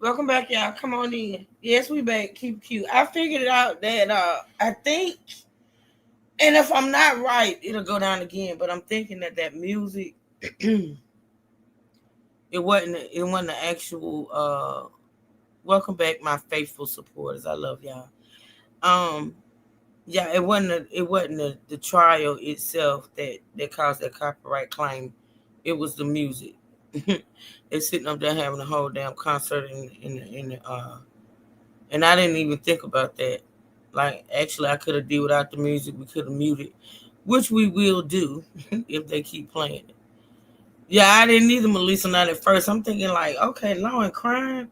Welcome back, y'all. Come on in. Yes, we back. Keep cute. I figured it out that I think, and if I'm not right, it'll go down again. But I'm thinking that music, it wasn't the actual. Welcome back, my faithful supporters. I love y'all. Um, yeah, it wasn't the trial itself that caused that copyright claim. It was the music. It's sitting up there having a whole damn concert in the and I didn't even think about that. Like, actually, I could have did without the music. We could have muted, which we will do if they keep playing it. Yeah, I didn't either, Melissa. Not at first. I'm thinking like, okay, Law and Crime.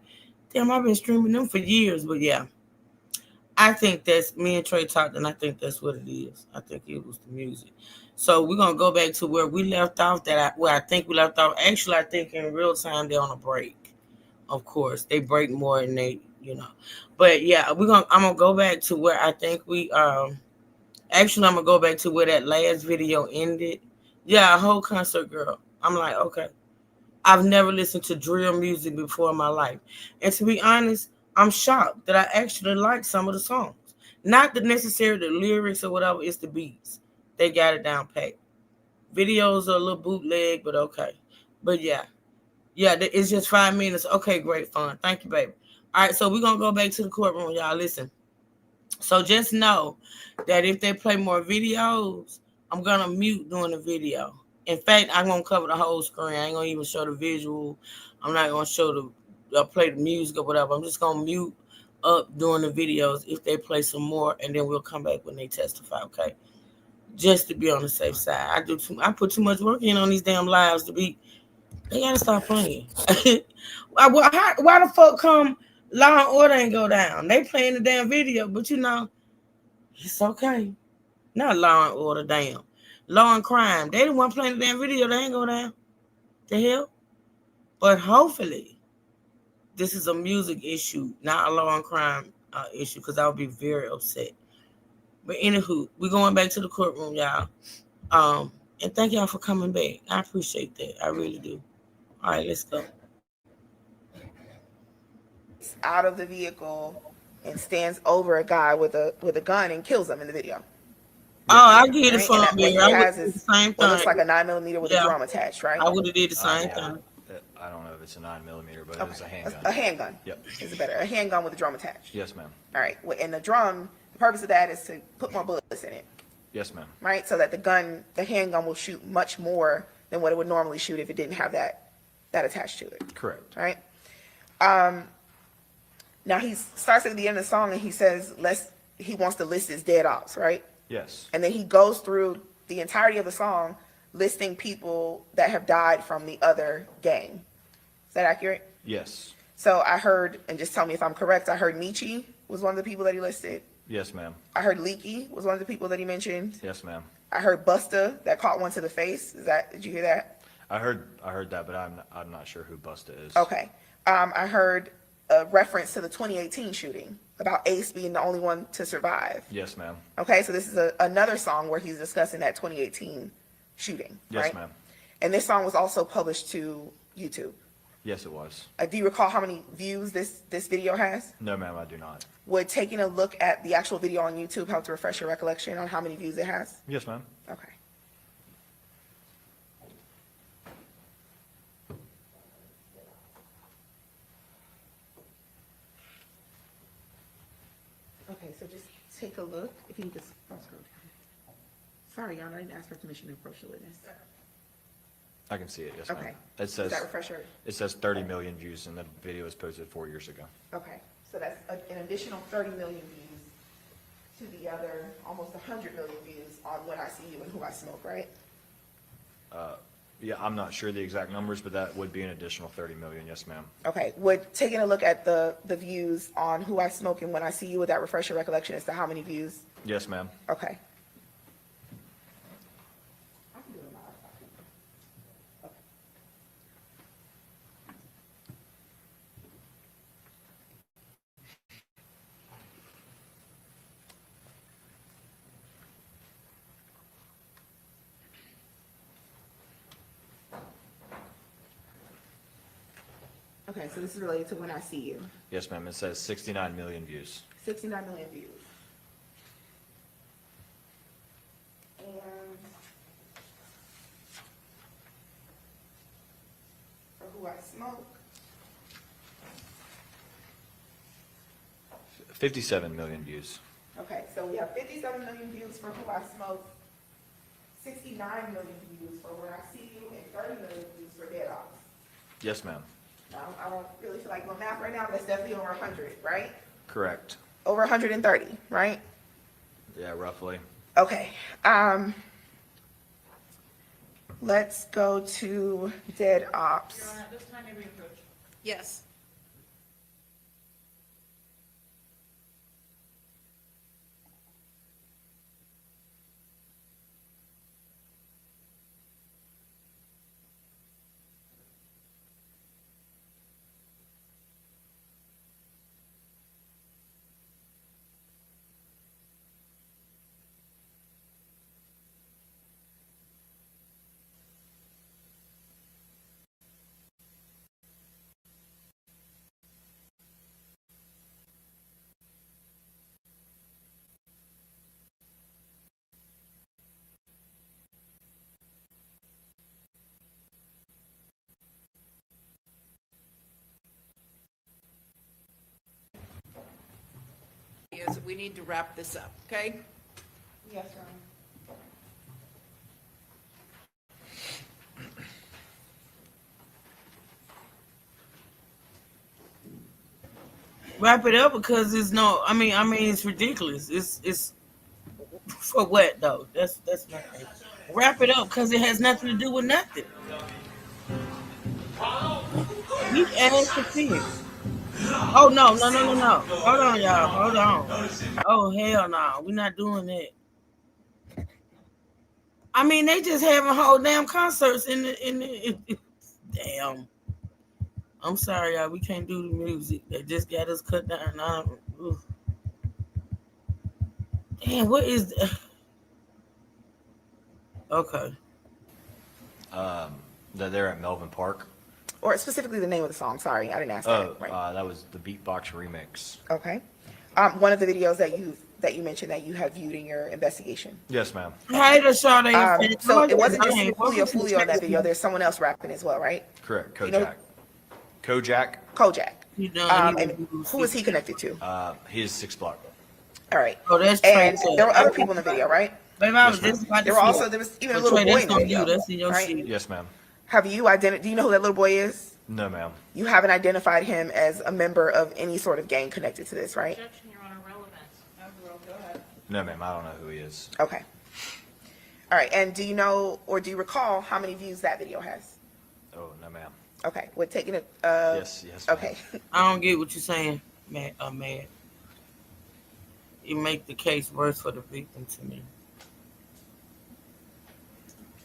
Damn, I've been streaming them for years. But yeah, I think that's me and Trey talked, and I think that's what it is. I think it was the music. So we're gonna go back to where we left off. Where I think we left off. Actually, I think in real time they're on a break. Of course, they break more than they. But yeah, I'm gonna go back to where I think we actually I'm gonna go back to where that last video ended. Yeah, a whole concert, girl. I'm like, okay. I've never listened to drill music before in my life. And to be honest, I'm shocked that I actually like some of the songs. Not the necessarily the lyrics or whatever, it's the beats. They got it down pat. Videos are a little bootleg, but okay. But yeah. Yeah, it's just 5 minutes. Okay, great fun. Thank you, baby. All right, so we're gonna go back to the courtroom, y'all. Listen. So just know that if they play more videos, I'm gonna mute during the video. In fact, I'm gonna cover the whole screen. I ain't gonna even show the visual. I'm not gonna show play the music or whatever. I'm just gonna mute up during the videos if they play some more, and then we'll come back when they testify. Okay, just to be on the safe side. I put too much work in on these damn lives to be. They gotta stop playing. Why the fuck come Law and Order ain't go down? They playing the damn video, but it's okay. Not Law and Order, damn. Law and Crime. They the one playing the damn video. They ain't go down. The hell? But hopefully, this is a music issue, not a Law and Crime issue, because I would be very upset. But anywho, we're going back to the courtroom, y'all. And thank y'all for coming back. I appreciate that. I really do. All right, let's go. Out of the vehicle and stands over a guy with a gun and kills him in the video. Oh, I get it Right? And from that, what there. he I would has do the is same what looks thing. like a 9mm with a Yeah, drum attached, right? I would have did the same Yeah, thing. I don't know if it's a 9mm, but it was Okay. a handgun. A handgun. Yep. Is it better? A handgun with a drum attached. Yes, ma'am. All right. And the drum, the purpose of that is to put more bullets in it, Yes, ma'am. right? So that the handgun will shoot much more than what it would normally shoot if it didn't have that attached to it. Correct. Right? Now he starts at the end of the song and he says, he wants to list his dead ops, right? Yes. And then he goes through the entirety of the song listing people that have died from the other gang. Is that accurate? Yes. So I heard, and just tell me if I'm correct, I heard Nietzsche was one of the people that he listed. Yes, ma'am. I heard Leaky was one of the people that he mentioned. Yes, ma'am. I heard Busta that caught one to the face. Did you hear that? I heard that, but I'm not sure who Busta is. Okay. I heard a reference to the 2018 shooting about Ace being the only one to survive. Yes, ma'am. Okay, so this is another song where he's discussing that 2018 shooting, Yes, right? ma'am. And this song was also published to YouTube. Yes, it was. Do you recall how many views this video has? No, ma'am, I do not. Would taking a look at the actual video on YouTube help to refresh your recollection on how many views it has? Yes, ma'am. Okay. Okay, so just take a look. If you just scroll down. Sorry, y'all, I didn't ask for permission to approach the witness. I can see it. Yes, ma'am. Okay. It says Does that refresh your? it says 30 million views, and the video was posted 4 years ago. Okay, so that's an additional 30 million views to the other almost 100 million views on When I See You and Who I Smoke, right? Yeah, I'm not sure the exact numbers, but that would be an additional 30 million. Yes, ma'am. Okay, would taking a look at the views on Who I Smoke and When I See You, would that refresh your recollection as to how many views? Yes, ma'am. Okay. Okay, so this is related to When I See You. Yes, ma'am. It says 69 million views. 69 million views. And for Who I Smoke, 57 million views. okay, so we have 57 million views for Who I Smoke, 69 million views for When I See You, and 30 million views for Dead Ops. Yes, ma'am. Now, I don't really feel like doing math right now, but it's definitely over 100, right? Correct. Over 130, right? Yeah, roughly. Okay. Let's go to Dead Ops. Your Honor, at this time may we approach? Yes. Yes, we need to wrap this up, okay? Yes, Your Honor. Wrap it up because it's no. I mean, it's ridiculous. It's for what though? That's my thing. Wrap it up because it has nothing to do with nothing. We asked the thing. Oh no. Hold on, y'all. Hold on. Oh hell no. We're not doing that. I mean, they just having whole damn concerts in the damn. I'm sorry, y'all. We can't do the music. They just got us cut down. Oof. Damn, what is that? Okay. They're at Melvin Park. Or specifically the name of the song. Sorry, I didn't ask Oh, that. Right. that was the Beatbox remix. Okay. One of the videos that you mentioned that you have viewed in your investigation. Yes, ma'am. Hey, the Sade. So it wasn't just Foolio in that video. There's someone else rapping as well, right? Correct. You know- Kojak. Kojak. You done. And who is he connected to? He is 6 Block. All right. Oh, that's And Trey. there were other people in the video, right? Baby, I was Yes, ma'am. just about There to were say there was even a But little Trey, boy that's in the on video. you. That's in your right? shit. Yes, ma'am. Have you do you know who that little boy is? No, ma'am. You haven't identified him as a member of any sort of gang connected to this, right? Objection, Your Honor, relevance. Go ahead. No, ma'am. I don't know who he is. Okay. All right. And do you know or do you recall how many views that video has? Oh, no, ma'am. Okay. We're taking it. Yes, ma'am. Okay. I don't get what you're saying, man. Man. You make the case worse for the victim to me.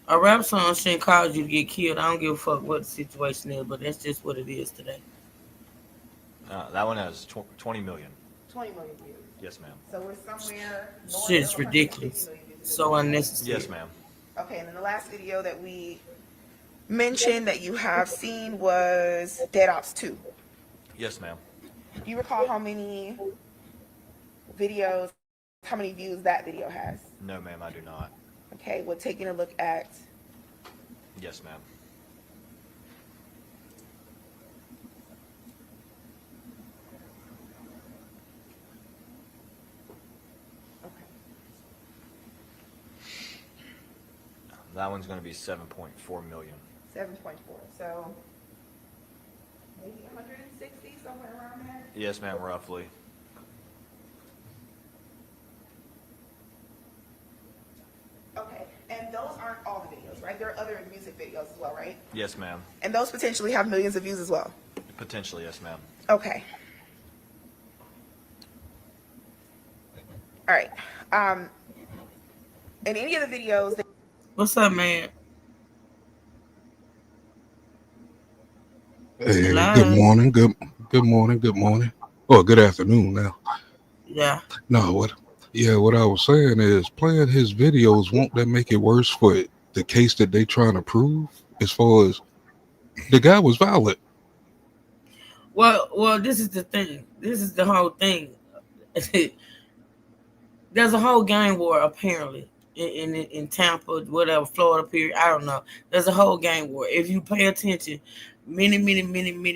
A rap song shouldn't cause you to get killed. I don't give a fuck what the situation is, but that's just what it is today. That one has 20 million. 20 million views. Yes, ma'am. So we're somewhere. north Shit's of 150 ridiculous. million views. So unnecessary. Yes, ma'am. Okay. And then the last video that we mentioned that you have seen was Dead Ops 2. Yes, ma'am. Do you recall how many views that video has? No, ma'am. I do not. Okay, we're taking a look at, Yes, ma'am. okay, That one's going to be 7.4 million. 7.4, so maybe 160, somewhere around there. Yes, ma'am. Roughly. Okay, and those aren't all the videos, right? There are other music videos as well, right? Yes, ma'am. And those potentially have millions of views as well. Potentially, yes, ma'am. Okay. All right. In any of the videos, What's up, man? Hey, Live. good morning, good morning, good morning. Oh, good afternoon now. Yeah. No, what I was saying is playing his videos, won't that make it worse for the case that they trying to prove? As far as the guy was violent. Well, this is the thing. This is the whole thing. There's a whole gang war apparently in Tampa, whatever, Florida, period. I don't know. There's a whole gang war. If you pay attention, many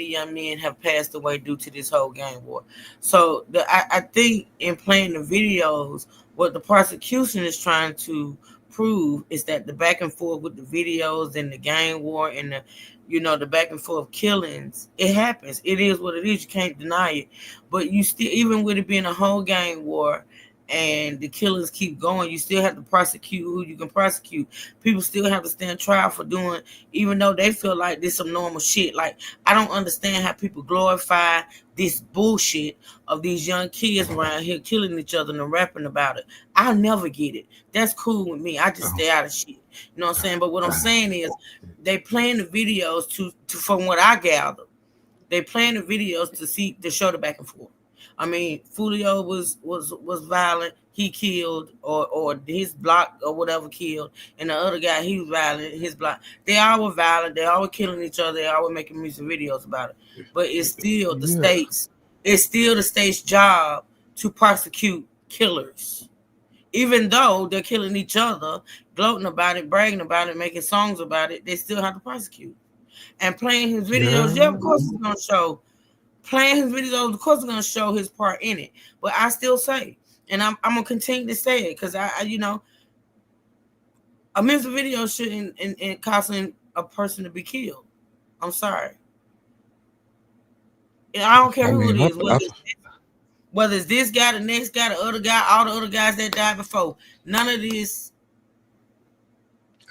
young men have passed away due to this whole gang war. So I think in playing the videos, what the prosecution is trying to prove is that the back and forth with the videos and the gang war and the back and forth killings, it happens. It is what it is. You can't deny it. But you still, even with it being a whole gang war, and the killings keep going, you still have to prosecute who you can prosecute. People still have to stand trial for doing, even though they feel like this some normal shit. Like, I don't understand how people glorify this bullshit of these young kids around here killing each other and rapping about it. I'll never get it. That's cool with me. I just stay out of shit. You know what I'm saying? But what I'm saying is, they playing the videos to from what I gather, they playing the videos to show the back and forth. I mean, Foolio was violent. He killed, or his block or whatever killed, and the other guy, he was violent. His block, they all were violent. They all were killing each other. They all were making music videos about it. But it's still the Yeah. state's. It's still the state's job to prosecute killers, even though they're killing each other, gloating about it, bragging about it, making songs about it. They still have to prosecute. And playing his videos, yeah, Yeah. of course, it's gonna show playing his videos, of course, is going to show his part in it. But I still say, and I'm going to continue to say it, because a music video shouldn't and causing a person to be killed. I'm sorry. And I don't care I who it mean, is, whether it's this guy, the next guy, the other guy, all the other guys that died before. None of this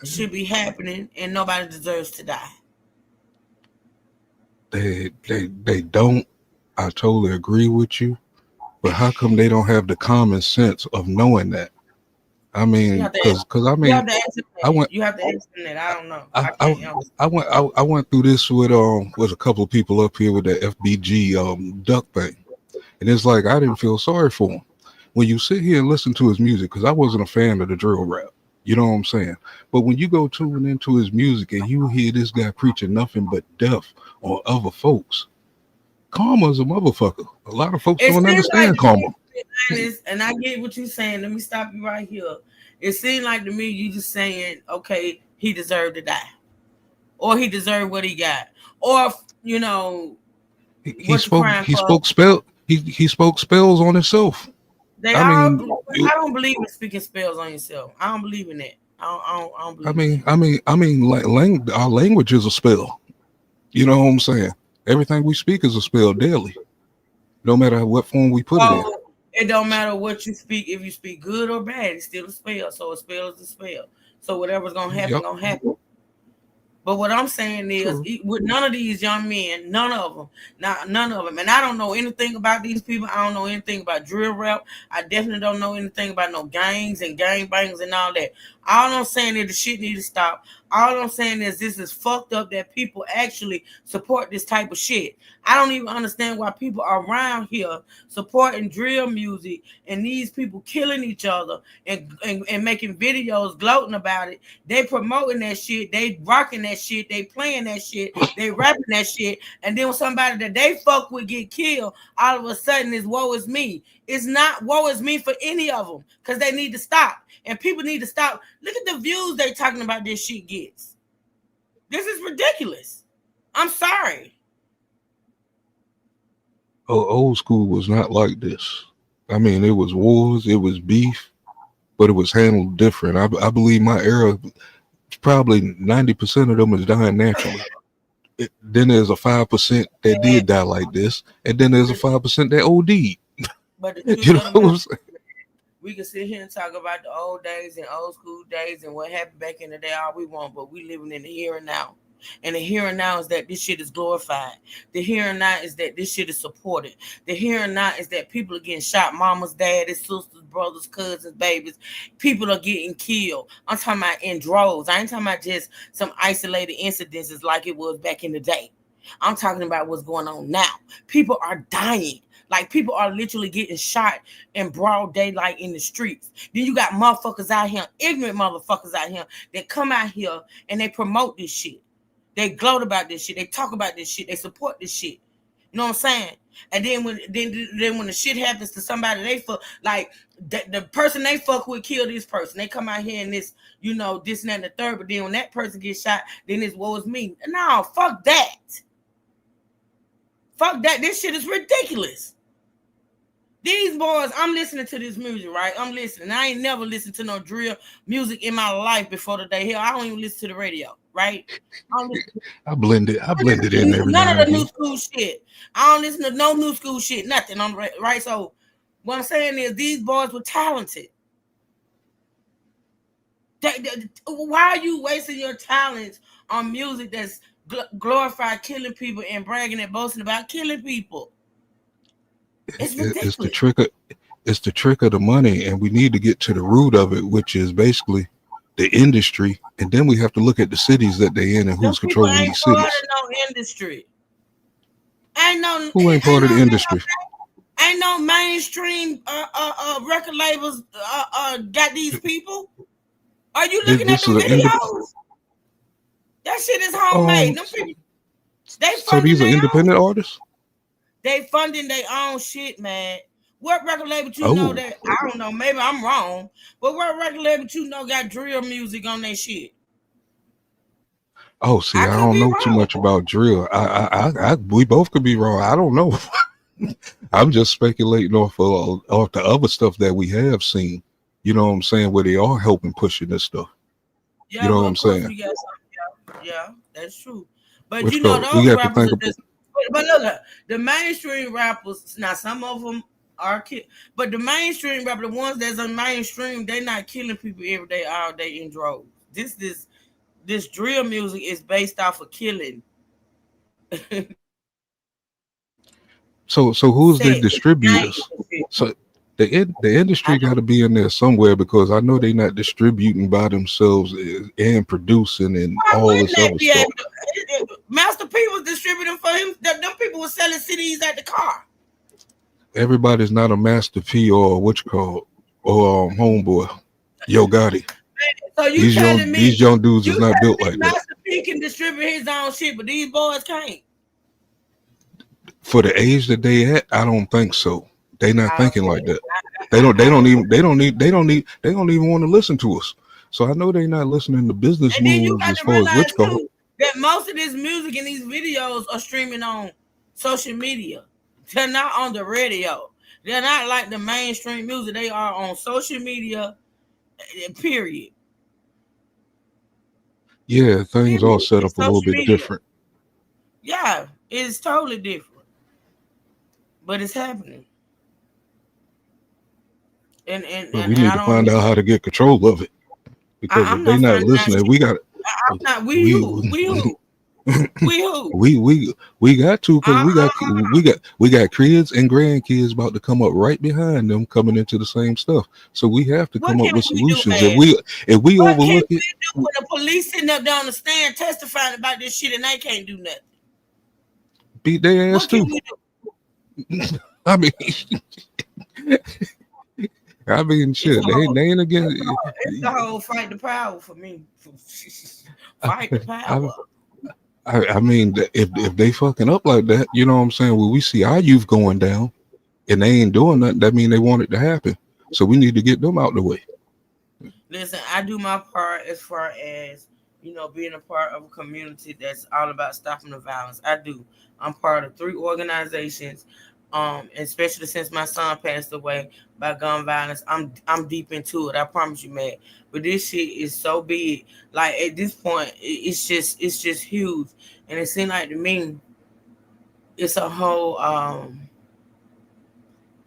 should be happening, and nobody deserves to die. they don't. I totally agree with you. But how come they don't have the common sense of knowing that? I You mean, have to ask. because I You mean, have to ask him I that. went You have to ask him that. I don't know. I, I I, can't answer. I went through this with a couple of people up here with the FBG duck thing, and it's like I didn't feel sorry for him. When you sit here and listen to his music, because I wasn't a fan of the drill rap, you know what I'm saying. But when you go tune into his music and you hear this guy preaching nothing but death on other folks, karma's a motherfucker. A lot of folks It don't seems like understand to me, karma. to be honest, and I get what you're saying. Let me stop you right here. It seemed like to me you just saying, okay, he deserved to die, or he deserved what he got, or He what you spoke crying he for. spoke spell he spoke spells on himself. They I all. mean, I don't believe in speaking spells on yourself. I don't believe in that. I don't I believe in mean, that. I mean, I mean, like our language is a spell. You know what I'm saying? Everything we speak is a spell daily, no matter what form we put it in. So it don't matter what you speak. If you speak good or bad, it's still a spell. So a spell is a spell. So whatever's Yep, gonna happen. But what I'm saying is, true. with none of these young men, none of them, not none of them, and I don't know anything about these people. I don't know anything about drill rap. I definitely don't know anything about no gangs and gang bangs and all that. All I'm saying is the shit need to stop. All I'm saying is this is fucked up that people actually support this type of shit. I don't even understand why people are around here supporting drill music and these people killing each other and making videos gloating about it. They promoting that shit. They rocking that shit. They playing that shit. They rapping that shit. And then when somebody that they fuck with get killed, all of a sudden it's woe is me. It's not woe is me for any of them, because they need to stop. And people need to stop. Look at the views they talking about this shit gets. This is ridiculous. I'm sorry. Oh, old school was not like this. I mean, it was wars, it was beef, but it was handled different. I believe my era, probably 90% of them is dying naturally. Then there's a 5% that did die like this, and then there's a 5% that OD'd. But the You truth know of the what matter, I'm saying? we can sit here and talk about the old days and old school days and what happened back in the day all we want, but we living in the here and now. And the here and now is that this shit is glorified. The here and now is that this shit is supported. The here and now is that people are getting shot. Mamas, daddies, sisters, brothers, cousins, babies. People are getting killed. I'm talking about in droves. I ain't talking about just some isolated incidences like it was back in the day. I'm talking about what's going on now. People are dying. Like, people are literally getting shot in broad daylight in the streets. Then you got motherfuckers out here, ignorant motherfuckers out here that come out here and they promote this shit. They gloat about this shit. They talk about this shit. They support this shit. You know what I'm saying? And then when the shit happens to somebody they fuck, like the person they fuck with kill this person. They come out here and this, this and that and the third. But then when that person gets shot, then it's woe is me. No, fuck that. Fuck that. This shit is ridiculous. These boys, I'm listening to this music, right? I'm listening. I ain't never listened to no drill music in my life before today. Hell, I don't even listen to the radio, right? I blend it in every none now of and the new then. school shit. I don't listen to no new school shit, nothing. Right. So what I'm saying is these boys were talented. Why are you wasting your talents on music that's glorified killing people and bragging and boasting about killing people? It's ridiculous. It's the trick of the money, and we need to get to the root of it, which is basically the industry, and then we have to look at the cities that they in and who's controlling these cities. No industry. Ain't no Who ain't part of the industry? Ain't no mainstream record labels got these people. Are you looking at the videos? That shit is homemade. Them people, so these are independent artists? They funding their own shit, man. What record label you know that? I don't know. Maybe I'm wrong. But what record label you know got drill music on their shit? Oh, see, I don't know too much about drill. We both could be wrong. I don't know. I'm just speculating off the other stuff that we have seen. You know what I'm saying? Where they are helping pushing this stuff. Yeah, you know what I'm saying? Yeah, that's true. But those rappers. But look, the mainstream rappers. Now, some of them are but the mainstream rapper, the ones that's on mainstream, they not killing people every day, all day in droves. This drill music is based off of killing. So who's the distributors? So the industry got to be in there somewhere, because I know they're not distributing by themselves and producing and all this other stuff. Master P was distributing for him. Them people were selling CDs at the car. Everybody's not a Master P or Homeboy, Yo Gotti. So you these young dudes is not built like that. Master P can distribute his own shit, but these boys can't. For the age that they at, I don't think so. They not thinking like that. They don't even want to listen to us. So I know they're not listening to business moves as far as which go. That most of this music and these videos are streaming on social media. They're not on the radio. They're not like the mainstream music. They are on social media, period. Yeah, things all set up a little bit different. Yeah, it's totally different. But it's happening. And we need to find out how to get control of it. Because if they're not listening, we got we got to, because we got kids and grandkids about to come up right behind them, coming into the same stuff. So we have to come up with solutions. If we overlook it, when the police sitting up there on the stand testifying about this shit and they can't do nothing, beat their ass too. I mean, shit. They ain't against. It's the whole fight the power for me. Fight the power. I mean, if they fucking up like that, you know what I'm saying? Well, we see our youth going down, and they ain't doing nothing. That mean they want it to happen. So we need to get them out the way. Listen, I do my part as far as being a part of a community that's all about stopping the violence. I do. I'm part of 3 organizations. Especially since my son passed away by gun violence, I'm deep into it. I promise you, man. But this shit is so big. Like at this point, it's just huge, and it seems like to me, it's a whole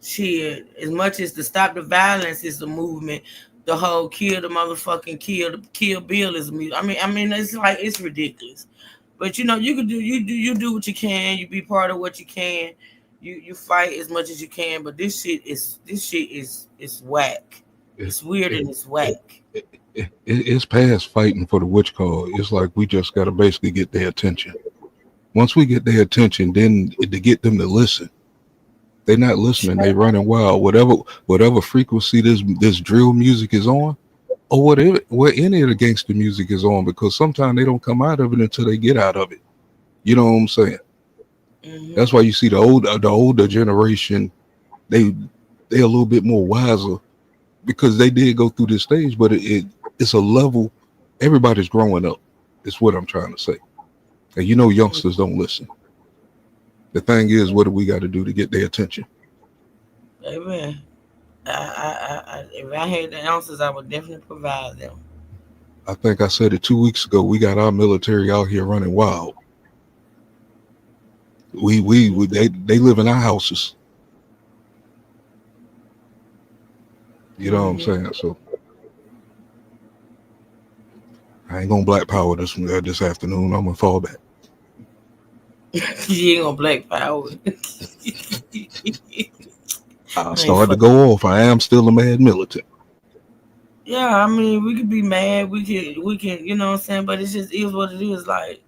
shit. As much as to stop the violence is a movement, the whole kill the motherfucking kill Bill is a movement. I mean, it's like it's ridiculous. But you can do what you can. You be part of what you can. You fight as much as you can, but this shit is whack. It's weird and it's whack. It's past fighting for the witch call. It's like we just got to basically get their attention. Once we get their attention, then to get them to listen. They're not listening. They running wild. Whatever frequency this drill music is on, or whatever any of the gangster music is on, because sometimes they don't come out of it until they get out of it. You know what I'm saying? Mm-hmm. That's why you see the older generation, they they're a little bit more wiser because they did go through this stage, but it's a level. Everybody's growing up. Is what I'm trying to say. And youngsters don't listen. The thing is, what do we got to do to get their attention? Amen. If I had the answers, I would definitely provide them. I think I said it 2 weeks ago. We got our military out here running wild. They live in our houses. You know what I'm Mm-hmm. saying? So I ain't gonna black power this afternoon. I'm gonna fall back. You ain't gonna black power. I I ain't started to fucking. go off. I am still a mad militant. Yeah, I mean, we could be mad. We can, you know what I'm saying? But it just is what it is. Like,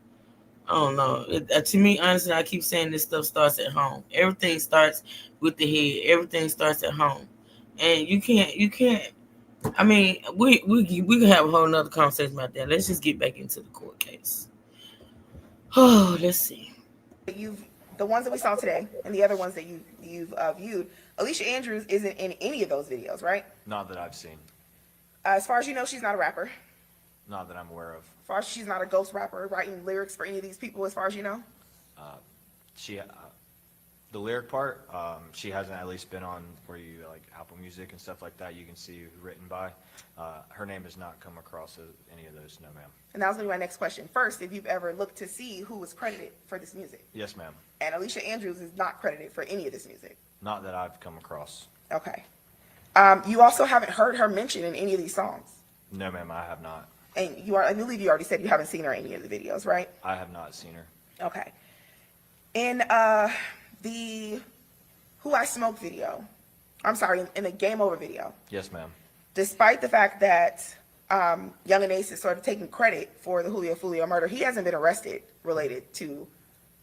I don't know. To me, honestly, I keep saying this stuff starts at home. Everything starts with the head. Everything starts at home, and you can't. I mean, we could have a whole nother conversation about that. Let's just get back into the court case. Oh, let's see. You've the ones that we saw today, and the other ones that you've viewed. Alicia Andrews isn't in any of those videos, right? Not that I've seen. As far as you know, she's not a rapper. Not that I'm aware of. As far as she's not a ghost rapper writing lyrics for any of these people, as far as you know. She, the lyric part, she hasn't at least been on where you like Apple Music and stuff like that. You can see written by. Her name has not come across any of those. No, ma'am. And that was going to be my next question. First, if you've ever looked to see who was credited for this music. Yes, ma'am. And Alicia Andrews is not credited for any of this music. Not that I've come across. Okay. You also haven't heard her mentioned in any of these songs. No, ma'am, I have not. And I believe you already said you haven't seen her in any of the videos, right? I have not seen her. Okay. In the Who I Smoke video, I'm sorry, in the Game Over video, Yes, ma'am. despite the fact that Young and Ace is sort of taking credit for the Julio Foolio murder, he hasn't been arrested related to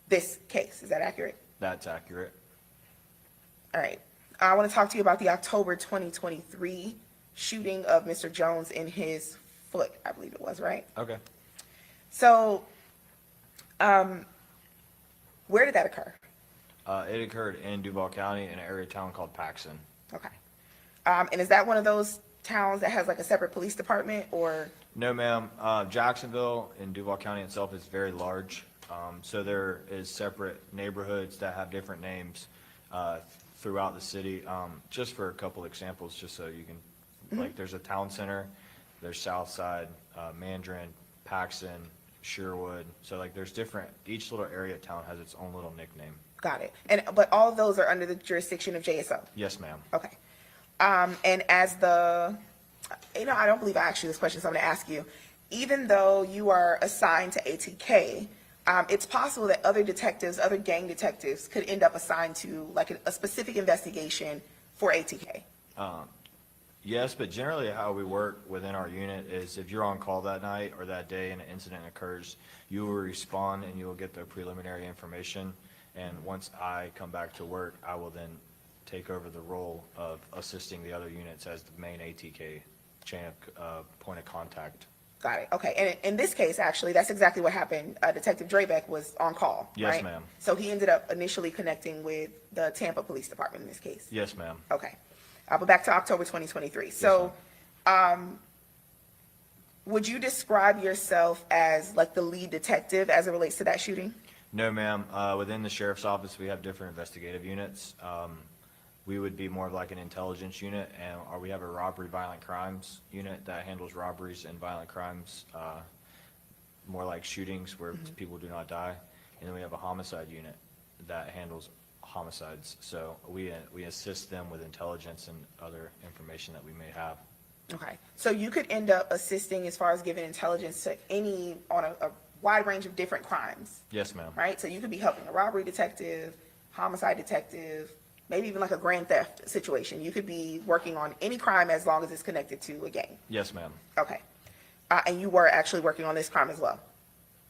this case. Is that accurate? That's accurate. All right. I want to talk to you about the October 2023 shooting of Mr. Jones in his foot, I believe it was, right? Okay. So, where did that occur? It occurred in Duval County in an area town called Paxson. Okay. And is that one of those towns that has like a separate police department or? No, ma'am. Jacksonville in Duval County itself is very large. So there is separate neighborhoods that have different names throughout the city. Just for a couple examples, just so you can, like there's a town center, there's Southside, Mandarin, Paxson, Sherwood. So like there's different, each little area of town has its own little nickname. Got it. But all of those are under the jurisdiction of JSO? Yes, ma'am. Okay. And as I don't believe I asked you this question, so I'm going to ask you. Even though you are assigned to ATK, it's possible that other detectives, other gang detectives, could end up assigned to like a specific investigation for ATK. Yes, but generally how we work within our unit is if you're on call that night or that day and an incident occurs, you will respond and you will get the preliminary information. And once I come back to work, I will then take over the role of assisting the other units as the main ATK chain of point of contact. Got it. Okay. And in this case, actually, that's exactly what happened. Detective Drabeck was on call, Yes, right? ma'am. So he ended up initially connecting with the Tampa Police Department in this case. Yes, ma'am. Okay. But back to October 2023. So, would you describe yourself as like the lead detective as it relates to that shooting? No, ma'am. Within the sheriff's office, we have different investigative units. We would be more of like an intelligence unit, or we have a robbery violent crimes unit that handles robberies and violent crimes, more like shootings where people do not die. And then we have a homicide unit that handles homicides. So we assist them with intelligence and other information that we may have. Okay. So you could end up assisting as far as giving intelligence to on a wide range of different crimes. Yes, ma'am. Right? So you could be helping a robbery detective, homicide detective, maybe even like a grand theft situation. You could be working on any crime as long as it's connected to a gang. Yes, ma'am. Okay. And you were actually working on this crime as well?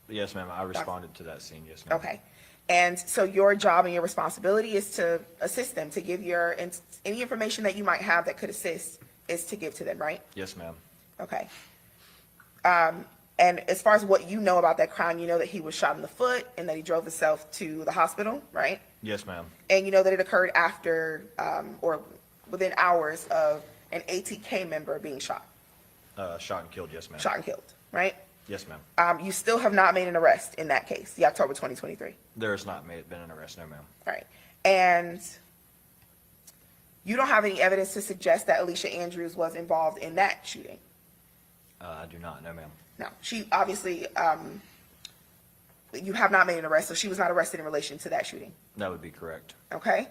Yes, ma'am. I responded to that scene. Yes, ma'am. Okay. And so your job and your responsibility is to assist them, to give any information that you might have that could assist is to give to them, right? Yes, ma'am. Okay. And as far as what you know about that crime, you know that he was shot in the foot and that he drove himself to the hospital, right? Yes, ma'am. And you know that it occurred after or within hours of an ATK member being shot. Shot and killed, yes, ma'am. Shot and killed, right? Yes, ma'am. You still have not made an arrest in that case, the October 2023. There has not been an arrest, no, ma'am. Right. And you don't have any evidence to suggest that Alicia Andrews was involved in that shooting. I do not, no, ma'am. No, she obviously, you have not made an arrest, so she was not arrested in relation to that shooting. That would be correct. Okay?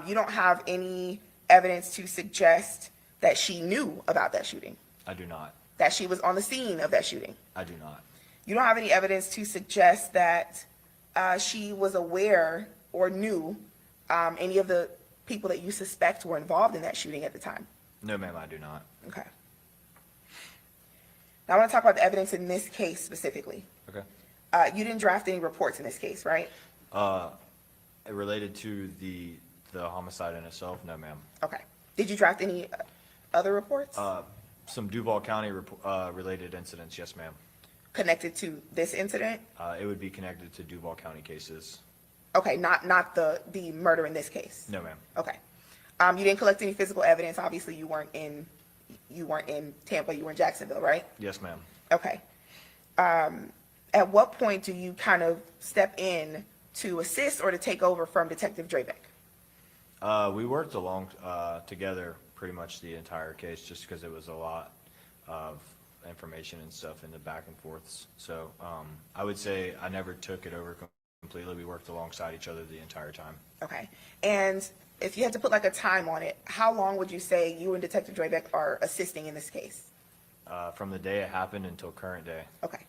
You don't have any evidence to suggest that she knew about that shooting, I do not. that she was on the scene of that shooting. I do not. You don't have any evidence to suggest that she was aware or knew any of the people that you suspect were involved in that shooting at the time. No, ma'am, I do not. Okay. Now I want to talk about the evidence in this case specifically. Okay. You didn't draft any reports in this case, right? Related to the homicide in itself, no, ma'am. Okay. Did you draft any other reports Some Duval County related incidents, yes, ma'am. connected to this incident? It would be connected to Duval County cases. Okay, not the murder in this case. No, ma'am. Okay. You didn't collect any physical evidence. Obviously, you weren't in Tampa. You were in Jacksonville, right? Yes, ma'am. Okay. At what point do you kind of step in to assist or to take over from Detective Drabeck? We worked along together pretty much the entire case, just because it was a lot of information and stuff in the back and forths. So I would say I never took it over completely. We worked alongside each other the entire time. Okay. And if you had to put like a time on it, how long would you say you and Detective Drabeck are assisting in this case? From the day it happened until current day. Okay.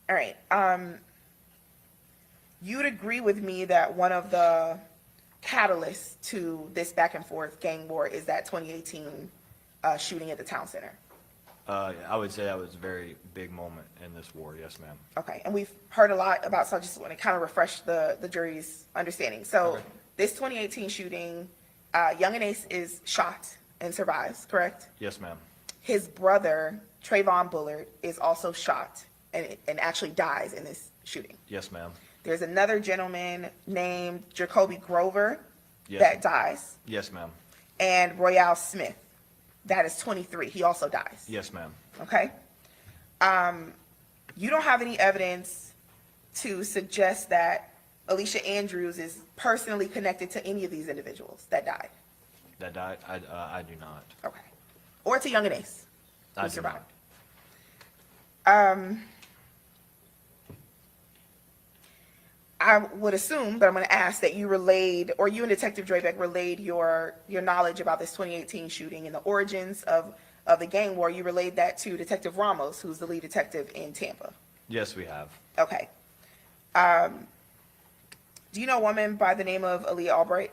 All right. You would agree with me that one of the catalysts to this back and forth gang war is that 2018 shooting at the town center. I would say that was a very big moment in this war. Yes, ma'am. Okay, and we've heard a lot about, so I just want to kind of refresh the jury's understanding. So Okay. this 2018 shooting, Young and Ace is shot and survives, correct? Yes, ma'am. His brother, Trayvon Bullard, is also shot and actually dies in this shooting. Yes, ma'am. There's another gentleman named Jacoby Grover Yes. that dies, Yes, ma'am. and Royale Smith, that is 23. He also dies. Yes, ma'am. Okay? You don't have any evidence to suggest that Alicia Andrews is personally connected to any of these individuals that died. That died? I do not. Okay. Or to Young and Ace, I who do survived. not. I would assume, but I'm going to ask that you relayed, or you and Detective Drabeck relayed your knowledge about this 2018 shooting and the origins of the gang war. You relayed that to Detective Ramos, who's the lead detective in Tampa. Yes, we have. Okay. Do you know a woman by the name of Aaliyah Albright?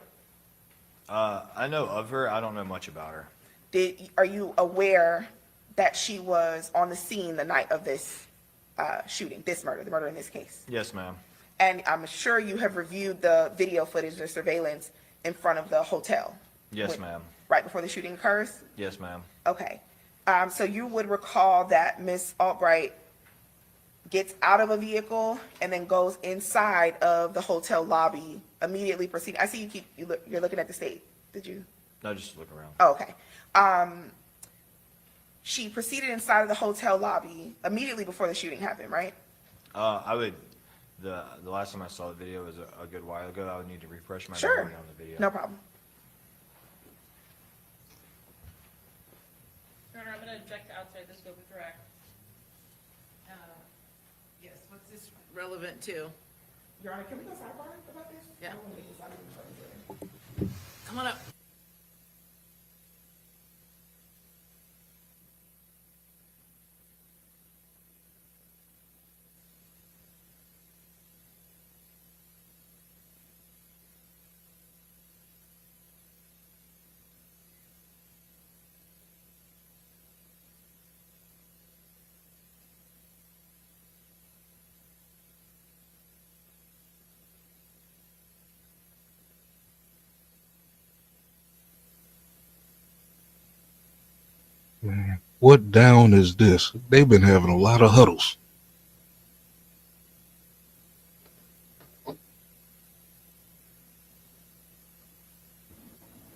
I know of her. I don't know much about her. Are you aware that she was on the scene the night of this shooting, this murder, the murder in this case? Yes, ma'am. And I'm sure you have reviewed the video footage, the surveillance in front of the hotel. Yes, ma'am. Right before the shooting occurs? Yes, ma'am. Okay. So you would recall that Miss Albright gets out of a vehicle and then goes inside of the hotel lobby, immediately proceeding. I see you're looking at the state. Did you? No, just look around. Oh, okay. She proceeded inside of the hotel lobby immediately before the shooting happened, right? The last time I saw the video was a good while ago. I would need to refresh my Sure. memory on the video. No problem. Your Honor, I'm going to object to outside the scope of direct. Yes, what's this relevant to? Your Honor, can we go sidebar about this? Yeah. I wanna make this out. Come on up. What down is this? They've been having a lot of huddles.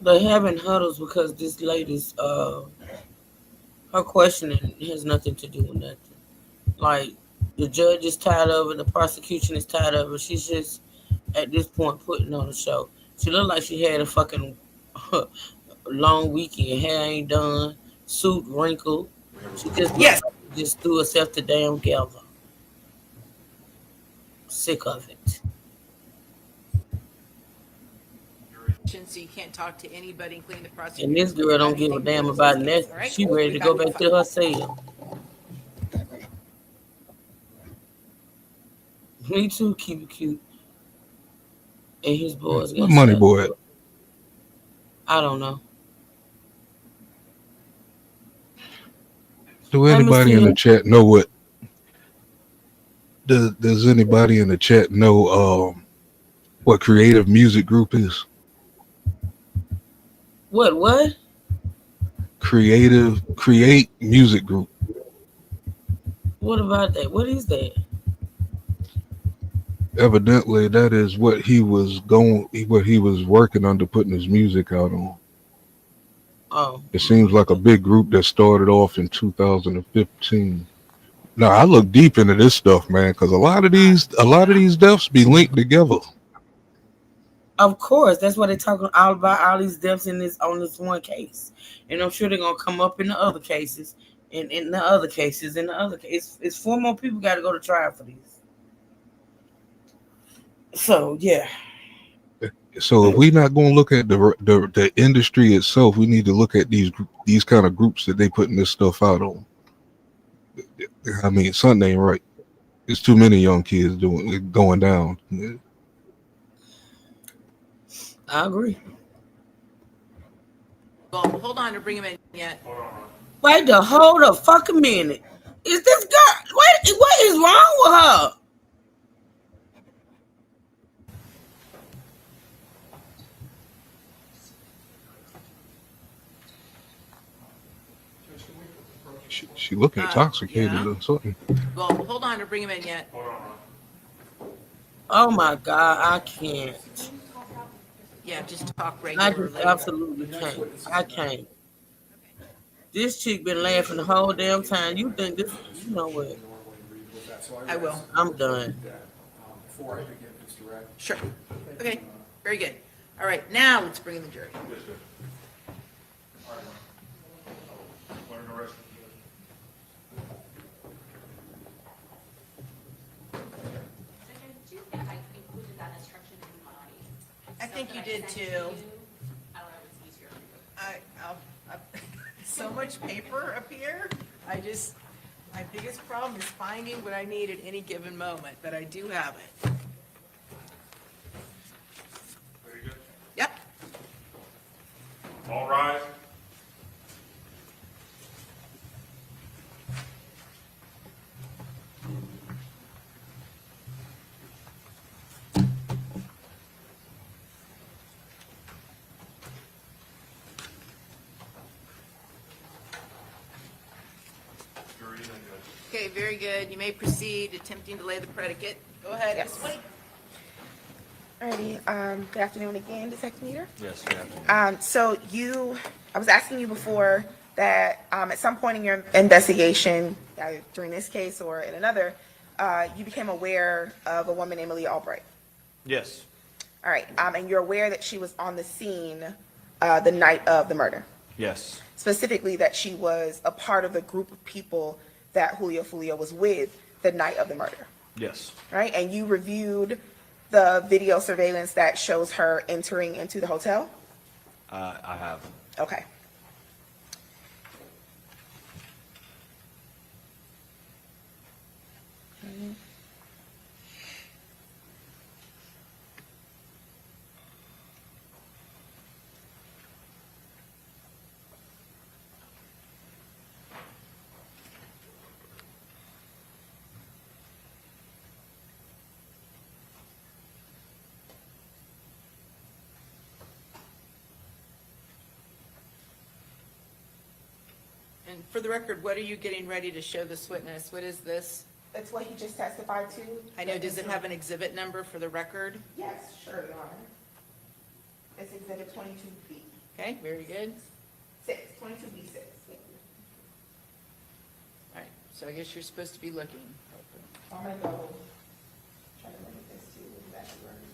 They having huddles because this lady's her questioning has nothing to do with nothing. Like the judge is tired of it, the prosecution is tired of it. She's just at this point putting on a show. She looked like she had a fucking long weekend. Hair ain't done, suit wrinkled. She just looked Yes. like she just threw herself to damn gather. Sick of it. So you can't talk to anybody, including the And prosecutor, this until girl you've got don't give a anything to damn do with this about case, nothing. all right? She ready We'll to be go back in back to her 5. cell. Me too, cute. And his boys What got money shot. boy? I don't know. Do Hi, Miss anybody in Tia. the chat know what? Does anybody in the chat know what creative music group is? What? Create music group. What about that? What is that? Evidently, that is what he was what he was working under, putting his music out on. Oh, It seems like a okay. big group that started off in 2015. Now I look deep into this stuff, man, because Yeah. a lot of these deaths be linked together. Of course, that's why they're talking all about all these deaths in this on this one case, and I'm sure they're gonna come up in the other cases, and in the other cases, in the other case. It's four more people got to go to trial for these. So yeah, So if we're not going to look at the industry itself, we need to look at these kind of groups that they putting this stuff out on. I mean, something ain't right. There's too many young kids doing it going down. I agree. Well, hold on to bring him in yet. Wait the hold a fucking minute. Is this girl? What is wrong with her? She look intoxicated Yeah. or something. Well, hold on to bring him in yet. Oh my god, I can't. Yeah, just talk I just regularly. absolutely can't. I can't. This chick been laughing the whole damn time. You think this? You know what? I will. I'm done. Sure. Okay. Very good. All right. Now let's bring in the jury. Did you think I included that instruction in my? I think you something did sent too. you? I don't know if it's easier. I so much paper up here. My biggest problem is finding what I need at any given moment, but I do have it. Very good. Yep. All rise. Jury is in good. Okay, very good. You may proceed attempting to lay the predicate. Go ahead, Yes. Ms. White. Alrighty, good afternoon again, Detective Meter. Yes, good afternoon. I was asking you before that at some point in your investigation, either during this case or in another, you became aware of a woman named Leah Albright. Yes, All right, and you're aware that she was on the scene the night of the murder. yes, Specifically, that she was a part of the group of people that Julio Foolio was with the night of the murder, yes, right? And you reviewed the video surveillance that shows her entering into the hotel? I have. Okay. And for the record, what are you getting ready to show this witness? What is this? That's what he just testified to. I know, does it have an exhibit number for the record? Yes, sure, Your Honor. It's exhibit 22B. Okay, very good. 22B6. All right, so I guess you're supposed to be looking. I'm gonna go try to look at this too, exactly where it is.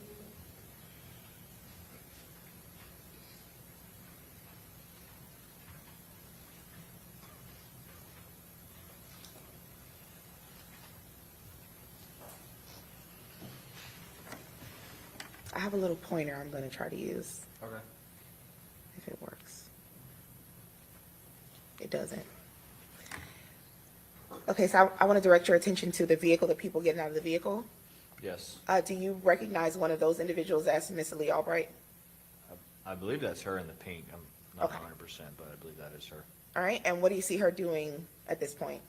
I have a little pointer I'm gonna try to use, Okay. if it works. It doesn't. Okay, so I want to direct your attention to the vehicle, the people getting out of the vehicle. Yes. Do you recognize one of those individuals as Miss Lee Albright? I believe that's her in the pink. I'm not Okay. 100%, but I believe that is her. All right, and what do you see her doing at this point?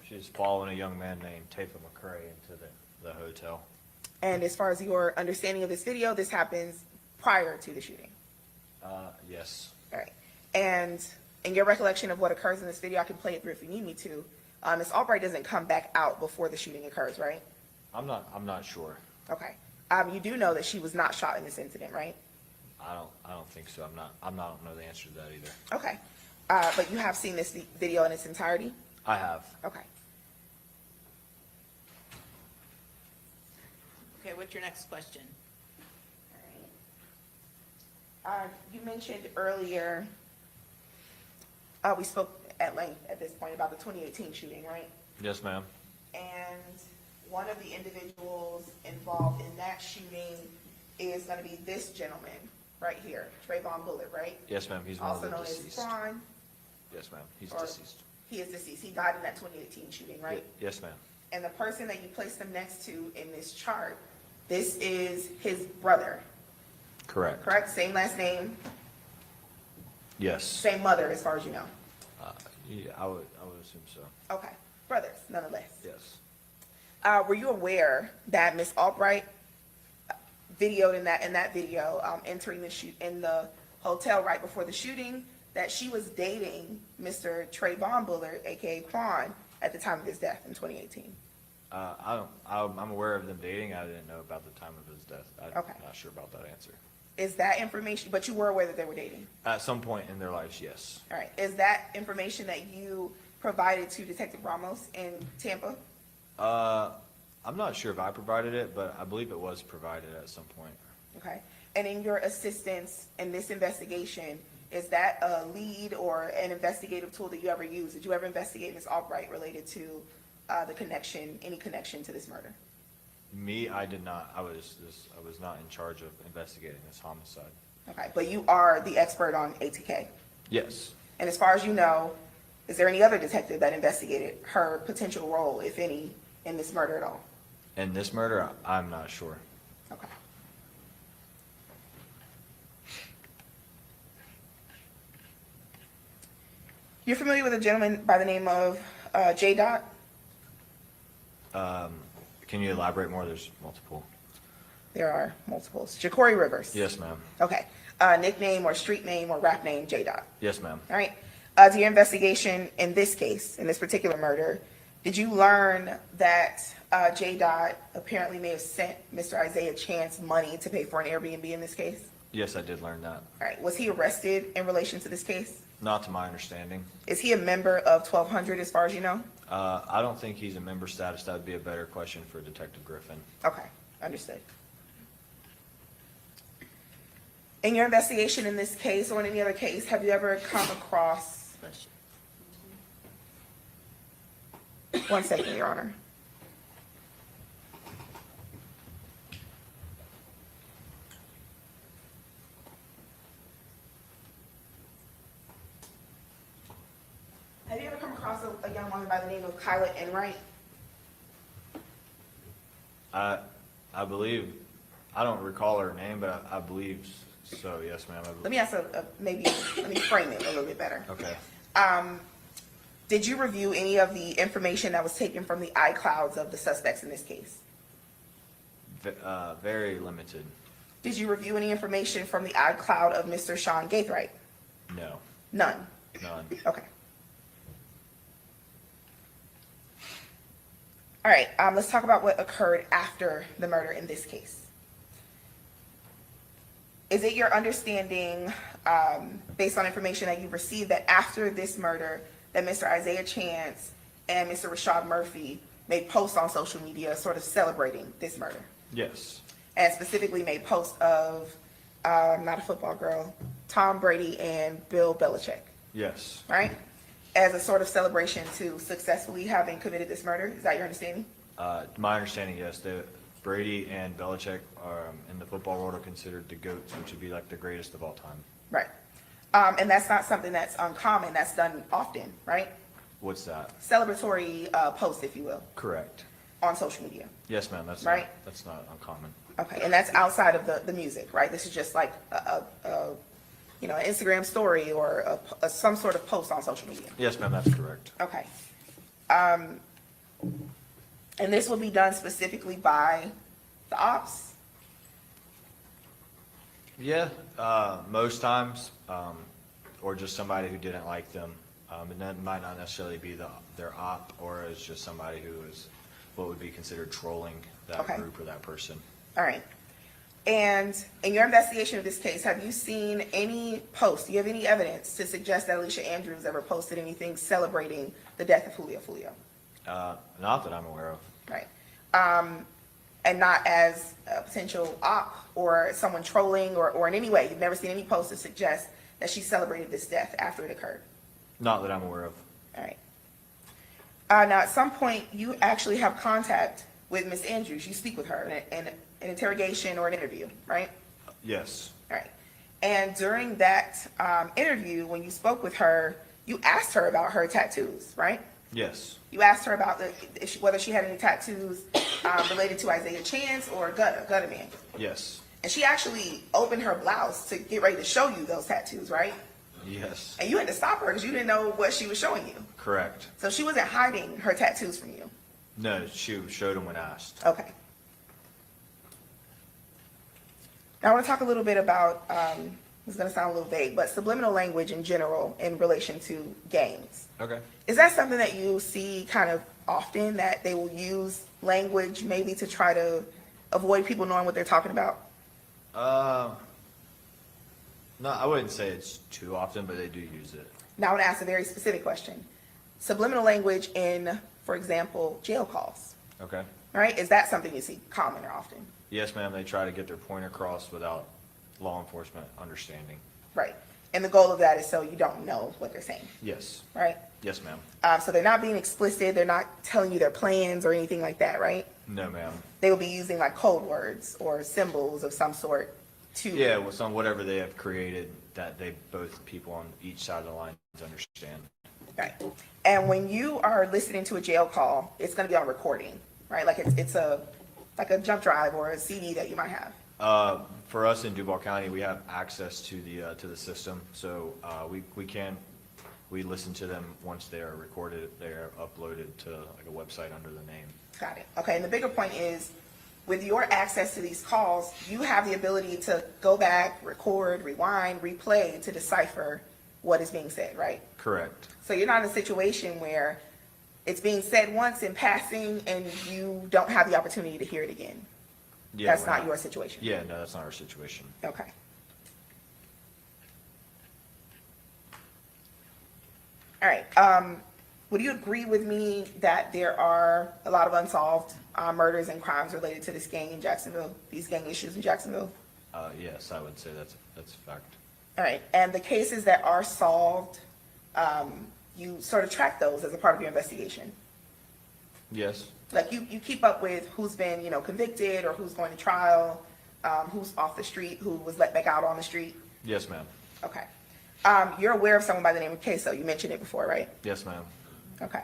She's following a young man named Tafa McCray into the hotel. And as far as your understanding of this video, this happens prior to the shooting. Yes. All right, and in your recollection of what occurs in this video, I can play it through if you need me to. Miss Albright doesn't come back out before the shooting occurs, right? I'm not sure. Okay. You do know that she was not shot in this incident, right? I don't think so. I don't know the answer to that either. Okay. But you have seen this video in its entirety? I have. Okay. Okay, what's your next question? You mentioned earlier, we spoke at length at this point about the 2018 shooting, right? Yes, ma'am. And one of the individuals involved in that shooting is going to be this gentleman right here, Trayvon Bullard, right? Yes, ma'am. He's one of Also the known as deceased. Quan. Yes, ma'am. He's or- deceased. He is deceased. He died in that 2018 shooting, right? Yes, ma'am. And the person that you placed him next to in this chart, this is his brother, Correct. correct? Same last name, Yes. same mother, as far as you know. Yeah, I would assume so. Okay, brothers, nonetheless. Yes. Were you aware that Miss Albright videoed in that video, entering in the hotel right before the shooting, that she was dating Mr. Trayvon Bullard, aka Quan, at the time of his death in 2018? I'm aware of them dating. I didn't know about the time of his death. I'm Okay. not sure about that answer. Is that information, but you were aware that they were dating? At some point in their lives, yes. All right, is that information that you provided to Detective Ramos in Tampa? I'm not sure if I provided it, but I believe it was provided at some point. Okay, and in your assistance in this investigation, is that a lead or an investigative tool that you ever used? Did you ever investigate Ms. Albright related to any connection to this murder? Me, I did not. I was not in charge of investigating this homicide. Okay, but you are the expert on ATK. Yes. And as far as you know, is there any other detective that investigated her potential role, if any, in this murder at all? In this murder, I'm not sure. Okay. You're familiar with a gentleman by the name of J. Dot? Can you elaborate more? There's multiple. There are multiples. Ja'Cory Rivers? Yes, ma'am. Okay. Nickname or street name or rap name, J. Dot? Yes, ma'am. All right. To your investigation in this case, in this particular murder, did you learn that J. Dot apparently may have sent Mr. Isaiah Chance money to pay for an Airbnb in this case? Yes, I did learn that. All right. Was he arrested in relation to this case? Not to my understanding. Is he a member of 1200 as far as you know? I don't think he's a member status. That would be a better question for Detective Griffin. Okay, understood. In your investigation in this case or in any other case, have you ever come across, one second, Your Honor. Have you ever come across a young woman by the name of Kyla Enright? I believe, I don't recall her name, but I believe so. Yes, ma'am. Let me ask let me frame it a little bit better. Okay. Did you review any of the information that was taken from the iClouds of the suspects in this case? Very limited. Did you review any information from the iCloud of Mr. Sean Gaithright? No. None. None. Okay. All right, let's talk about what occurred after the murder in this case. Is it your understanding, based on information that you've received, that after this murder, that Mr. Isaiah Chance and Mr. Rashad Murphy made posts on social media sort of celebrating this murder? Yes. And specifically made posts of, not a football girl, Tom Brady and Bill Belichick, Yes. right? As a sort of celebration to successfully having committed this murder? Is that your understanding? My understanding, yes, the Brady and Belichick are, in the football world, are considered the GOATs, which would be like the greatest of all time. Right. And that's not something that's uncommon. That's done often, right? What's that? Celebratory posts, if you will, Correct. on social media. Yes, ma'am, that's Right. not, that's not uncommon. Okay, and that's outside of the music, right? This is just like an Instagram story or some sort of post on social media. Yes, ma'am, that's correct. Okay. And this will be done specifically by the ops? Yeah, most times, or just somebody who didn't like them. And that might not necessarily be their op, or it's just somebody who is what would be considered trolling that Okay. group or that person. All right. And in your investigation of this case, have you seen any posts? Do you have any evidence to suggest that Alicia Andrews ever posted anything celebrating the death of Julio? Not that I'm aware of. Right. And not as a potential op or someone trolling or in any way. You've never seen any posts to suggest that she celebrated this death after it occurred. Not that I'm aware of. All right. Now, at some point, you actually have contact with Miss Andrews. You speak with her in an interrogation or an interview, right? Yes. All right. And during that interview, when you spoke with her, you asked her about her tattoos, right? Yes. You asked her about whether she had any tattoos related to Isaiah Chance or Gutter Man. Yes. And she actually opened her blouse to get ready to show you those tattoos, right? Yes. And you had to stop her because you didn't know what she was showing you. Correct. So she wasn't hiding her tattoos from you. No, she showed him when asked. Okay. Now I want to talk a little bit about, it's going to sound a little vague, but subliminal language in general in relation to gangs. Okay. Is that something that you see kind of often, that they will use language maybe to try to avoid people knowing what they're talking about? No, I wouldn't say it's too often, but they do use it. Now I want to ask a very specific question. Subliminal language in, for example, jail calls, Okay. right? Is that something you see common or often? Yes, ma'am, they try to get their point across without law enforcement understanding. Right. And the goal of that is so you don't know what they're saying, Yes. right? Yes, ma'am. So they're not being explicit. They're not telling you their plans or anything like that, right? No, ma'am. They will be using like code words or symbols of some sort to. Yeah, with whatever they have created that they both people on each side of the lines understand. Right. And when you are listening to a jail call, it's going to be on recording, right? Like it's a jump drive or a CD that you might have. For us in Duval County, we have access to the system, so we listen to them once they are recorded. They are uploaded to like a website under the name. Got it. Okay. And the bigger point is, with your access to these calls, you have the ability to go back, record, rewind, replay to decipher what is being said, right? Correct. So you're not in a situation where it's being said once in passing and you don't have the opportunity to hear it again. Yeah, That's we're not your situation. Yeah, no, that's not our situation. Okay. All right. Would you agree with me that there are a lot of unsolved murders and crimes related to this gang in Jacksonville, these gang issues in Jacksonville? Yes, I would say that's a fact. All right. And the cases that are solved, you sort of track those as a part of your investigation? Yes. Like you keep up with who's been, convicted or who's going to trial, who's off the street, who was let back out on the street? Yes, ma'am. Okay. You're aware of someone by the name of Queso. You mentioned it before, right? Yes, ma'am. Okay.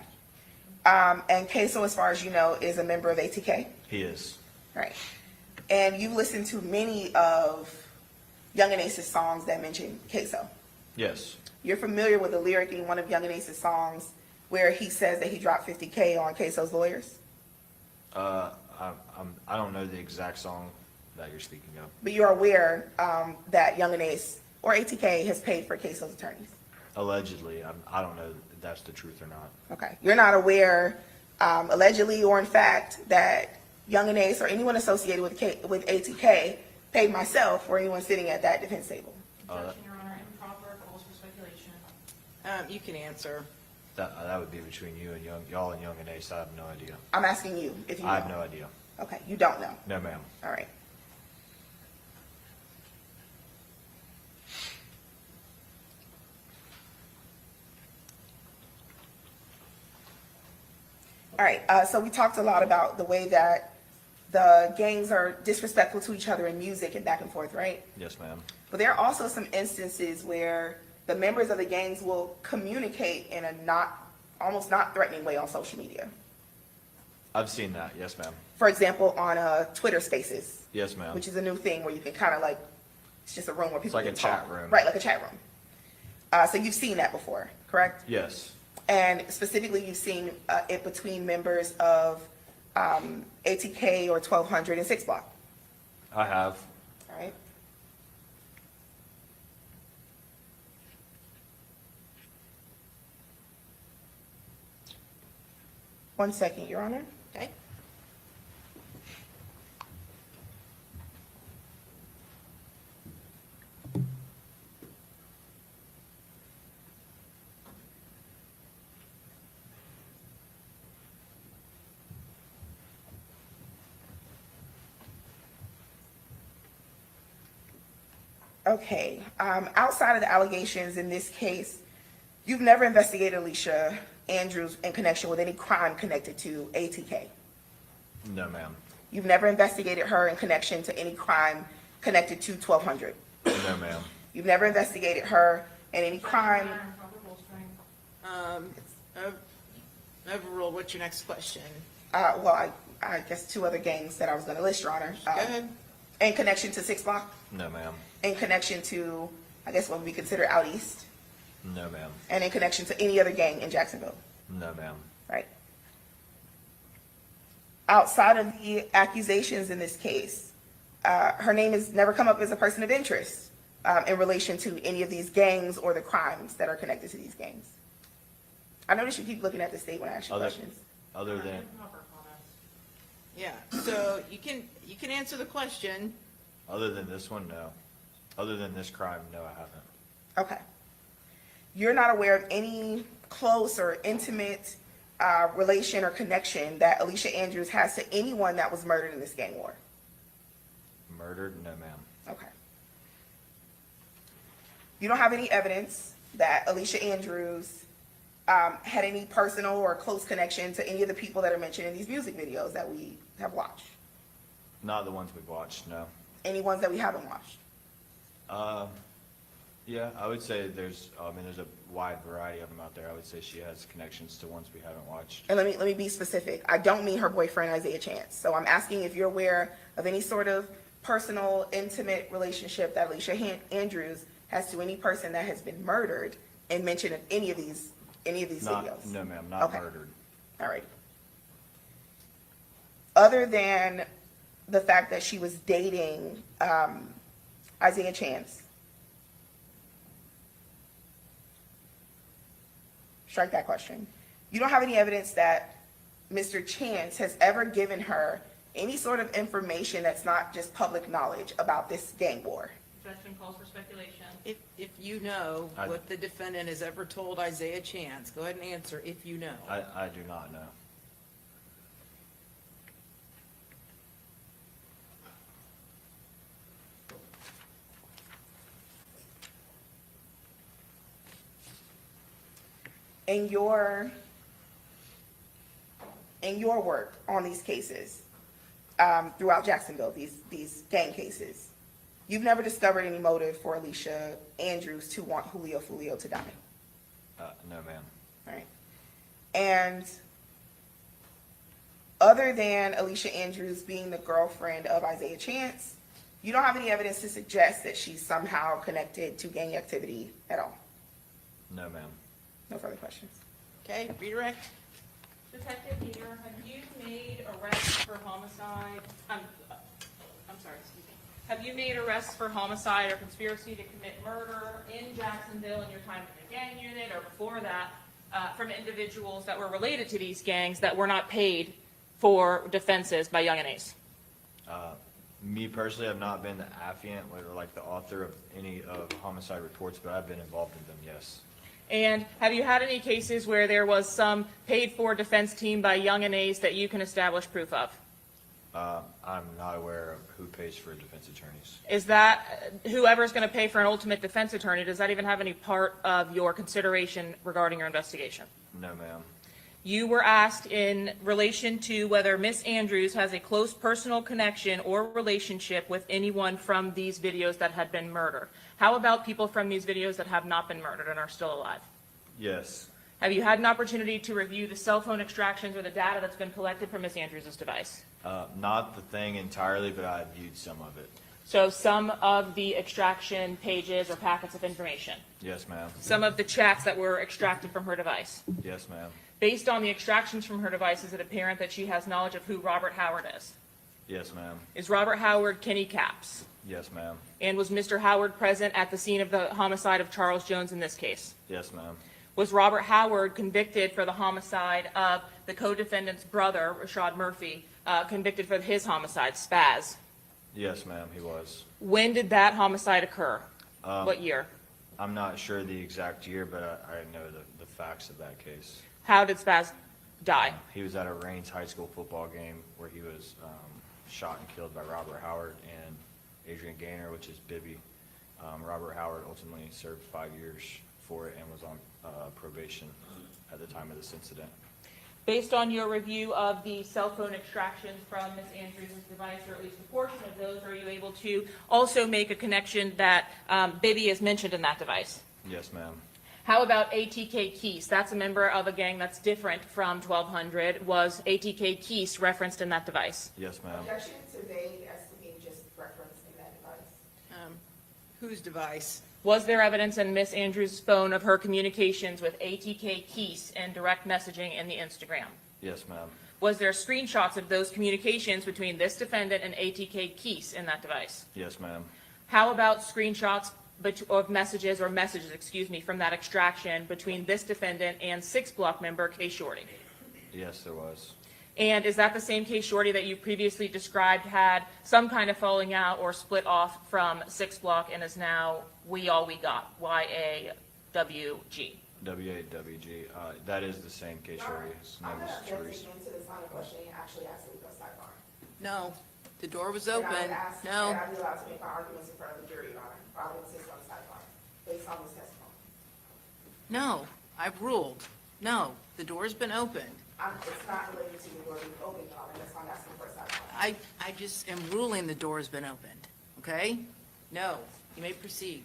And Queso, as far as you know, is a member of ATK? He is. Right. And you've listened to many of Young and Ace's songs that mention Queso. Yes. You're familiar with the lyric in one of Young and Ace's songs where he says that he dropped $50K on Queso's lawyers? I don't know the exact song that you're speaking of. But you're aware that Young and Ace or ATK has paid for Queso's attorneys? Allegedly, I don't know if that's the truth or not. Okay. You're not aware allegedly or in fact that Young and Ace or anyone associated with ATK paid myself or anyone sitting at that defense table? Objection, Your Honor, improper calls for speculation. You can answer. That would be between you and y'all and Young and Ace. I have no idea. I'm asking you if you know. I have no idea. Okay, you don't know. No, ma'am. All right. All right, so we talked a lot about the way that the gangs are disrespectful to each other in music and back and forth, right? Yes, ma'am. But there are also some instances where the members of the gangs will communicate in a almost not threatening way on social media. I've seen that. Yes, ma'am. For example, on Twitter Spaces, Yes, ma'am. which is a new thing where you can kind of like, it's just a room where people like can a talk. chat room. Right, like a chat room. So you've seen that before, correct? Yes. And specifically, you've seen it between members of ATK or 1200 and 6 Block, I have. all right? One second, Your Honor. Okay. Okay, outside of the allegations in this case, you've never investigated Alicia Andrews in connection with any crime connected to ATK. No, ma'am. You've never investigated her in connection to any crime connected to 1200. No, ma'am. You've never investigated her in any crime. Your Honor, improper bolstering. Overruled. What's your next question? Well, I guess 2 other gangs that I was going to list, Your Honor. Go ahead. In connection to 6 Block, No, ma'am. in connection to, I guess what would be considered Out East, No, ma'am. and in connection to any other gang in Jacksonville, No, ma'am. right? Outside of the accusations in this case, her name has never come up as a person of interest in relation to any of these gangs or the crimes that are connected to these gangs. I notice you keep looking at the state when I ask you Other- questions. Other than, Improper comments. Yeah, so you can answer the question. other than this one, no. Other than this crime, no, I haven't. Okay. You're not aware of any close or intimate relation or connection that Alicia Andrews has to anyone that was murdered in this gang war? Murdered? No, ma'am. Okay. You don't have any evidence that Alicia Andrews had any personal or close connection to any of the people that are mentioned in these music videos that we have watched? Not the ones we've watched, no. Any ones that we haven't watched? Yeah, I would say there's a wide variety of them out there. I would say she has connections to ones we haven't watched. And let me be specific. I don't mean her boyfriend, Isaiah Chance. So I'm asking if you're aware of any sort of personal, intimate relationship that Alicia Andrews has to any person that has been murdered and mentioned in any of these videos? No, ma'am, not Okay. murdered. All right. Other than the fact that she was dating Isaiah Chance, strike that question. You don't have any evidence that Mr. Chance has ever given her any sort of information that's not just public knowledge about this gang war? Objection calls for speculation. If you know I- what the defendant has ever told Isaiah Chance, go ahead and answer if you know. I do not know. In your work on these cases, throughout Jacksonville, these gang cases, you've never discovered any motive for Alicia Andrews to want Julio Foolio to die, No, ma'am. right? And other than Alicia Andrews being the girlfriend of Isaiah Chance, you don't have any evidence to suggest that she's somehow connected to gang activity at all? No, ma'am. No further questions. Okay, redirect. Detective Peter, have you made arrests for homicide? I'm sorry, excuse me. Have you made arrests for homicide or conspiracy to commit murder in Jacksonville in your time in the gang unit or before that? from individuals that were related to these gangs that were not paid for defenses by Young and Ace? Me personally, I've not been the affiant or like the author of any of homicide reports, but I've been involved in them, yes. And have you had any cases where there was some paid-for defense team by Young and Ace that you can establish proof of? I'm not aware of who pays for defense attorneys. Is that, whoever's going to pay for an ultimate defense attorney, does that even have any part of your consideration regarding your investigation? No, ma'am. You were asked in relation to whether Miss Andrews has a close personal connection or relationship with anyone from these videos that had been murdered. How about people from these videos that have not been murdered and are still alive? Yes. Have you had an opportunity to review the cell phone extractions or the data that's been collected from Miss Andrews' device? Not the thing entirely, but I viewed some of it. So some of the extraction pages or packets of information, Yes, ma'am. some of the chats that were extracted from her device. Yes, ma'am. Based on the extractions from her device, is it apparent that she has knowledge of who Robert Howard is? Yes, ma'am. Is Robert Howard Kenny Capps? Yes, ma'am. And was Mr. Howard present at the scene of the homicide of Charles Jones in this case? Yes, ma'am. Was Robert Howard convicted for the homicide of the co-defendant's brother, Rashad Murphy, convicted for his homicide, Spaz? Yes, ma'am, he was. When did that homicide occur? What year? I'm not sure the exact year, but I know the facts of that case. How did Spaz die? He was at a Raines High School football game where he was shot and killed by Robert Howard and Adrian Gaynor, which is Bibby. Robert Howard ultimately served 5 years for it and was on probation at the time of this incident. Based on your review of the cell phone extractions from Ms. Andrews' device, or at least a portion of those, are you able to also make a connection that Bibby is mentioned in that device? Yes, ma'am. How about ATK Keese? That's a member of a gang that's different from 1200. Was ATK Keese referenced in that device? Yes, ma'am. Objection to vague as to being just referenced in that device. Whose device? Was there evidence in Miss Andrews' phone of her communications with ATK Keese and direct messaging in the Instagram? Yes, ma'am. Was there screenshots of those communications between this defendant and ATK Keese in that device? Yes, ma'am. How about screenshots of messages from that extraction between this defendant and 6 Block member Kay Shorty? Yes, there was. And is that the same Kay Shorty that you previously described had some kind of falling out or split off from 6 Block and is now We All We Got, YAWG? WAWG. That is the same case, Shorty. His name I'm was not Therese. objecting into this line of questioning, actually asked to go sidebar. No, the door was And I open. would ask, No. and I'd be allowed to make my arguments in front of the jury, Your Honor. I would insist on the sidebar, based on this testimony. No, I've ruled. No, the door's been opened. It's not related to the door being open, Your Honor, that's why I'm asking for a sidebar. I just am ruling the door's been opened, okay? No, you may proceed.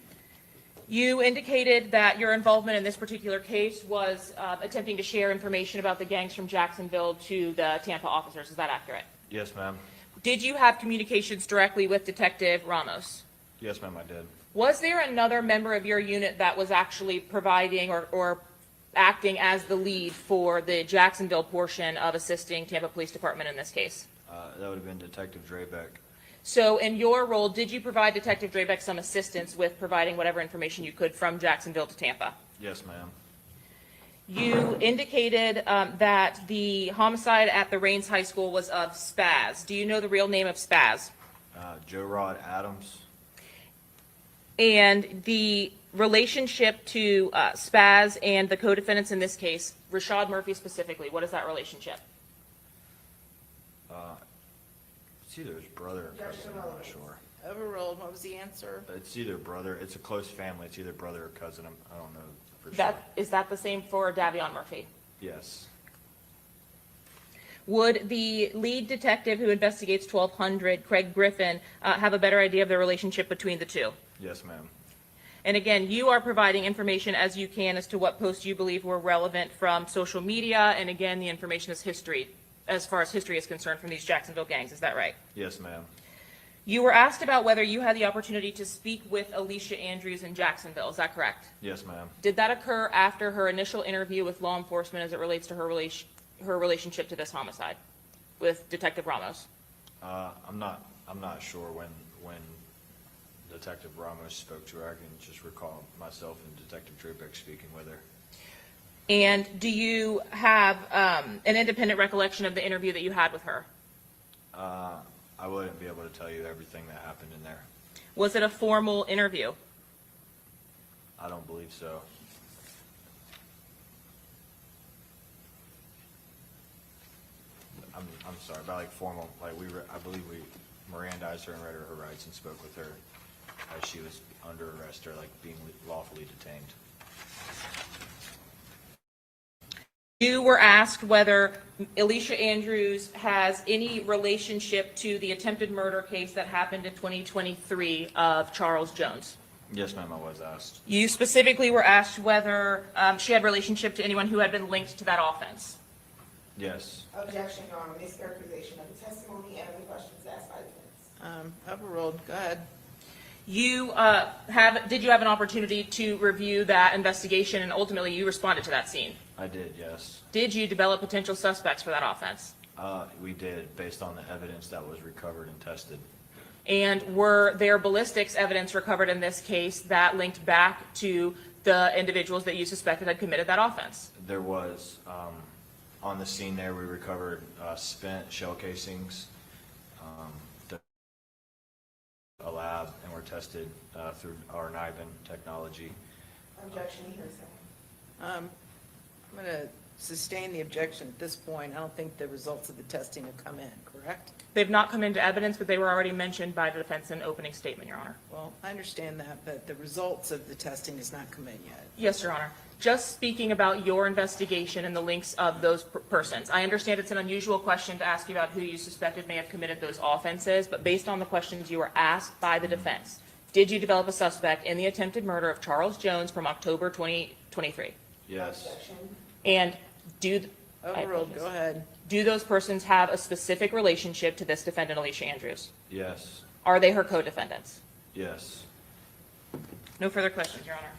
You indicated that your involvement in this particular case was attempting to share information about the gangs from Jacksonville to the Tampa officers. Is that accurate? Yes, ma'am. Did you have communications directly with Detective Ramos? Yes, ma'am, I did. Was there another member of your unit that was actually providing or acting as the lead for the Jacksonville portion of assisting Tampa Police Department in this case? That would have been Detective Drabeck. So in your role, did you provide Detective Drabeck some assistance with providing whatever information you could from Jacksonville to Tampa? Yes, ma'am. You indicated that the homicide at the Raines High School was of Spaz. Do you know the real name of Spaz? Joe Rod Adams. And the relationship to Spaz and the co-defendants in this case, Rashad Murphy specifically, what is that relationship? It's either his brother or cousin, I'm not sure. Overruled. What was the answer? It's either brother, it's a close family, it's either brother or cousin, I don't know for sure. Is that the same for Davion Murphy? Yes. Would the lead detective who investigates 1200, Craig Griffin, have a better idea of the relationship between the two? Yes, ma'am. And again, you are providing information as you can as to what posts you believe were relevant from social media, and again, the information is history, as far as history is concerned, from these Jacksonville gangs. Is that right? Yes, ma'am. You were asked about whether you had the opportunity to speak with Alicia Andrews in Jacksonville. Is that correct? Yes, ma'am. Did that occur after her initial interview with law enforcement as it relates to her relationship to this homicide with Detective Ramos? I'm not sure when Detective Ramos spoke to her. I can just recall myself and Detective Drabeck speaking with her. And do you have an independent recollection of the interview that you had with her? I wouldn't be able to tell you everything that happened in there. Was it a formal interview? I don't believe so. I'm sorry, about like formal, like I believe we Mirandized her and read her rights and spoke with her as she was under arrest or like being lawfully detained. You were asked whether Alicia Andrews has any relationship to the attempted murder case that happened in 2023 of Charles Jones. Yes, ma'am, I was asked. You specifically were asked whether she had relationship to anyone who had been linked to that offense. Yes. Objection, Your Honor, mischaracterization of the testimony and the questions asked by the defense. Overruled, go ahead. You did you have an opportunity to review that investigation, and ultimately you responded to that scene? I did, yes. Did you develop potential suspects for that offense? We did, based on the evidence that was recovered and tested. And were there ballistics evidence recovered in this case that linked back to the individuals that you suspected had committed that offense? There was, on the scene there, we recovered spent shell casings, a lab, and were tested through our NIBIN technology. Objection, hearsay. I'm going to sustain the objection at this point. I don't think the results of the testing have come in, correct? They've not come into evidence, but they were already mentioned by the defense in opening statement, Your Honor. Well, I understand that, but the results of the testing has not come in yet. Yes, Your Honor. Just speaking about your investigation and the links of those persons. I understand it's an unusual question to ask you about who you suspected may have committed those offenses, but based on the questions you were asked by the defense, did you develop a suspect in the attempted murder of Charles Jones from October 2023? Yes. Objection. And Overruled, go ahead. do those persons have a specific relationship to this defendant, Alicia Andrews? Yes. Are they her co-defendants? Yes. No further questions, Your Honor.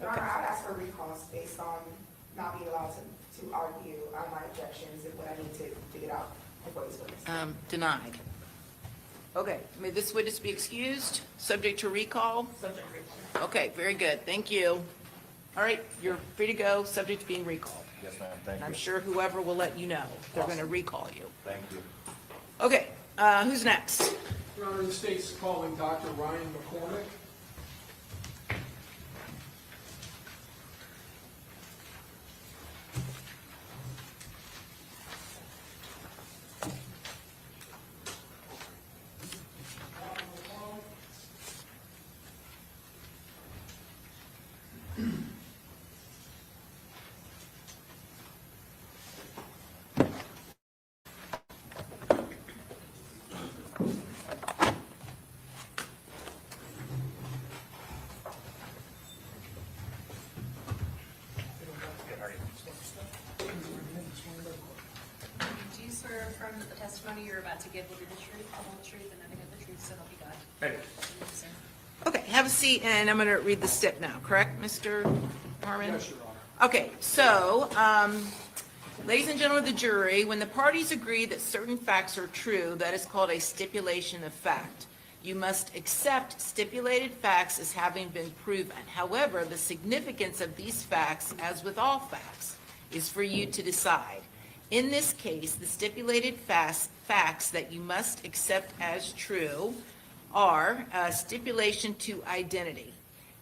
Your Honor, I would ask for recalls based on not being allowed to argue on my objections and what I need to get out before this witness. Denied. Okay, may this witness be excused, subject to recall? Subject to recall. Okay, very good, thank you. All right, you're free to go, subject to being recalled. Yes, ma'am, thank And you. I'm sure whoever will let you know, they're going to recall you. Thank you. Okay, who's next? Your Honor, the state's calling Dr. Ryan McCormick. Do you swear affirm that the testimony you're about to give will be the truth, the whole truth, and nothing but the truth, so help you God? Hey. Yes, sir. Okay, have a seat, and I'm going to read the stip now, correct, Mr. Harmon? Yes, Your Honor. Okay, so, ladies and gentlemen of the jury, when the parties agree that certain facts are true, that is called a stipulation of fact. You must accept stipulated facts as having been proven. However, the significance of these facts, as with all facts, is for you to decide. In this case, the stipulated facts that you must accept as true are stipulation to identity.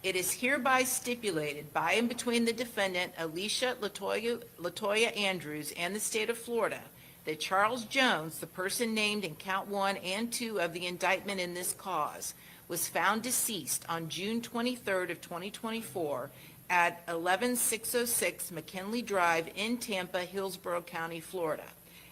It is hereby stipulated by and between the defendant, Alicia Latoya Andrews, and the state of Florida, that Charles Jones, the person named in count 1 and 2 of the indictment in this cause, was found deceased on June 23rd of 2024 at 11606 McKinley Drive in Tampa, Hillsborough County, Florida.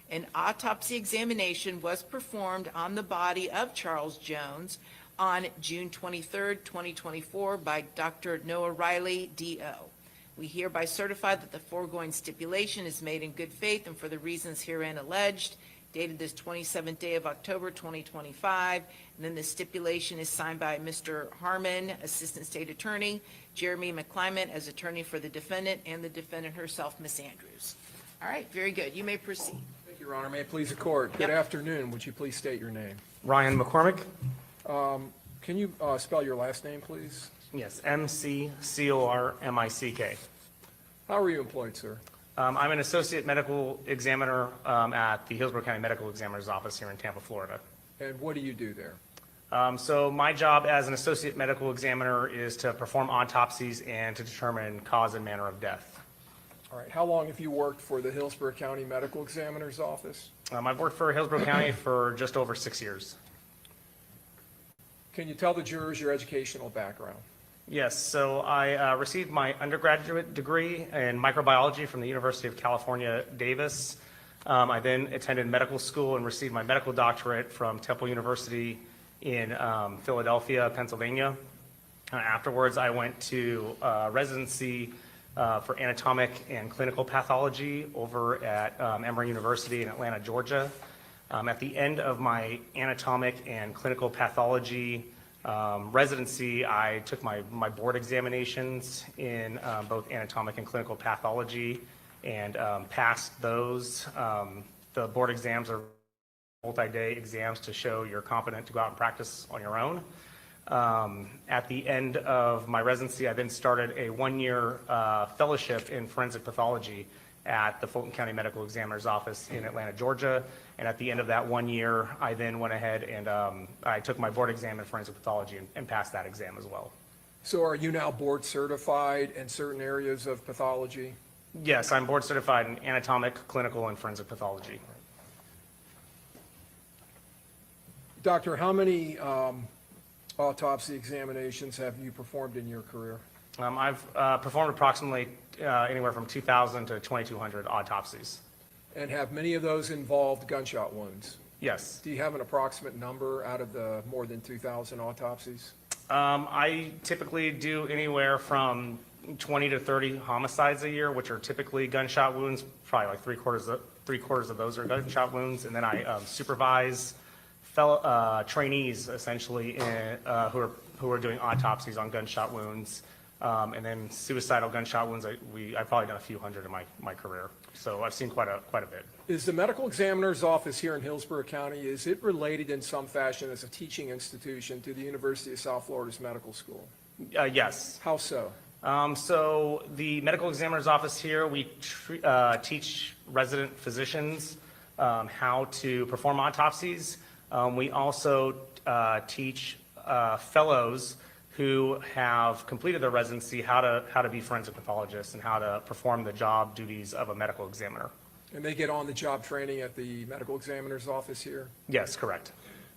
An autopsy examination was performed on the body of Charles Jones on June 23rd, 2024 by Dr. Noah Riley, D.O. We hereby certify that the foregoing stipulation is made in good faith and for the reasons herein alleged, dated this 27th day of October, 2025. And then the stipulation is signed by Mr. Harmon, Assistant State Attorney, Jeremy McClymont as attorney for the defendant, and the defendant herself, Ms. Andrews. All right, very good. You may proceed. Thank you, Your Honor. May it please the court. Good afternoon. Would you please state your name? Ryan McCormick? Can you spell your last name, please? Yes, McCormick. How are you employed, sir? I'm an associate medical examiner at the Hillsborough County Medical Examiner's Office here in Tampa, Florida. And what do you do there? So my job as an associate medical examiner is to perform autopsies and to determine cause and manner of death. All right, how long have you worked for the Hillsborough County Medical Examiner's Office? I've worked for Hillsborough County for just over 6 years. Can you tell the jurors your educational background? Yes, so I received my undergraduate degree in microbiology from the University of California, Davis. I then attended medical school and received my medical doctorate from Temple University in Philadelphia, Pennsylvania. Afterwards, I went to residency for anatomic and clinical pathology over at Emory University in Atlanta, Georgia. At the end of my anatomic and clinical pathology residency, I took my board examinations in both anatomic and clinical pathology and passed those. The board exams are multi-day exams to show you're competent to go out and practice on your own. At the end of my residency, I then started a one-year fellowship in forensic pathology at the Fulton County Medical Examiner's Office in Atlanta, Georgia. And at the end of that 1 year, I then went ahead and I took my board exam in forensic pathology and passed that exam as well. So are you now board certified in certain areas of pathology? Yes, I'm board certified in anatomic, clinical, and forensic pathology. Doctor, how many autopsy examinations have you performed in your career? I've performed approximately anywhere from 2,000 to 2,200 autopsies. And have many of those involved gunshot wounds? Yes. Do you have an approximate number out of the more than 2,000 autopsies? I typically do anywhere from 20 to 30 homicides a year, which are typically gunshot wounds. Probably like three quarters of those are gunshot wounds. And then I supervise fellow trainees essentially who are doing autopsies on gunshot wounds. And then suicidal gunshot wounds, I've probably done a few hundred in my career. So I've seen quite a bit. Is the medical examiner's office here in Hillsborough County, is it related in some fashion as a teaching institution to the University of South Florida's medical school? Yes. How so? So the medical examiner's office here, we teach resident physicians how to perform autopsies. We also teach fellows who have completed their residency how to be forensic pathologists and how to perform the job duties of a medical examiner. And they get on-the-job training at the medical examiner's office here? Yes, correct.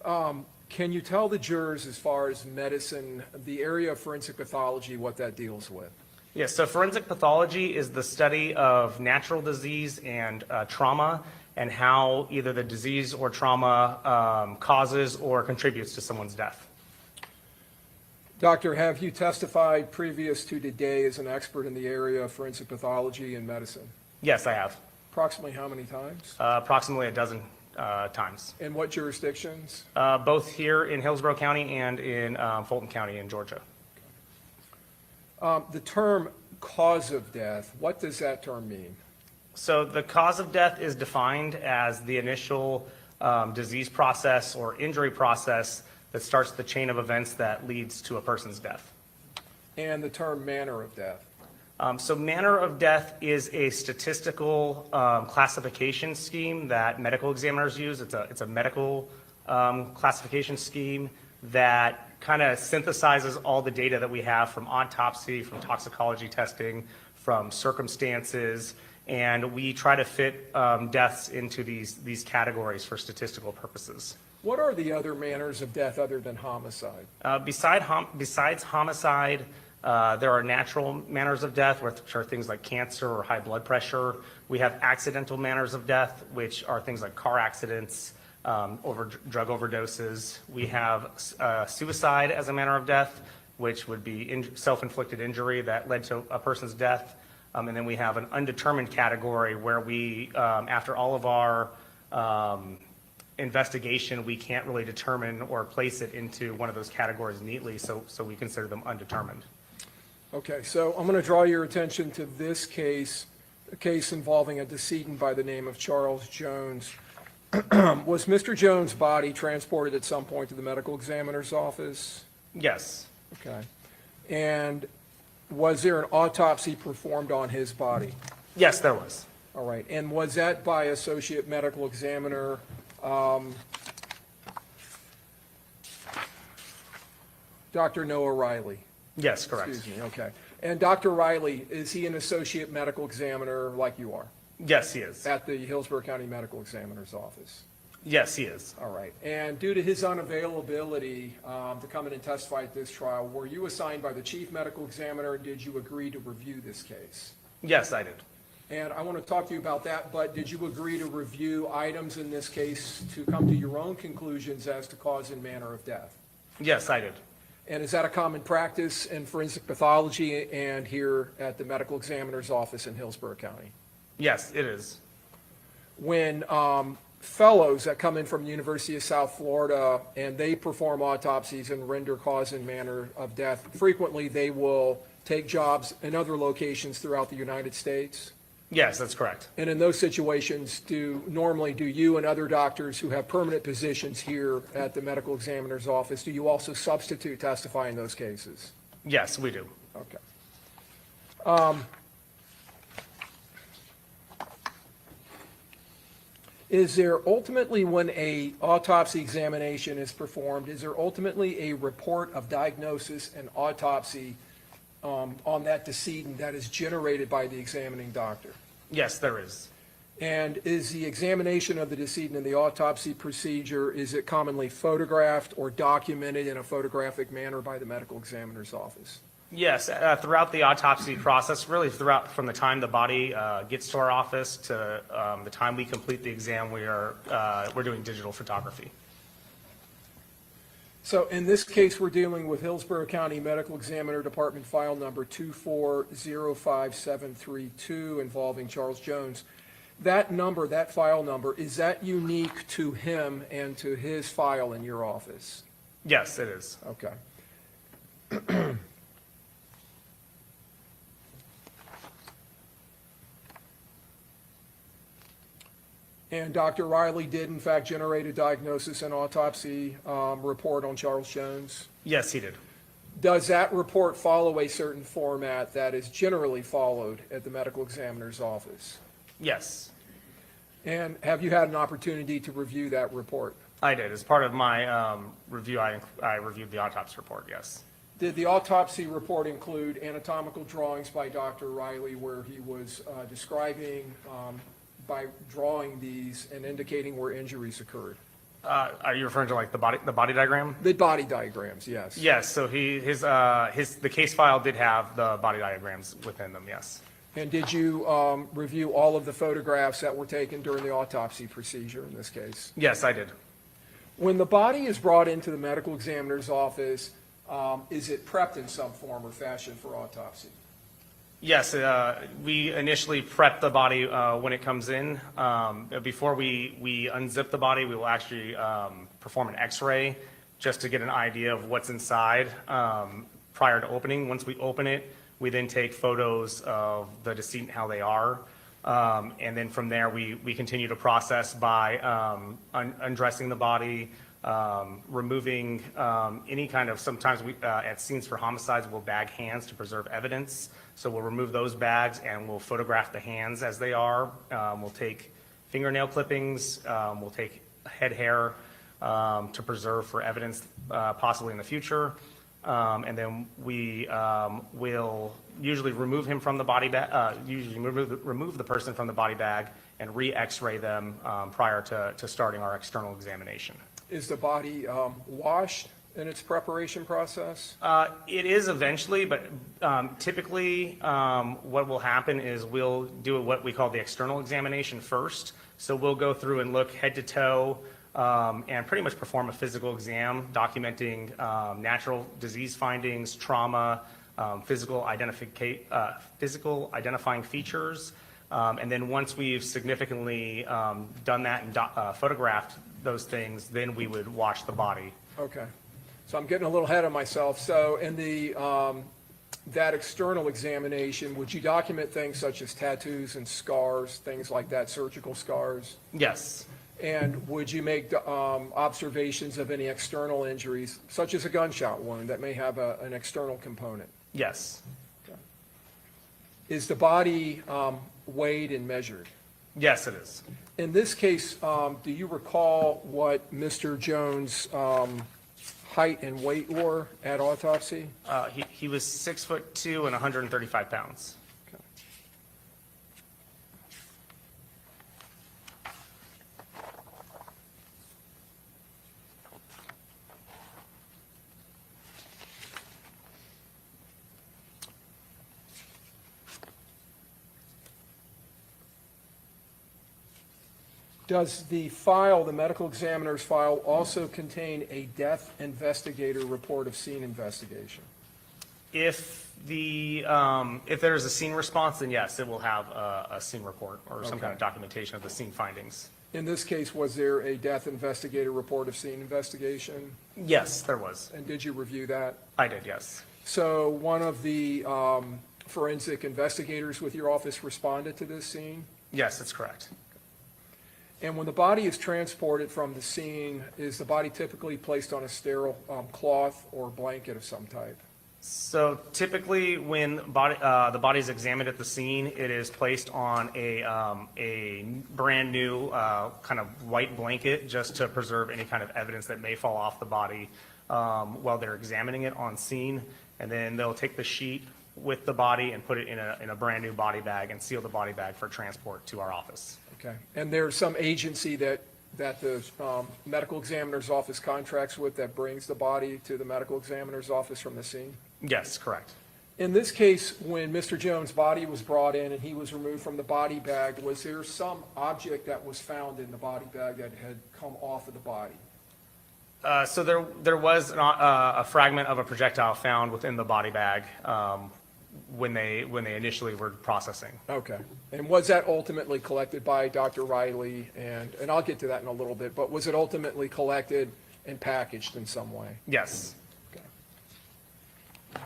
Can you tell the jurors, as far as medicine, the area of forensic pathology, what that deals with? Yes, so forensic pathology is the study of natural disease and trauma and how either the disease or trauma causes or contributes to someone's death. Doctor, have you testified previous to today as an expert in the area of forensic pathology and medicine? Yes, I have. Approximately how many times? Approximately a dozen times. In what jurisdictions? Both here in Hillsborough County and in Fulton County in Georgia. The term cause of death, what does that term mean? So the cause of death is defined as the initial disease process or injury process that starts the chain of events that leads to a person's death. And the term manner of death? So manner of death is a statistical classification scheme that medical examiners use. It's a medical classification scheme that kind of synthesizes all the data that we have from autopsy, from toxicology testing, from circumstances, and we try to fit deaths into these categories for statistical purposes. What are the other manners of death other than homicide? Besides homicide, there are natural manners of death, which are things like cancer or high blood pressure. We have accidental manners of death, which are things like car accidents, drug overdoses. We have suicide as a manner of death, which would be self-inflicted injury that led to a person's death. And then we have an undetermined category where we, after all of our investigation, we can't really determine or place it into one of those categories neatly, so we consider them undetermined. Okay, so I'm going to draw your attention to this case, a case involving a decedent by the name of Charles Jones. Was Mr. Jones' body transported at some point to the medical examiner's office? Yes. Okay. And Was there an autopsy performed on his body? Yes, there was. All right, and was that by Associate Medical Examiner Dr. Noah Riley? Yes, correct. Excuse me, okay. And Dr. Riley, is he an Associate Medical Examiner like you are Yes, he is. at the Hillsborough County Medical Examiner's office? Yes, he is. All right, and due to his unavailability to come in and testify at this trial, were you assigned by the Chief Medical Examiner, and did you agree to review this case? Yes, I did. And I want to talk to you about that, but did you agree to review items in this case to come to your own conclusions as to cause and manner of death? Yes, I did. And is that a common practice in forensic pathology and here at the medical examiner's office in Hillsborough County? Yes, it is. When fellows that come in from the University of South Florida and they perform autopsies and render cause and manner of death, frequently they will take jobs in other locations throughout the United States. Yes, that's correct. And in those situations, normally do you and other doctors who have permanent positions here at the medical examiner's office, do you also substitute testify in those cases? Yes, we do. Okay. Is there ultimately, when a autopsy examination is performed, is there ultimately a report of diagnosis and autopsy on that decedent that is generated by the examining doctor? Yes, there is. And is the examination of the decedent in the autopsy procedure, is it commonly photographed or documented in a photographic manner by the medical examiner's office? Yes, throughout the autopsy process, really throughout from the time the body gets to our office to the time we complete the exam, we're doing digital photography. So in this case, we're dealing with Hillsborough County Medical Examiner Department file number 2405732 involving Charles Jones. That number, that file number, is that unique to him and to his file in your office? Yes, it is. Okay. And Dr. Riley did in fact generate a diagnosis and autopsy report on Charles Jones? Yes, he did. Does that report follow a certain format that is generally followed at the medical examiner's office? Yes, And have you had an opportunity to review that report? I did. As part of my review, I reviewed the autopsy report, yes. Did the autopsy report include anatomical drawings by Dr. Riley where he was describing by drawing these and indicating where injuries occurred? Are you referring to like the body diagram? The body diagrams, yes. Yes, so the case file did have the body diagrams within them, yes. And did you review all of the photographs that were taken during the autopsy procedure in this case? Yes, I did. When the body is brought into the medical examiner's office, is it prepped in some form or fashion for autopsy? Yes, we initially prep the body when it comes in. Before we unzip the body, we will actually perform an x-ray just to get an idea of what's inside prior to opening. Once we open it, we then take photos of the decedent, how they are. And then from there, we continue to process by undressing the body, removing any kind of, sometimes we, at scenes for homicides, we'll bag hands to preserve evidence. So we'll remove those bags and we'll photograph the hands as they are. We'll take fingernail clippings, we'll take head hair to preserve for evidence possibly in the future. And then we will usually remove him from the body bag, usually remove the person from the body bag and re-x-ray them prior to starting our external examination. Is the body washed in its preparation process? It is eventually, but typically what will happen is we'll do what we call the external examination first. So we'll go through and look head to toe and pretty much perform a physical exam documenting natural disease findings, trauma, physical identifying features. And then once we've significantly done that and photographed those things, then we would wash the body. Okay. So I'm getting a little ahead of myself. So in the that external examination, would you document things such as tattoos and scars, things like that, surgical scars? Yes. And would you make observations of any external injuries, such as a gunshot wound that may have an external component? Yes. Okay. Is the body weighed and measured? Yes, it is. In this case, do you recall what Mr. Jones' height and weight were at autopsy? He was 6'2" and 135 pounds. Does the file, the medical examiner's file, also contain a death investigator report of scene investigation? If there's a scene response, then yes, it will have a scene report or some kind of documentation of the scene findings. In this case, was there a death investigator report of scene investigation? Yes, there was. And did you review that? I did, yes. So one of the forensic investigators with your office responded to this scene? Yes, that's correct. And when the body is transported from the scene, is the body typically placed on a sterile cloth or blanket of some type? So typically, when the body is examined at the scene, it is placed on a brand new kind of white blanket just to preserve any kind of evidence that may fall off the body while they're examining it on scene. And then they'll take the sheet with the body and put it in a brand new body bag and seal the body bag for transport to our office. Okay. And there's some agency that the medical examiner's office contracts with that brings the body to the medical examiner's office from the scene? Yes, correct. In this case, when Mr. Jones' body was brought in and he was removed from the body bag, was there some object that was found in the body bag that had come off of the body? So there was a fragment of a projectile found within the body bag when they initially were processing. Okay. And was that ultimately collected by Dr. Riley? And I'll get to that in a little bit, but was it ultimately collected and packaged in some way? Yes. Okay.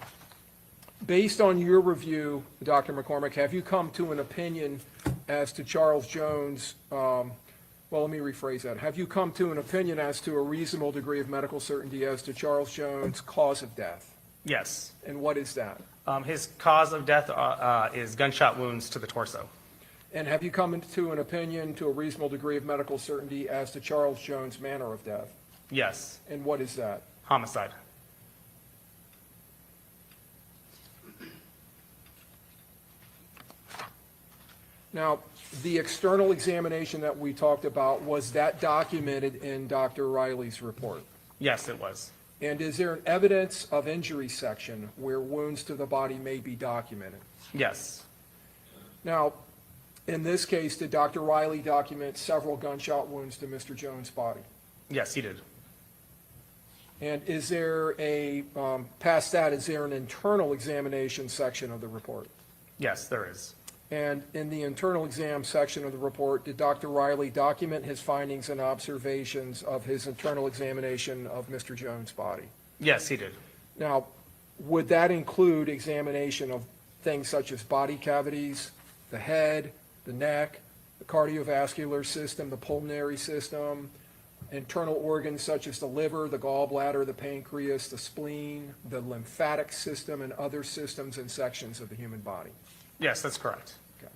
Based on your review, Dr. McCormick, have you come to an opinion as to Charles Jones? Well, let me rephrase that. Have you come to an opinion as to a reasonable degree of medical certainty as to Charles Jones' cause of death? Yes. And what is that? His cause of death is gunshot wounds to the torso. And have you come to an opinion to a reasonable degree of medical certainty as to Charles Jones' manner of death? Yes. And what is that? Homicide. Now, the external examination that we talked about, was that documented in Dr. Riley's report? Yes, it was. And is there an evidence of injury section where wounds to the body may be documented? Yes. Now, in this case, did Dr. Riley document several gunshot wounds to Mr. Jones' body? Yes, he did. And is there past that, is there an internal examination section of the report? Yes, there is. And in the internal exam section of the report, did Dr. Riley document his findings and observations of his internal examination of Mr. Jones' body? Yes, he did. Now, would that include examination of things such as body cavities, the head, the neck, the cardiovascular system, the pulmonary system, internal organs such as the liver, the gallbladder, the pancreas, the spleen, the lymphatic system, and other systems and sections of the human body? Yes, that's correct. Okay.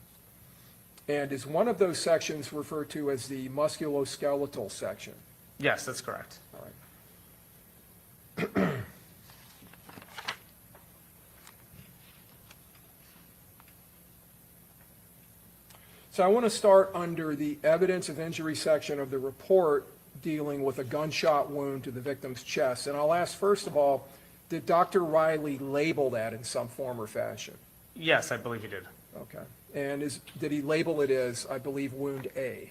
And is one of those sections referred to as the musculoskeletal section? Yes, that's correct. All right. So I want to start under the evidence of injury section of the report dealing with a gunshot wound to the victim's chest. And I'll ask, first of all, did Dr. Riley label that in some form or fashion? Yes, I believe he did. Okay. And did he label it as, I believe, wound A?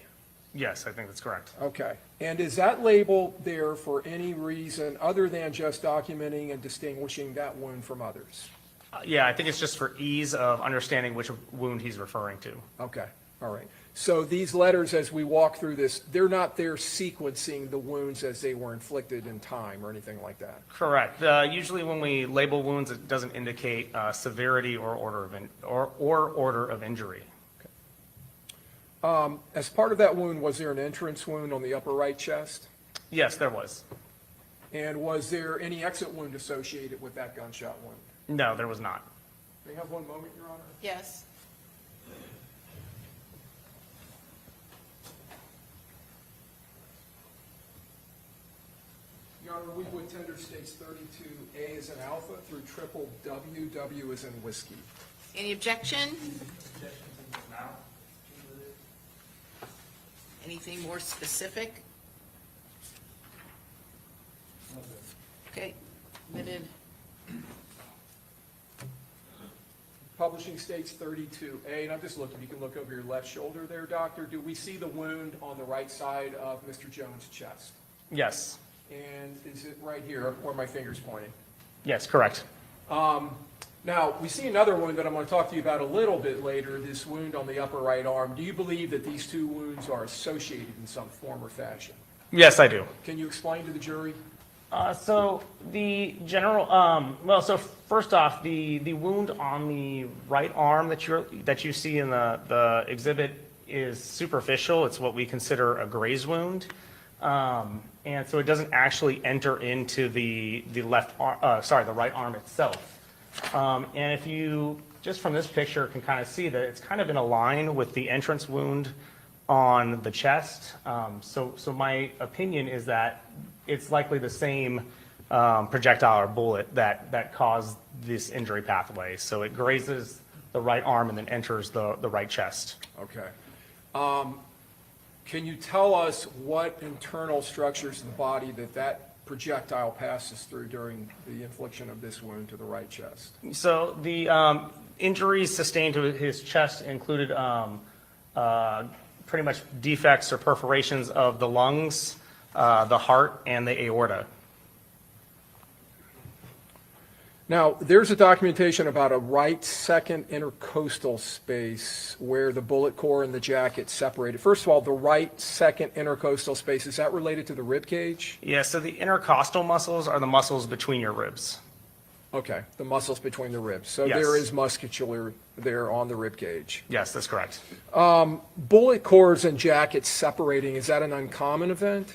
Yes, I think that's correct. Okay. And is that label there for any reason other than just documenting and distinguishing that wound from others? Yeah, I think it's just for ease of understanding which wound he's referring to. Okay. All right. So these letters, as we walk through this, they're not there sequencing the wounds as they were inflicted in time or anything like that? Correct. Usually when we label wounds, it doesn't indicate severity or order of injury. As part of that wound, was there an entrance wound on the upper right chest? Yes, there was. And was there any exit wound associated with that gunshot wound? No, there was not. May I have one moment, Your Honor? Yes. Honor, we would tender states 32A as an alpha through triple W, W as in whiskey. Any objection? Anything more specific? Okay, admitted. Publishing states 32A, and I'm just looking, you can look over your left shoulder there, doctor. Do we see the wound on the right side of Mr. Jones' chest? Yes. And is it right here where my finger's pointing? Yes, correct. Now, we see another wound that I'm going to talk to you about a little bit later, this wound on the upper right arm. Do you believe that these two wounds are associated in some form or fashion? Yes, I do. Can you explain to the jury? So the general, so first off, the wound on the right arm that you see in the exhibit is superficial. It's what we consider a graze wound. And so it doesn't actually enter into the right arm itself. And if you, just from this picture, can kind of see that it's kind of in a line with the entrance wound on the chest. So my opinion is that it's likely the same projectile or bullet that caused this injury pathway. So it grazes the right arm and then enters the right chest. Okay. Can you tell us what internal structures of the body that projectile passes through during the infliction of this wound to the right chest? So the injuries sustained to his chest included pretty much defects or perforations of the lungs, the heart, and the aorta. Now, there's a documentation about a right second intercostal space where the bullet core and the jacket separated. First of all, the right second intercostal space, is that related to the rib cage? Yeah, so the intercostal muscles are the muscles between your ribs. Okay, the muscles between the ribs. So Yes. there is musculature there on the rib cage. Yes, that's correct. Bullet cores and jackets separating, is that an uncommon event?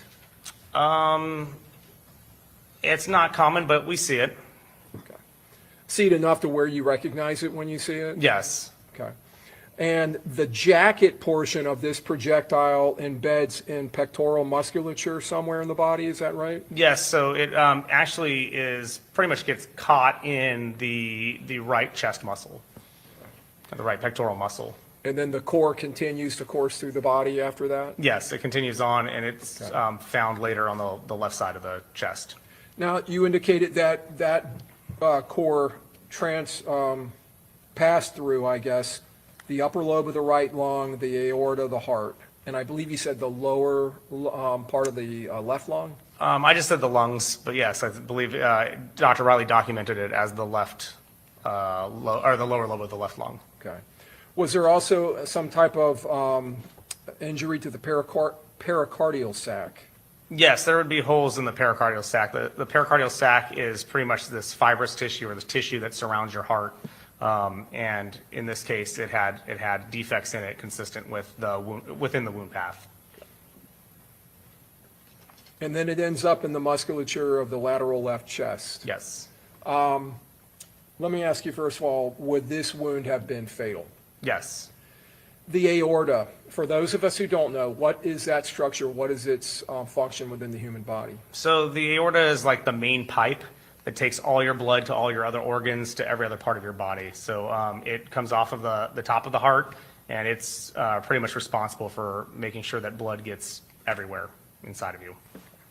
It's not common, but we see it. Okay. See it enough to where you recognize it when you see it? Yes. Okay. And the jacket portion of this projectile embeds in pectoral musculature somewhere in the body, is that right? Yes, so it actually is pretty much gets caught in the right chest muscle, the right pectoral muscle. And then the core continues to course through the body after that? Yes, it continues on, and it's found later on the left side of the chest. Now, you indicated that core passed through, I guess, the upper lobe of the right lung, the aorta, the heart, and I believe you said the lower part of the left lung? I just said the lungs, but yes, I believe Dr. Riley documented it as the left, or the lower lobe of the left lung. Okay. Was there also some type of injury to the pericardial sac? Yes, there would be holes in the pericardial sac. The pericardial sac is pretty much this fibrous tissue or the tissue that surrounds your heart. And in this case, it had defects in it consistent with within the wound path. And then it ends up in the musculature of the lateral left chest. Yes. Let me ask you first of all, would this wound have been fatal? Yes. The aorta, for those of us who don't know, what is that structure? What is its function within the human body? So the aorta is like the main pipe that takes all your blood to all your other organs to every other part of your body. So it comes off of the top of the heart, and it's pretty much responsible for making sure that blood gets everywhere inside of you.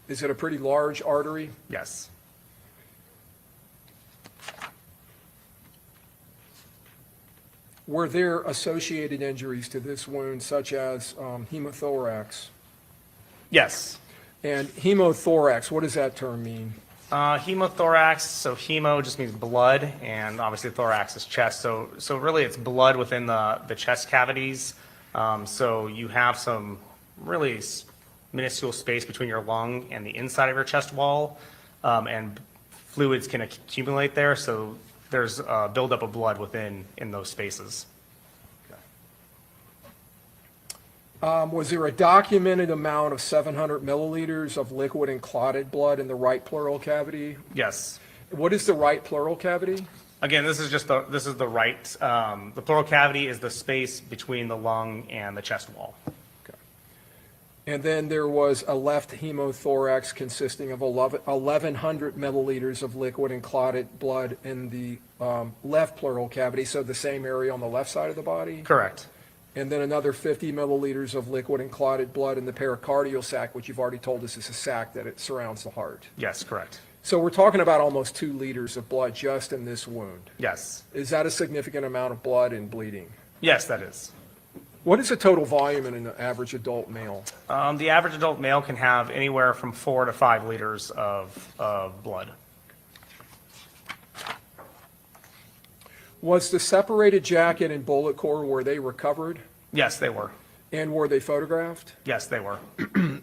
Is it a pretty large artery? Yes. Were there associated injuries to this wound, such as hemothorax? Yes. And hemothorax, what does that term mean? Hemothorax, so hemo just means blood, and obviously thorax is chest. So really it's blood within the chest cavities. So you have some really minuscule space between your lung and the inside of your chest wall, and fluids can accumulate there. So there's a buildup of blood in those spaces. Was there a documented amount of 700 milliliters of liquid and clotted blood in the right pleural cavity? Yes. What is the right pleural cavity? Again, this is the right. The pleural cavity is the space between the lung and the chest wall. And then there was a left hemothorax consisting of 1,100 milliliters of liquid and clotted blood in the left pleural cavity, so the same area on the left side of the body. Correct. And then another 50 milliliters of liquid and clotted blood in the pericardial sac, which you've already told us is a sac that it surrounds the heart. Yes, correct. So we're talking about almost 2 liters of blood just in this wound. Yes. Is that a significant amount of blood and bleeding? Yes, that is. What is the total volume in an average adult male? The average adult male can have anywhere from 4 to 5 liters of blood. Was the separated jacket and bullet core, were they recovered? Yes, they were. And were they photographed? Yes, they were.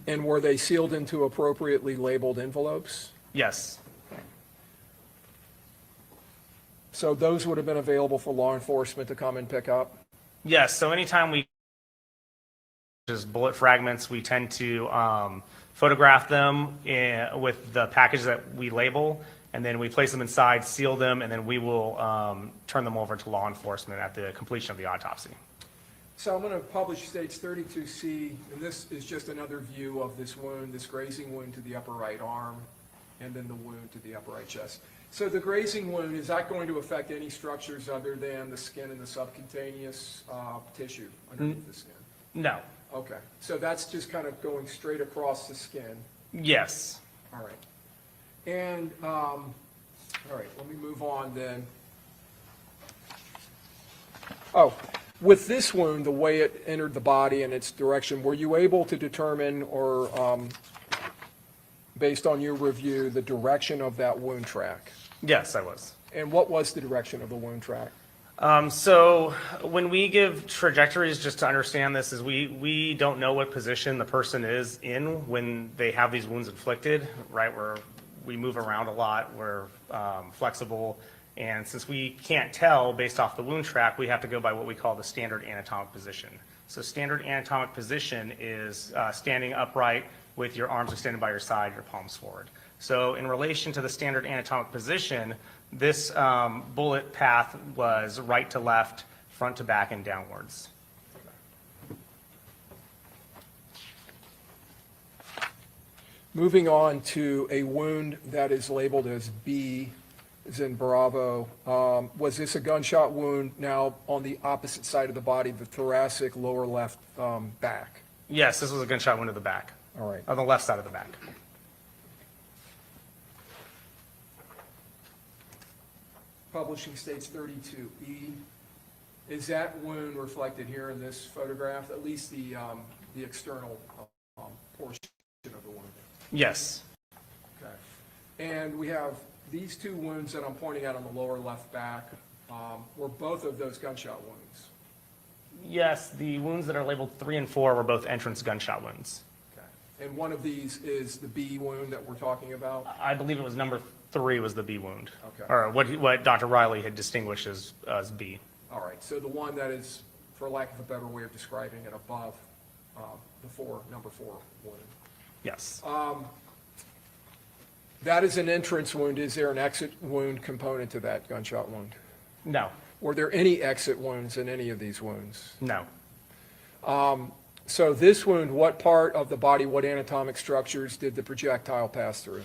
And were they sealed into appropriately labeled envelopes? Yes. So those would have been available for law enforcement to come and pick up? Yes, so anytime we just bullet fragments, we tend to photograph them with the package that we label, and then we place them inside, seal them, and then we will turn them over to law enforcement at the completion of the autopsy. So I'm going to publish States 32C, and this is just another view of this wound, this grazing wound to the upper right arm, and then the wound to the upper right chest. So the grazing wound, is that going to affect any structures other than the skin and the subcutaneous tissue underneath the skin? No. Okay, so that's just kind of going straight across the skin. Yes. All right. And, all right, let me move on then. Oh, with this wound, the way it entered the body and its direction, were you able to determine or, based on your review, the direction of that wound track? Yes, I was. And what was the direction of the wound track? So when we give trajectories, just to understand this, is we don't know what position the person is in when they have these wounds inflicted, right? We move around a lot, we're flexible, and since we can't tell based off the wound track, we have to go by what we call the standard anatomic position. So standard anatomic position is standing upright with your arms extended by your side, your palms forward. So in relation to the standard anatomic position, this bullet path was right to left, front to back, and downwards. Moving on to a wound that is labeled as B, as in Bravo. Was this a gunshot wound now on the opposite side of the body, the thoracic lower left back? Yes, this was a gunshot wound to the back. All right. On the left side of the back. Publishing states 32E. Is that wound reflected here in this photograph, at least the external portion of the wound? Yes. Okay. And we have these 2 wounds that I'm pointing out on the lower left back. Were both of those gunshot wounds? Yes, the wounds that are labeled 3 and 4 were both entrance gunshot wounds. Okay. And one of these is the B wound that we're talking about? I believe it was number 3 was the B wound. Okay. Or what Dr. Riley had distinguished as B. All right, so the one that is, for lack of a better way of describing it, above the number 4 wound. Yes. That is an entrance wound. Is there an exit wound component to that gunshot wound? No. Were there any exit wounds in any of these wounds? No. So this wound, what part of the body, what anatomic structures did the projectile pass through?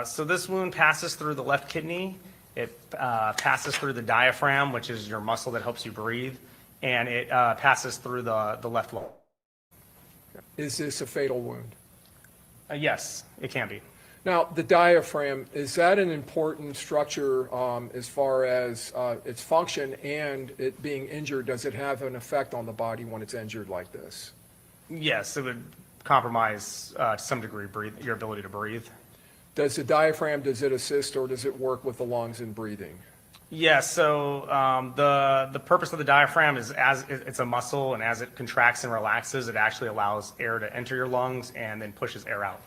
So this wound passes through the left kidney. It passes through the diaphragm, which is your muscle that helps you breathe, and it passes through the left lung. Is this a fatal wound? Yes, it can be. Now, the diaphragm, is that an important structure as far as its function and it being injured? Does it have an effect on the body when it's injured like this? Yes, it would compromise to some degree your ability to breathe. Does the diaphragm, does it assist or does it work with the lungs in breathing? Yes, so the purpose of the diaphragm is as it's a muscle, and as it contracts and relaxes, it actually allows air to enter your lungs and then pushes air out.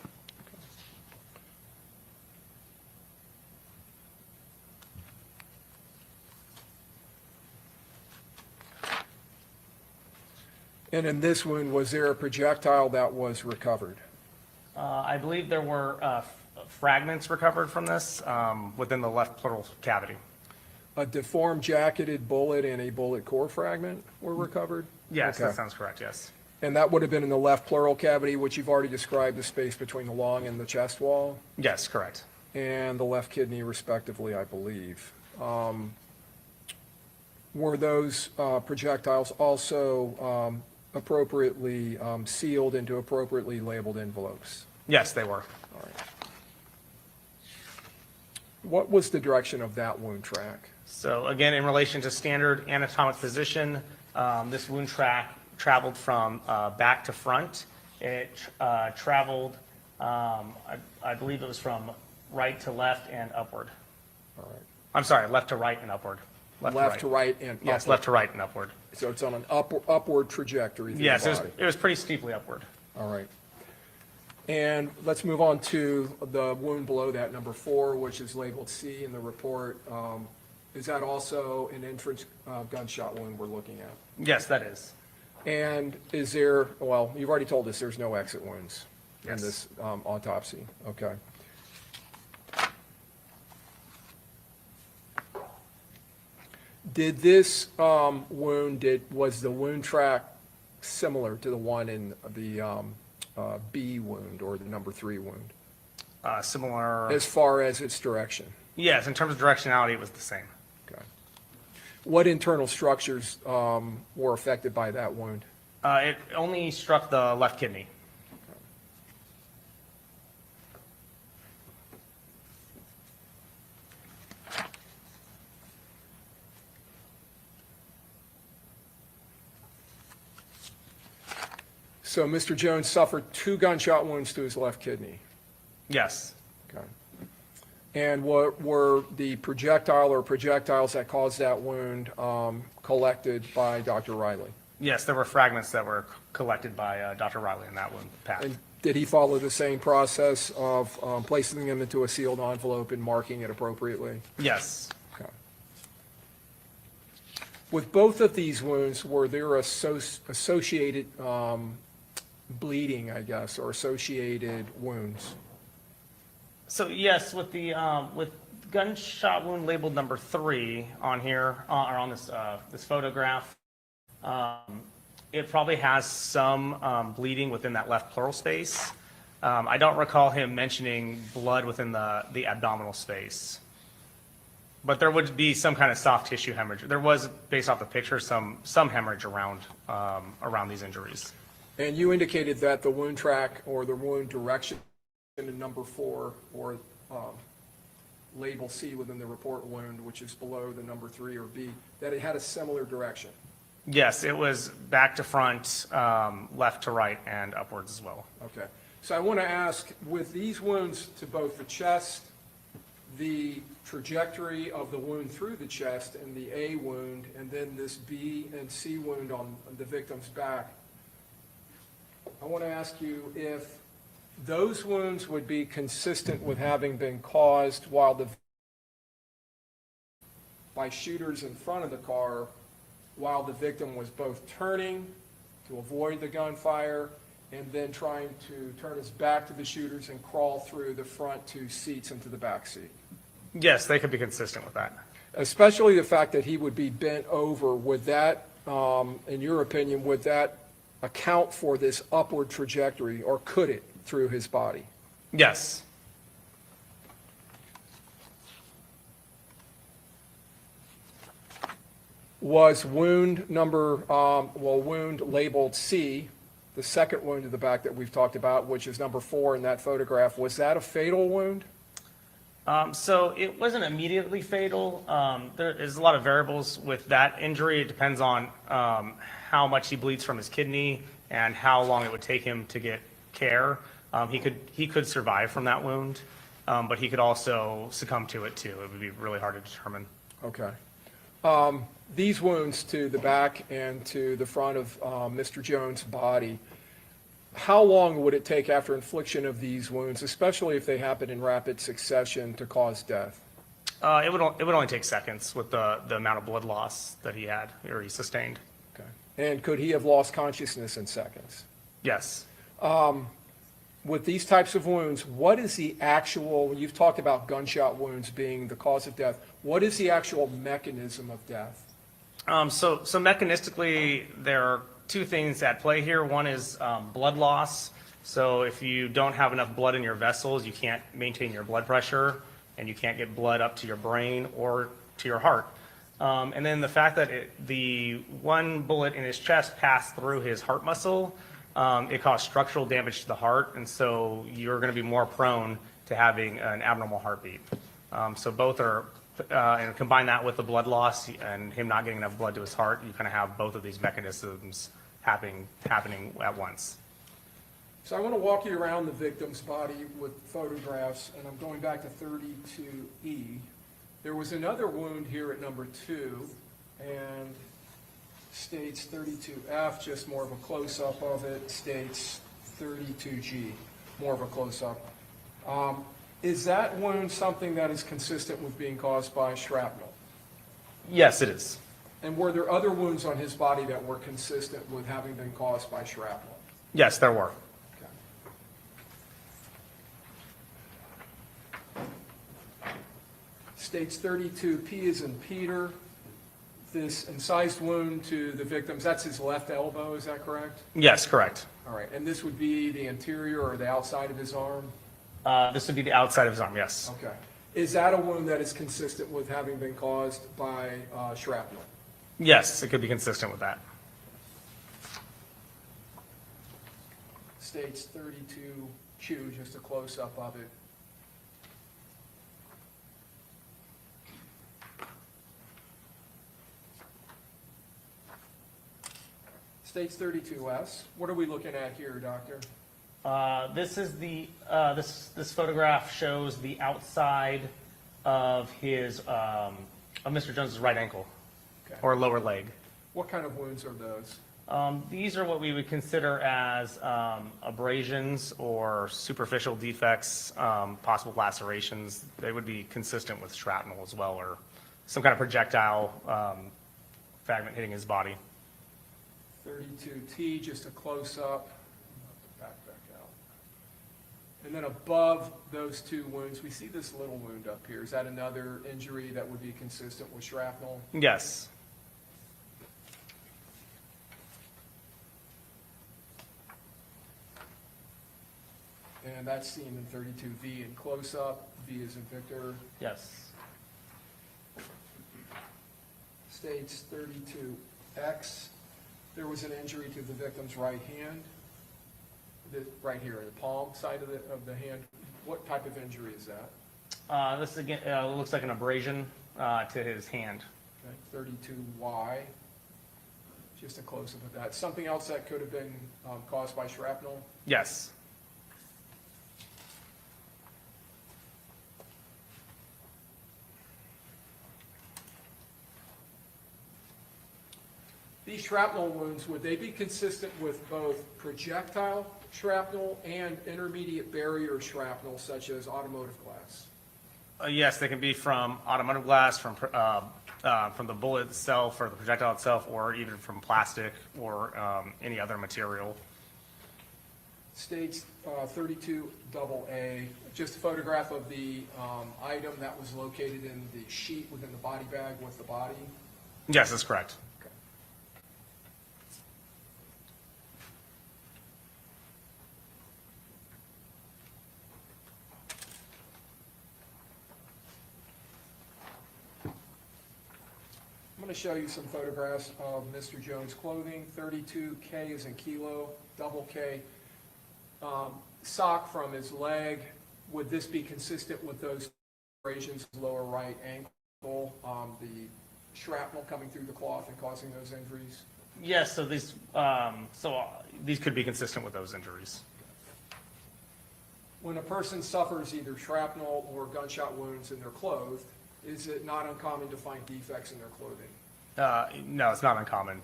And in this wound, was there a projectile that was recovered? I believe there were fragments recovered from this within the left pleural cavity. A deformed jacketed bullet and a bullet core fragment were recovered? Yes, Okay. that sounds correct, yes. And that would have been in the left pleural cavity, which you've already described the space between the lung and the chest wall, Yes, correct. and the left kidney respectively, I believe. Were those projectiles also appropriately sealed into appropriately labeled envelopes? Yes, they were. All right. What was the direction of that wound track? So again, in relation to standard anatomic position, this wound track traveled from back to front. It traveled, I believe it was from right to left and upward. All right. I'm sorry, left to right and upward. Left to right and upward. Yes, left to right and upward. So it's on an upward trajectory through Yes, the body. it was pretty steeply upward. All right. And let's move on to the wound below that, number 4, which is labeled C in the report. Is that also an entrance gunshot wound we're looking at? Yes, that is. And is there, well, you've already told us there's no exit wounds in Yes. this autopsy. Okay. Did this wound, was the wound track similar to the one in the B wound or the number 3 wound, Similar. as far as its direction? Yes, in terms of directionality, it was the same. Okay. What internal structures were affected by that wound? It only struck the left kidney. So Mr. Jones suffered 2 gunshot wounds to his left kidney. Yes. Okay. And what were the projectile or projectiles that caused that wound collected by Dr. Riley? Yes, there were fragments that were collected by Dr. Riley in that wound path. And did he follow the same process of placing them into a sealed envelope and marking it appropriately? Yes. Okay. With both of these wounds, were there associated bleeding, I guess, or associated wounds? So yes, with the with gunshot wound labeled number 3 on here, or on this this photograph, it probably has some bleeding within that left pleural space. I don't recall him mentioning blood within the abdominal space, but there would be some kind of soft tissue hemorrhage. There was, based off the picture, some hemorrhage around around these injuries. And you indicated that the wound track or the wound direction in number 4 or label C within the report wound, which is below the number 3 or B, that it had a similar direction. Yes, it was back to front, left to right, and upwards as well. Okay. So I want to ask, with these wounds to both the chest, the trajectory of the wound through the chest and the A wound, and then this B and C wound on the victim's back, I want to ask you if those wounds would be consistent with having been caused by shooters in front of the car while the victim was both turning to avoid the gunfire and then trying to turn his back to the shooters and crawl through the front 2 seats into the back seat. Yes, they could be consistent with that. Especially the fact that he would be bent over. Would that, in your opinion, would that account for this upward trajectory, or could it, through his body? Yes. Was wound wound labeled C, the second wound to the back that we've talked about, which is number 4 in that photograph, was that a fatal wound? So it wasn't immediately fatal. There is a lot of variables with that injury. It depends on how much he bleeds from his kidney and how long it would take him to get care. He could survive from that wound, but he could also succumb to it too. It would be really hard to determine. Okay. These wounds to the back and to the front of Mr. Jones' body, how long would it take after infliction of these wounds, especially if they happen in rapid succession, to cause death? It would only take seconds with the amount of blood loss that he had or he sustained. Okay. And could he have lost consciousness in seconds? Yes. With these types of wounds, what is the actual, you've talked about gunshot wounds being the cause of death, what is the actual mechanism of death? So mechanistically, there are two things at play here. One is blood loss. So if you don't have enough blood in your vessels, you can't maintain your blood pressure, and you can't get blood up to your brain or to your heart. And then the fact that the one bullet in his chest passed through his heart muscle, it caused structural damage to the heart, and so you're going to be more prone to having an abnormal heartbeat. So both are, and combine that with the blood loss and him not getting enough blood to his heart, you kind of have both of these mechanisms happening at once. So I want to walk you around the victim's body with photographs, and I'm going back to 32E. There was another wound here at number 2, and states 32F, just more of a close-up of it, states 32G, more of a close-up. Is that wound something that is consistent with being caused by shrapnel? Yes, it is. And were there other wounds on his body that were consistent with having been caused by shrapnel? Yes, there were. States 32P is in Peter. This incised wound to the victims, that's his left elbow, is that correct? Yes, correct. All right, and this would be the interior or the outside of his arm? This would be the outside of his arm, yes. Okay. Is that a wound that is consistent with having been caused by shrapnel? Yes, it could be consistent with that. States 32Q, just a close-up of it. States 32S. What are we looking at here, doctor? This is the this photograph shows the outside of his of Mr. Jones's right ankle, Okay. or lower leg. What kind of wounds are those? These are what we would consider as abrasions or superficial defects, possible lacerations. They would be consistent with shrapnel as well, or some kind of projectile fragment hitting his body. 32T, just a close-up. Back out. And then above those two wounds, we see this little wound up here. Is that another injury that would be consistent with shrapnel? Yes. And that's seen in 32V in close-up. V is in Victor. Yes. States 32X. There was an injury to the victim's right hand, right here, the palm side of the hand. What type of injury is that? This again looks like an abrasion to his hand. Okay, 32Y. Just a close-up of that. Something else that could have been caused by shrapnel? Yes. These shrapnel wounds, would they be consistent with both projectile shrapnel and intermediate barrier shrapnel, such as automotive glass? Yes, they can be from automotive glass, from the bullet itself or the projectile itself, or even from plastic or any other material. States 32AA, just a photograph of the item that was located in the sheet within the body bag with the body. Yes, that's correct. I'm going to show you some photographs of Mr. Jones' clothing. 32K is in kilo, double K. Sock from his leg. Would this be consistent with those abrasions, lower right ankle, the shrapnel coming through the cloth and causing those injuries? Yes, so these could be consistent with those injuries. When a person suffers either shrapnel or gunshot wounds and they're clothed, is it not uncommon to find defects in their clothing? No, it's not uncommon.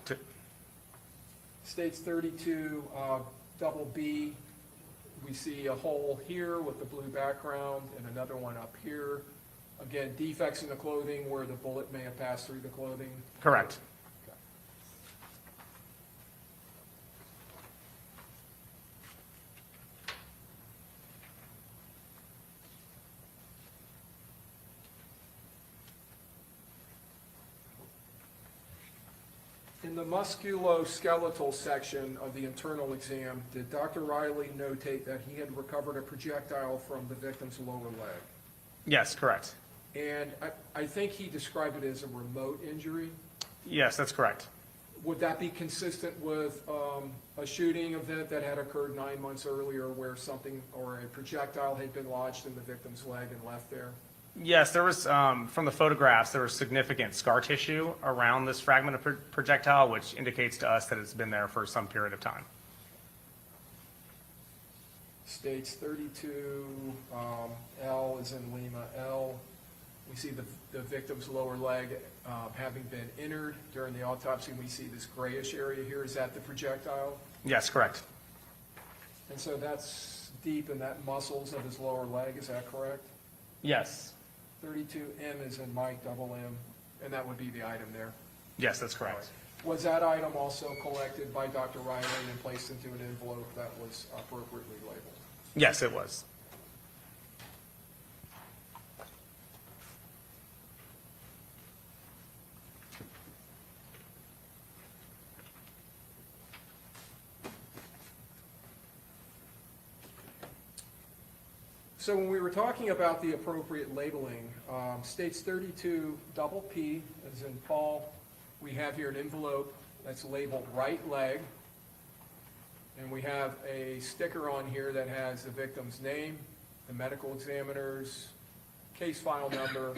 States 32 double B, we see a hole here with the blue background and another one up here. Again, defects in the clothing where the bullet may have passed through the clothing. Correct. Okay. In the musculoskeletal section of the internal exam, did Dr. Riley notate that he had recovered a projectile from the victim's lower leg? Yes, correct. And I think he described it as a remote injury. Yes, that's correct. Would that be consistent with a shooting event that had occurred 9 months earlier where something or a projectile had been lodged in the victim's leg and left there? Yes, there was, from the photographs, there was significant scar tissue around this fragment of projectile, which indicates to us that it's been there for some period of time. States 32, L is in Lima, L. We see the victim's lower leg having been entered during the autopsy. We see this grayish area here. Is that the projectile? Yes, correct. And so that's deep in that muscles of his lower leg. Is that correct? Yes. 32M is in Mike, double M, and that would be the item there. Yes, that's correct. Was that item also collected by Dr. Riley and placed into an envelope that was appropriately labeled? Yes, it was. So when we were talking about the appropriate labeling, states 32 double P, as in Paul, we have here an envelope that's labeled right leg, and we have a sticker on here that has the victim's name, the medical examiner's case file number.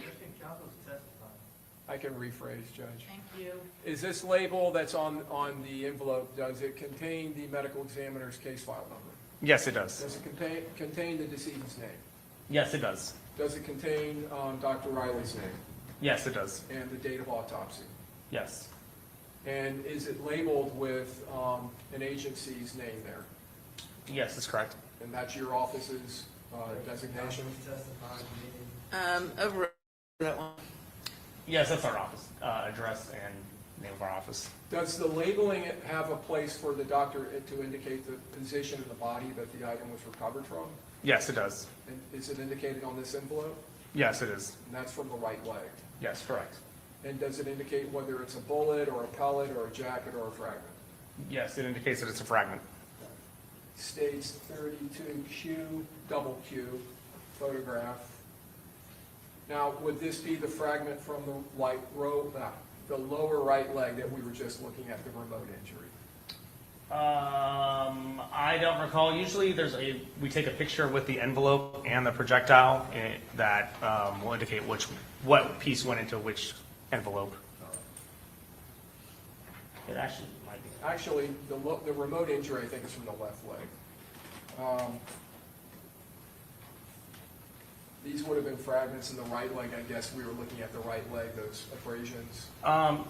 I can rephrase, Judge. Thank you. Is this label that's on the envelope, does it contain the medical examiner's case file number? Yes, it does. Does it contain the decedent's name? Yes, it does. Does it contain Dr. Riley's name Yes, it does. and the date of autopsy? Yes. And is it labeled with an agency's name there? Yes, that's correct. And that's your office's designation? Over that one. Yes, that's our office, address and name of our office. Does the labeling have a place for the doctor to indicate the position of the body that the item was recovered from? Yes, it does. And is it indicated on this envelope? Yes, it is. And that's from the right leg. Yes, correct. And does it indicate whether it's a bullet or a pellet or a jacket or a fragment? Yes, it indicates that it's a fragment. States 32Q, double Q, photograph. Now, would this be the fragment from the lower right leg that we were just looking at, the remote injury? I don't recall. Usually we take a picture with the envelope and the projectile that will indicate what piece went into which envelope. It actually might be. Actually, the remote injury, I think, is from the left leg. These would have been fragments in the right leg. I guess we were looking at the right leg, those abrasions.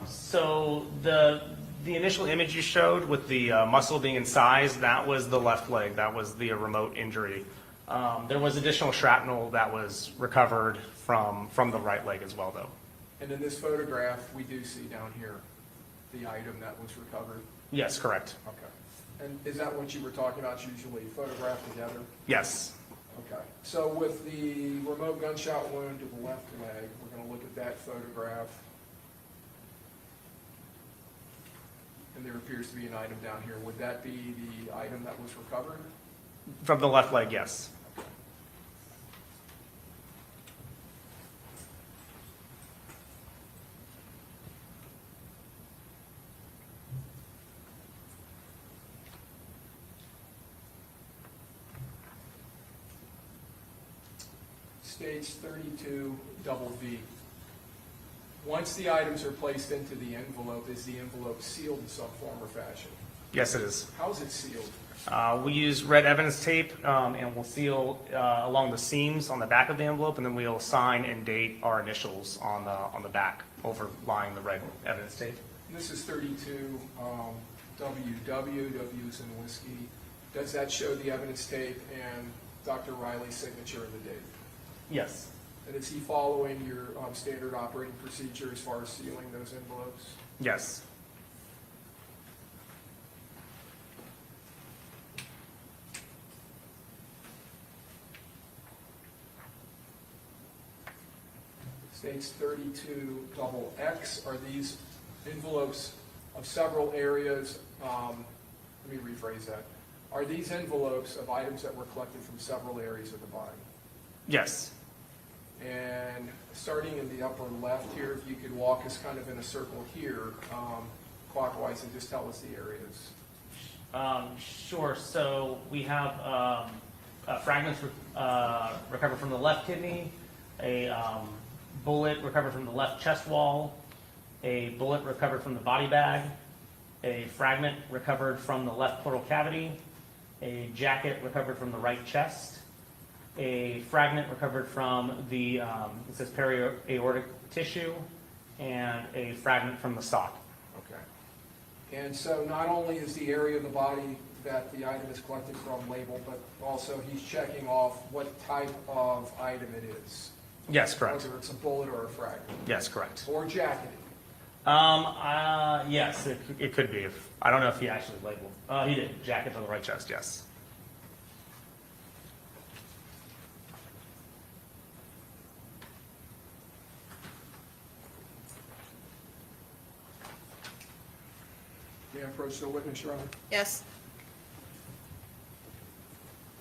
So the initial image you showed with the muscle being incised, that was the left leg. That was the remote injury. There was additional shrapnel that was recovered from the right leg as well, though. And in this photograph, we do see down here the item that was recovered. Yes, correct. Okay. And is that what you were talking about, usually photographed together? Yes. Okay. So with the remote gunshot wound to the left leg, we're going to look at that photograph. And there appears to be an item down here. Would that be the item that was recovered? From the left leg, yes. Stage 32 double V. Once the items are placed into the envelope, is the envelope sealed in some form or fashion? Yes, it is. How is it sealed? We use red evidence tape, and we'll seal along the seams on the back of the envelope, and then we'll sign and date our initials on the back, overlying the red evidence tape. And this is 32 WW, W is in whiskey. Does that show the evidence tape and Dr. Riley's signature and the date? Yes. And is he following your standard operating procedure as far as sealing those envelopes? Yes. States 32 double X. Are these envelopes of several areas. Let me rephrase that. Are these envelopes of items that were collected from several areas of the body? Yes. And starting in the upper left here, if you could walk us kind of in a circle here, clockwise, and just tell us the areas. Sure. So we have fragments recovered from the left kidney, a bullet recovered from the left chest wall, a bullet recovered from the body bag, a fragment recovered from the left pleural cavity, a jacket recovered from the right chest, a fragment recovered from the, it says periaortic tissue, and a fragment from the sock. Okay. And so not only is the area of the body that the item is collected from labeled, but also he's checking off what type of item it is. Yes, correct. Whether it's a bullet or a fragment. Yes, correct. Or jacketing. Yes, it could be. I don't know if he actually labeled. He did. Jacket on the right chest, yes. May I approach the witness, Your Honor? Yes.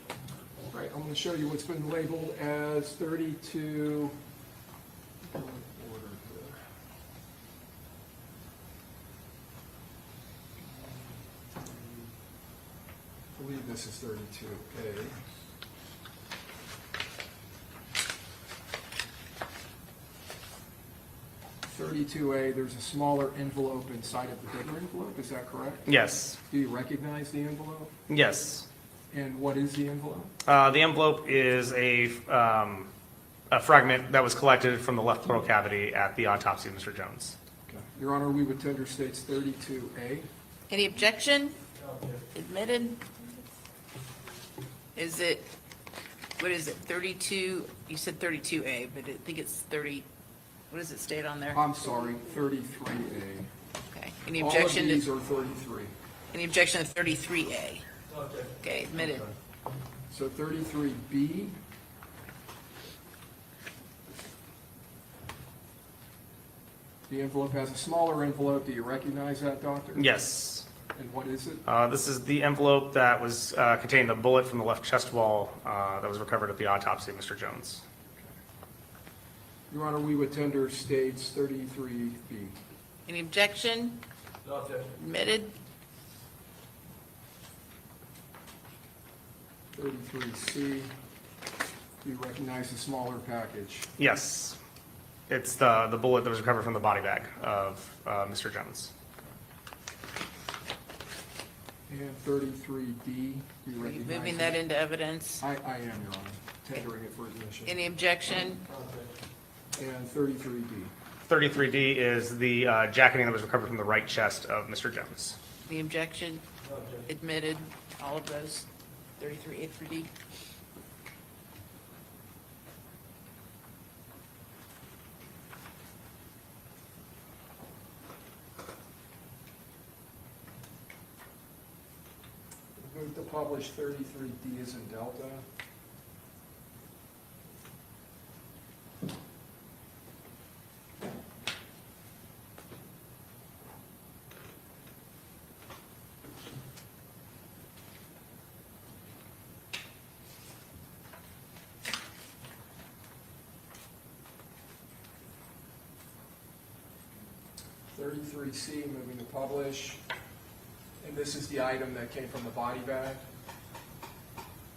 All right, I'm going to show you what's been labeled as 32. I believe this is 32A. 32A, there's a smaller envelope inside of the bigger envelope, is that correct? Yes. Do you recognize the envelope? Yes. And what is the envelope? The envelope is a fragment that was collected from the left pleural cavity at the autopsy of Mr. Jones. Okay. Your Honor, we would tender states 32A. Any objection? Admitted? Is it, what is it, 32, you said 32A, but I think it's 30, what does it state on there? I'm sorry, 33A. Okay. Any All of objection these to, are 33. any objection to 33A? Okay, admitted. So 33B. The envelope has a smaller envelope. Do you recognize that, doctor? Yes. And what is it? This is the envelope that was contained a bullet from the left chest wall that was recovered at the autopsy of Mr. Jones. Your Honor, we would tender states 33B. Any objection? Admitted? 33C. Do you recognize the smaller package? Yes. It's the bullet that was recovered from the body bag of Mr. Jones. And 33D. Do you Are you recognize moving it? that into evidence? I am, Your Honor, tendering it for admission. Any objection? And 33D. 33D is the jacketing that was recovered from the right chest of Mr. Jones. Any objection? Admitted, all of those, 33A through D. Move to publish 33D as in Delta. C, moving to publish. And this is the item that came from the body bag,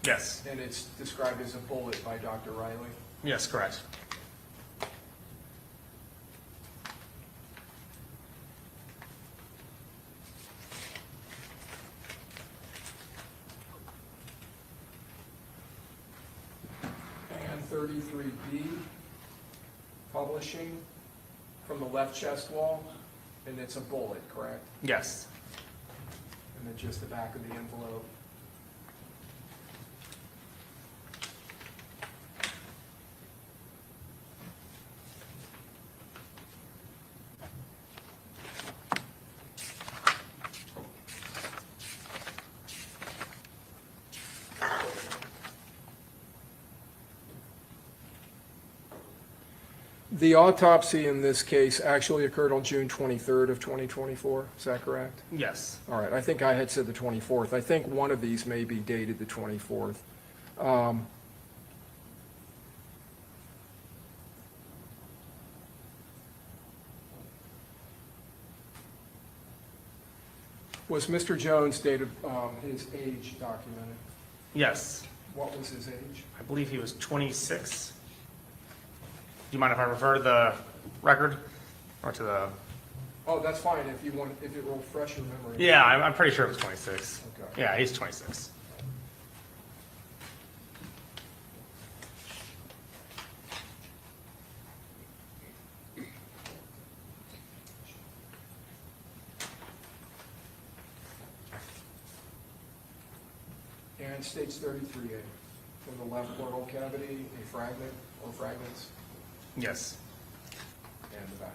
Yes. and it's described as a bullet by Dr. Riley. Yes, correct. And 33B, publishing from the left chest wall, and it's a bullet, correct? Yes. And then just the back of the envelope. The autopsy in this case actually occurred on June 23rd of 2024, is that correct? Yes. All right, I think I had said the 24th. I think one of these may be dated the 24th. Was Mr. Jones dated, his age documented? Yes. What was his age? I believe he was 26. Do you mind if I refer to the record or to the? Oh, that's fine, if you want, if it will refresh your memory. Yeah, I'm pretty sure it was 26. Okay. Yeah, he's 26. And states 33A, from the left pleural cavity, a fragment or fragments, Yes. and the back.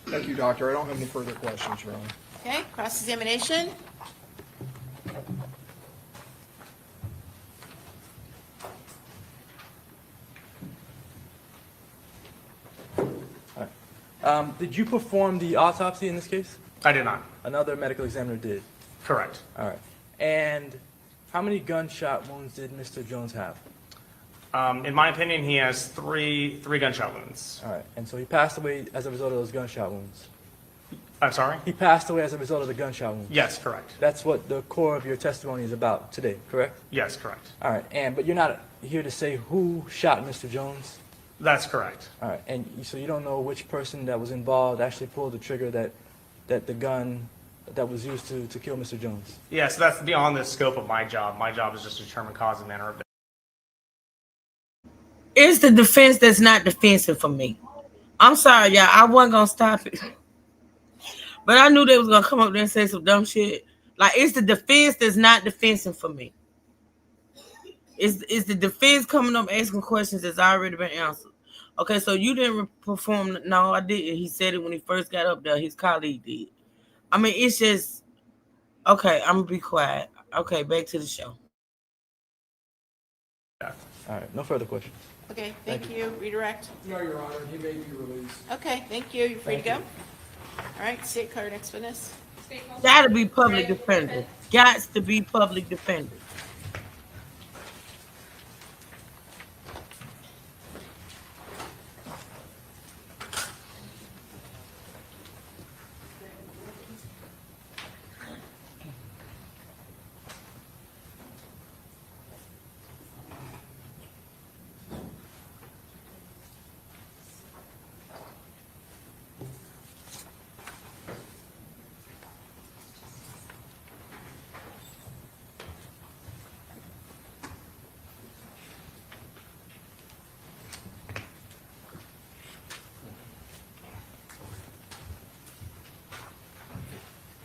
Thank you, doctor. I don't have any further questions, Your Honor. Okay, cross-examination. Did you perform the autopsy in this case? I did not. Another medical examiner did. Correct. All right. And how many gunshot wounds did Mr. Jones have? In my opinion, he has three gunshot wounds. All right. And so he passed away as a result of those gunshot wounds. I'm sorry? He passed away as a result of the gunshot wounds. Yes, correct. That's what the core of your testimony is about today, correct? Yes, correct. All right. But you're not here to say who shot Mr. Jones? That's correct. All right. And so you don't know which person that was involved actually pulled the trigger that the gun that was used to kill Mr. Jones? Yes, that's beyond the scope of my job. My job is just to determine cause and manner of death. It's the defense that's not defensive for me. I'm sorry, y'all. I wasn't gonna stop it, but I knew they was gonna come up there and say some dumb shit. Like, it's the defense that's not defensive for me. It's the defense coming up asking questions that's already been answered. Okay, so you didn't perform. No, I didn't. He said it when he first got up there. His colleague did. I mean, it's just okay. I'm gonna be quiet. Okay, back to the show. All right. No further questions. Okay, thank you. Redirect. No, Your Honor, he may be released. Okay, thank you. You're free to go. All right, state clerk, next witness. Gotta be public defender. Got to be public defender.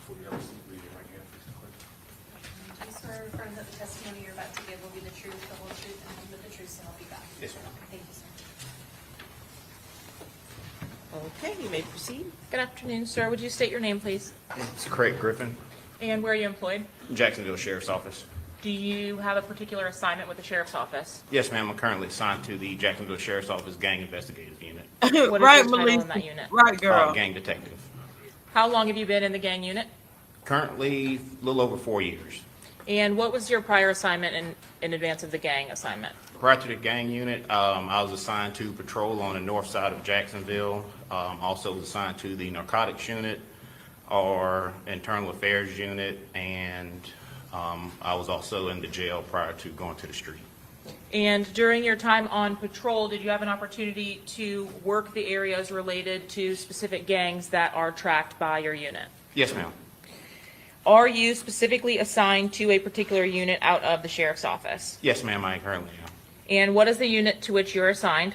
Do you swear or affirm that the testimony you're about to give will be the truth, the whole truth, and nothing but the truth, so help you God? Yes, ma'am. Thank you, sir. Okay, you may proceed. Good afternoon, sir. Would you state your name, please? It's Craig Griffin, And where are you employed? Jacksonville Sheriff's Office. Do you have a particular assignment with the sheriff's office? Yes, ma'am, I'm currently assigned to the Jacksonville Sheriff's Office Gang Investigative Unit. What is Right, your title Melissa. in that unit? Right, girl. Gang detective. How long have you been in the gang unit? Currently, a little over 4 years. And what was your prior assignment in advance of the gang assignment? Prior to the gang unit, I was assigned to patrol on the north side of Jacksonville. Also was assigned to the narcotics unit, or internal affairs unit, and I was also in the jail prior to going to the street. And during your time on patrol, did you have an opportunity to work the areas related to specific gangs that are tracked by your unit? Yes, ma'am. Are you specifically assigned to a particular unit out of the sheriff's office? Yes, ma'am, I currently am. And what is the unit to which you're assigned?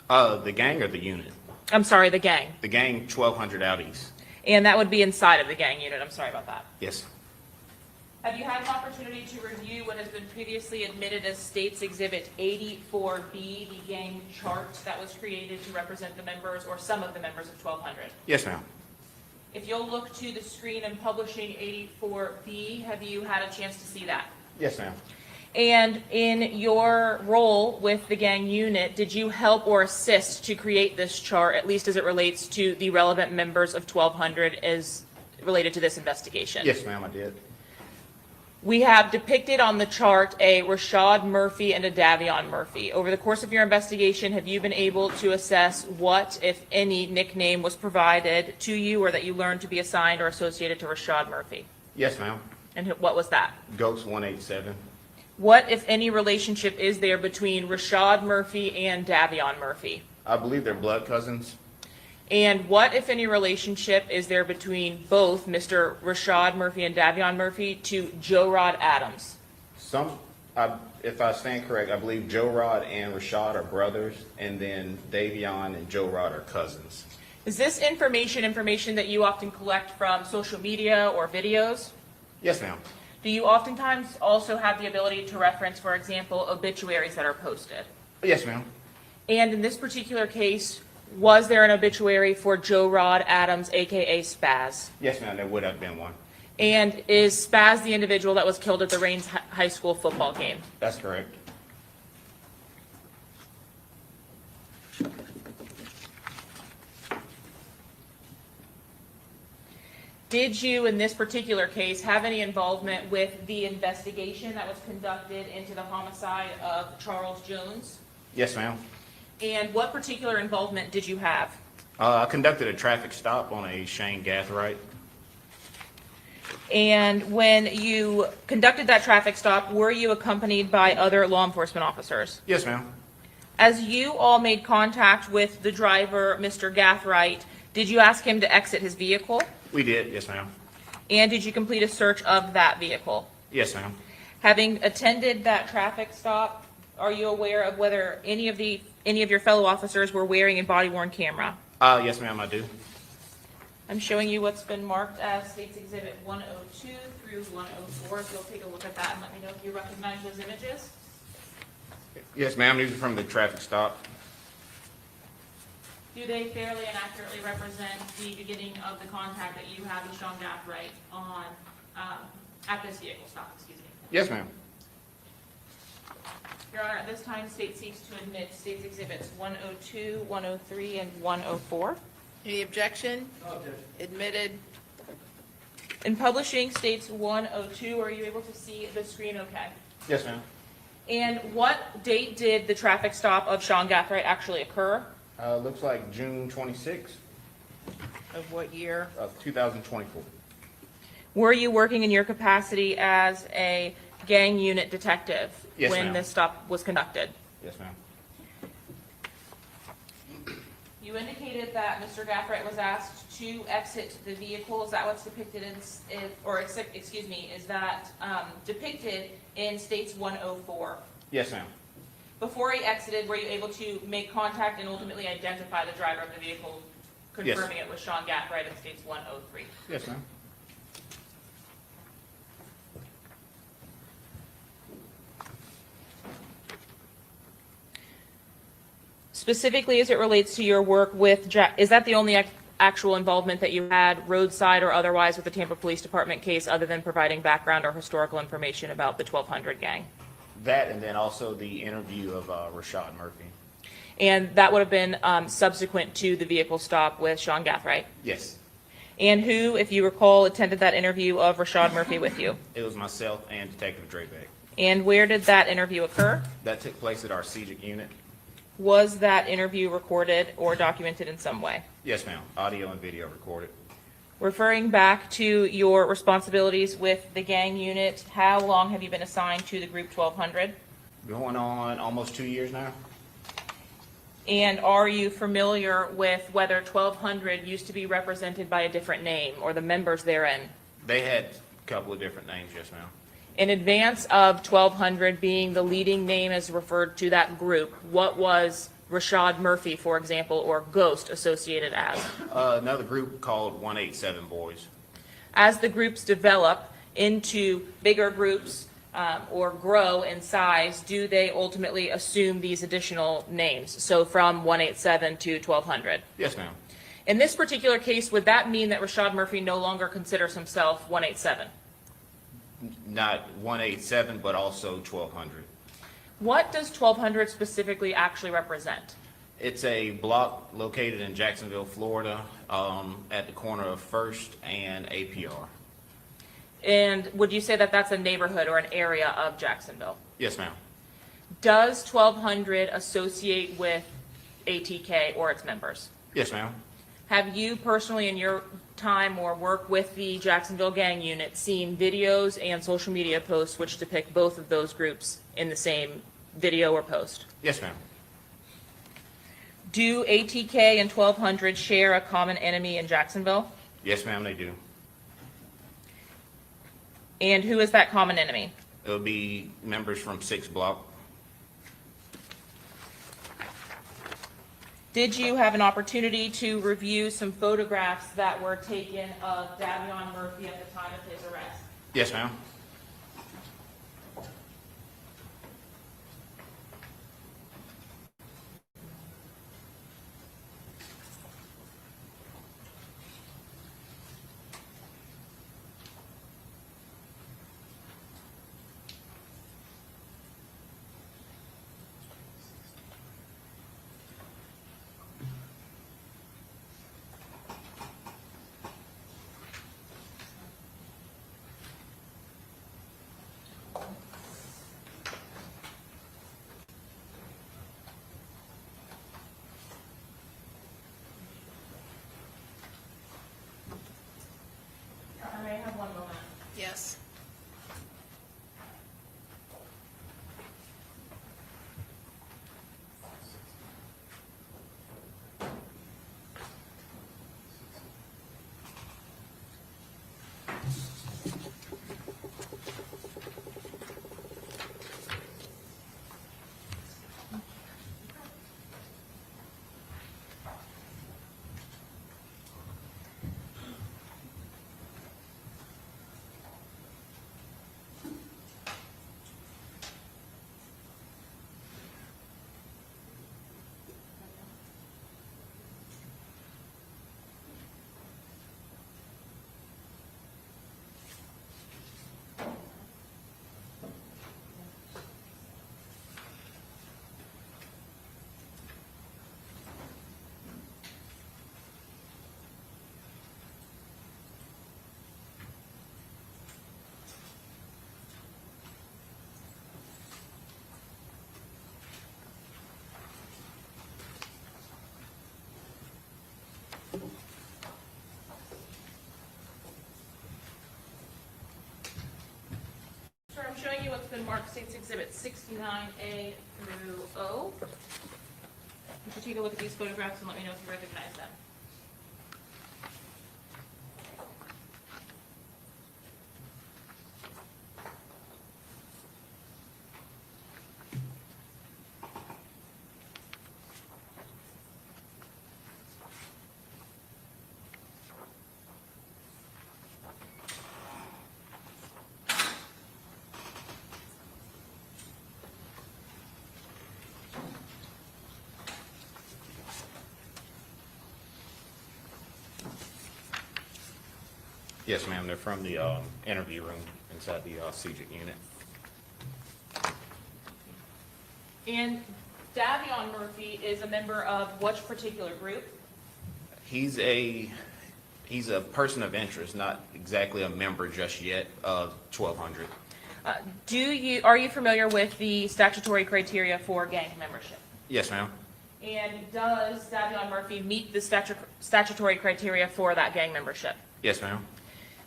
The gang or the unit? I'm sorry, the gang. The gang, 1200 out east. And that would be inside of the gang unit. I'm sorry about that. Yes. Have you had an opportunity to review what has been previously admitted as State's Exhibit 84B, the gang chart that was created to represent the members or some of the members of 1200? Yes, ma'am. If you'll look to the screen and publishing 84B, have you had a chance to see that? Yes, ma'am. And in your role with the gang unit, did you help or assist to create this chart, at least as it relates to the relevant members of 1200 as related to this investigation? Yes, ma'am, I did. We have depicted on the chart a Rashad Murphy and a Davion Murphy. Over the course of your investigation, have you been able to assess what, if any, nickname was provided to you or that you learned to be assigned or associated to Rashad Murphy? Yes, ma'am. And what was that? Ghost 187. What, if any, relationship is there between Rashad Murphy and Davion Murphy? I believe they're blood cousins. And what, if any, relationship is there between both Mr. Rashad Murphy and Davion Murphy to Joe Rod Adams? If I stand correct, I believe Joe Rod and Rashad are brothers, and then Davion and Joe Rod are cousins. Is this information that you often collect from social media or videos? Yes, ma'am. Do you oftentimes also have the ability to reference, for example, obituaries that are posted? Yes, ma'am. And in this particular case, was there an obituary for Joe Rod Adams, aka Spaz? Yes, ma'am, there would have been one. And is Spaz the individual that was killed at the Rains High School football game? That's correct. Did you, in this particular case, have any involvement with the investigation that was conducted into the homicide of Charles Jones? Yes, ma'am. And what particular involvement did you have? I conducted a traffic stop on a Shane Gathright. And when you conducted that traffic stop, were you accompanied by other law enforcement officers? Yes, ma'am. As you all made contact with the driver, Mr. Gathright, did you ask him to exit his vehicle? We did, yes, ma'am. And did you complete a search of that vehicle? Yes, ma'am. Having attended that traffic stop, are you aware of whether any of your fellow officers were wearing a body-worn camera? Yes, ma'am, I do. I'm showing you what's been marked as State's Exhibit 102 through 104. So you'll take a look at that and let me know if you recognize those images. Yes, ma'am, these are from the traffic stop. Do they fairly and accurately represent the beginning of the contact that you had with Sean Gathright on, at this vehicle stop, excuse me? Yes, ma'am. Your Honor, at this time, State seeks to admit State's Exhibits 102, 103, and 104. Any objection? No objection. Admitted. In publishing State's 102, are you able to see the screen okay? Yes, ma'am. And what date did the traffic stop of Sean Gathright actually occur? Looks like June 26th Of what year? of 2024. Were you working in your capacity as a gang unit detective Yes, when ma'am. this stop was conducted? Yes, ma'am. You indicated that Mr. Gathright was asked to exit the vehicle. Is that what's depicted is that depicted in State's 104? Yes, ma'am. Before he exited, were you able to make contact and ultimately identify the driver of the vehicle, Yes. confirming it was Sean Gathright in State's 103? Yes, ma'am. Specifically as it relates to your work with is that the only actual involvement that you had, roadside or otherwise, with the Tampa Police Department case, other than providing background or historical information about the 1200 gang? That, and then also the interview of Rashad Murphy. And that would have been subsequent to the vehicle stop with Sean Gathright? Yes. And who, if you recall, attended that interview of Rashad Murphy with you? It was myself and Detective Drebeck. And where did that interview occur? That took place at our CJIC unit. Was that interview recorded or documented in some way? Yes, ma'am. Audio and video recorded. Referring back to your responsibilities with the gang unit, how long have you been assigned to the group 1200? Going on almost 2 years now. And are you familiar with whether 1200 used to be represented by a different name or the members therein? They had a couple of different names, yes, ma'am. In advance of 1200 being the leading name as referred to that group, what was Rashad Murphy, for example, or Ghost associated as? Another group called 187 Boys. As the groups develop into bigger groups or grow in size, do they ultimately assume these additional names? So from 187 to 1200? Yes, ma'am. In this particular case, would that mean that Rashad Murphy no longer considers himself 187? Not 187, but also 1200. What does 1200 specifically actually represent? It's a block located in Jacksonville, Florida, at the corner of First and APR. And would you say that that's a neighborhood or an area of Jacksonville? Yes, ma'am. Does 1200 associate with ATK or its members? Yes, ma'am. Have you personally in your time or work with the Jacksonville Gang Unit seen videos and social media posts which depict both of those groups in the same video or post? Yes, ma'am. Do ATK and 1200 share a common enemy in Jacksonville? Yes, ma'am, they do. And who is that common enemy? It'll be members from 6 Block. Did you have an opportunity to review some photographs that were taken of Davion Murphy at the time of his arrest? Yes, ma'am. I may have one moment. Yes. Sir, I'm showing you what's been marked State's Exhibit 69A through O. You should take a look at these photographs and let me know if you recognize them. Yes, ma'am. They're from the interview room inside the CJIC unit. And Davion Murphy is a member of which particular group? He's a person of interest, not exactly a member just yet of 1200. Are you familiar with the statutory criteria for gang membership? Yes, ma'am. And does Davion Murphy meet the statutory criteria for that gang membership? Yes, ma'am.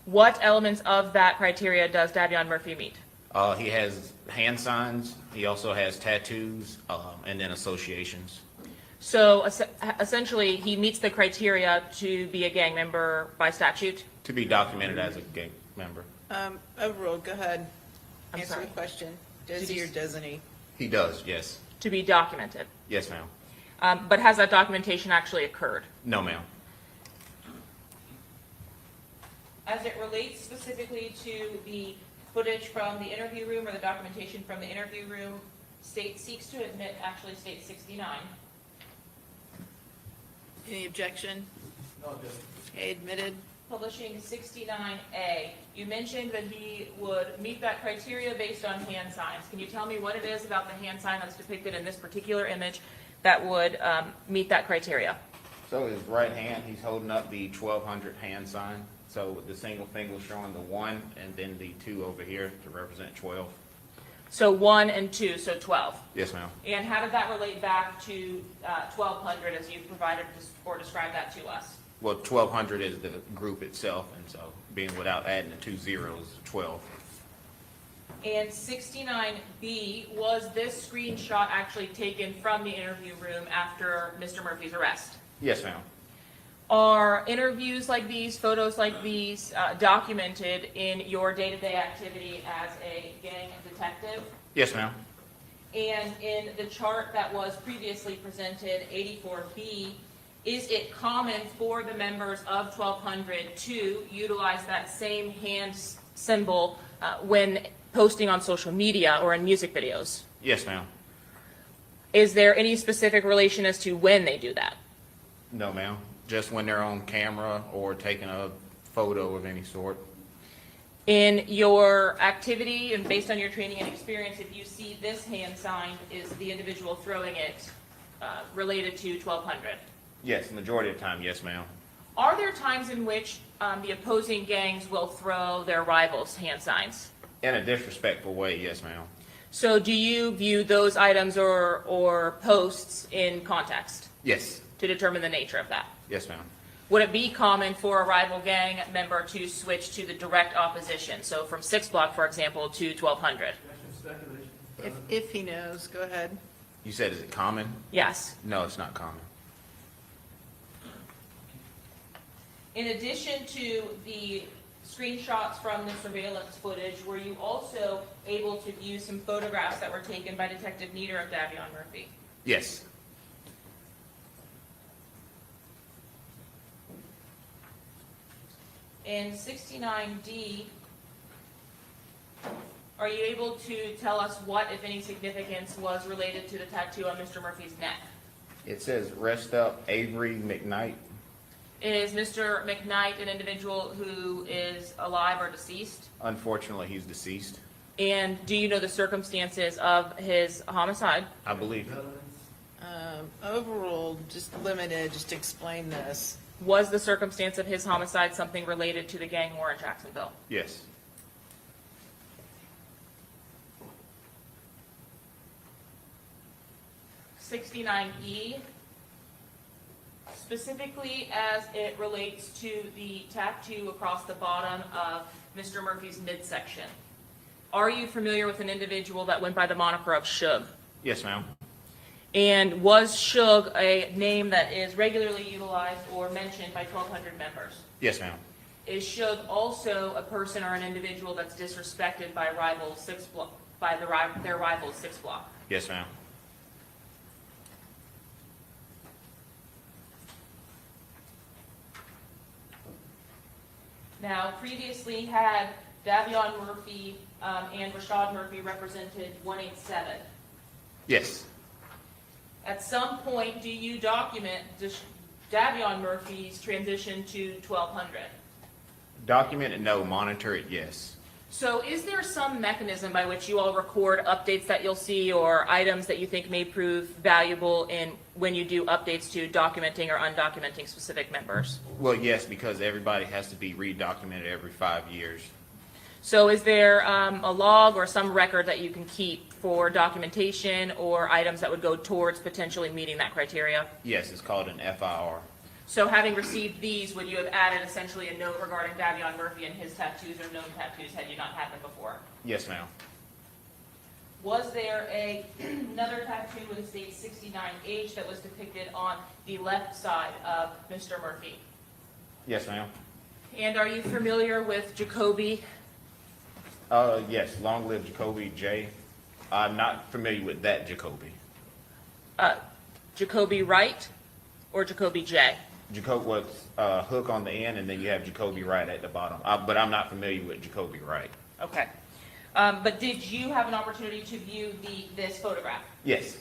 What elements of that criteria does Davion Murphy meet? He has hand signs. He also has tattoos, and then associations. So essentially, he meets the criteria to be a gang member by statute? To be documented as a gang member. Overruled, go ahead. I'm Answer sorry. the question. Does he or doesn't he? He does, yes. To be documented. Yes, ma'am. But has that documentation actually occurred? No, ma'am. As it relates specifically to the footage from the interview room or the documentation from the interview room, state seeks to admit actually state 69. Any objection? No, Okay, admitted. publishing 69A. You mentioned that he would meet that criteria based on hand signs. Can you tell me what it is about the hand sign that's depicted in this particular image that would meet that criteria? So his right hand, he's holding up the 1200 hand sign. So the single finger showing the 1 and then the 2 over here to represent 12. So 1 and 2, so 12. Yes, ma'am. And how did that relate back to 1200 as you provided or described that to us? Well, 1200 is the group itself, and so being without adding the 2 zeros, 12. And 69B, was this screenshot actually taken from the interview room after Mr. Murphy's arrest? Yes, ma'am. Are interviews like these, photos like these, documented in your day-to-day activity as a gang detective? Yes, ma'am. And in the chart that was previously presented, 84B, is it common for the members of 1200 to utilize that same hand symbol when posting on social media or in music videos? Yes, ma'am. Is there any specific relation as to when they do that? No, ma'am. Just when they're on camera or taking a photo of any sort. In your activity and based on your training and experience, if you see this hand sign, is the individual throwing it related to 1200? Yes, majority of the time, yes, ma'am. Are there times in which the opposing gangs will throw their rivals' hand signs? In a disrespectful way, yes, ma'am. So do you view those items or posts in context Yes. to determine the nature of that? Yes, ma'am. Would it be common for a rival gang member to switch to the direct opposition? So from 6 Block, for example, to 1200? If he knows, go ahead. You said, is it common? Yes. No, it's not common. In addition to the screenshots from the surveillance footage, were you also able to view some photographs that were taken by Detective Nieder of Davion Murphy? Yes. In 69D, are you able to tell us what, if any, significance was related to the tattoo on Mr. Murphy's neck? It says, rest up Avery McKnight. Is Mr. McKnight an individual who is alive or deceased? Unfortunately, he's deceased. And do you know the circumstances of his homicide? I believe. Overall, just limited, just explain this. Was the circumstance of his homicide something related to the gang war in Jacksonville? Yes. (69E), specifically as it relates to the tattoo across the bottom of Mr. Murphy's midsection. Are you familiar with an individual that went by the moniker of Suge? Yes, ma'am. And was Suge a name that is regularly utilized or mentioned by 1200 members? Yes, ma'am. Is Suge also a person or an individual that's disrespected by rival 6 Block, by their rival 6 Block? Yes, ma'am. Now, previously had Davion Murphy and Rashad Murphy represented 187. Yes. At some point, do you document Davion Murphy's transition to 1200? Document it, no. Monitor it, yes. So is there some mechanism by which you all record updates that you'll see or items that you think may prove valuable in when you do updates to documenting or undocumenting specific members? Well, yes, because everybody has to be redocumented every 5 years. So is there a log or some record that you can keep for documentation or items that would go towards potentially meeting that criteria? Yes, it's called an FIR. So having received these, would you have added essentially a note regarding Davion Murphy and his tattoos or known tattoos had you not had them before? Yes, ma'am. Was there another tattoo with state 69H that was depicted on the left side of Mr. Murphy? Yes, ma'am. And are you familiar with Jacoby? Yes, long live Jacoby J. I'm not familiar with that Jacoby. Jacoby Wright or Jacoby J? Jacoby was hook on the end, and then you have Jacoby Wright at the bottom. But I'm not familiar with Jacoby Wright. Okay. But did you have an opportunity to view this photograph? Yes.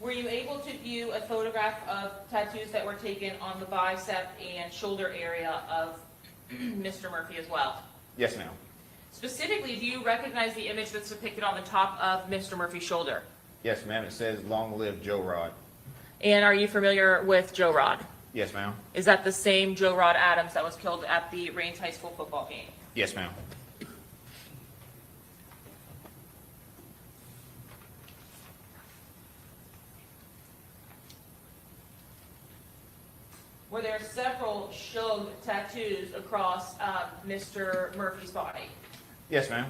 Were you able to view a photograph of tattoos that were taken on the bicep and shoulder area of Mr. Murphy as well? Yes, ma'am. Specifically, do you recognize the image that's depicted on the top of Mr. Murphy's shoulder? Yes, ma'am. It says, "Long live Joe Rod." And are you familiar with Joe Rod? Yes, ma'am. Is that the same Joe Rod Adams that was killed at the Rains High School football game? Yes, ma'am. Were there several Shug tattoos across Mr. Murphy's body? Yes, ma'am.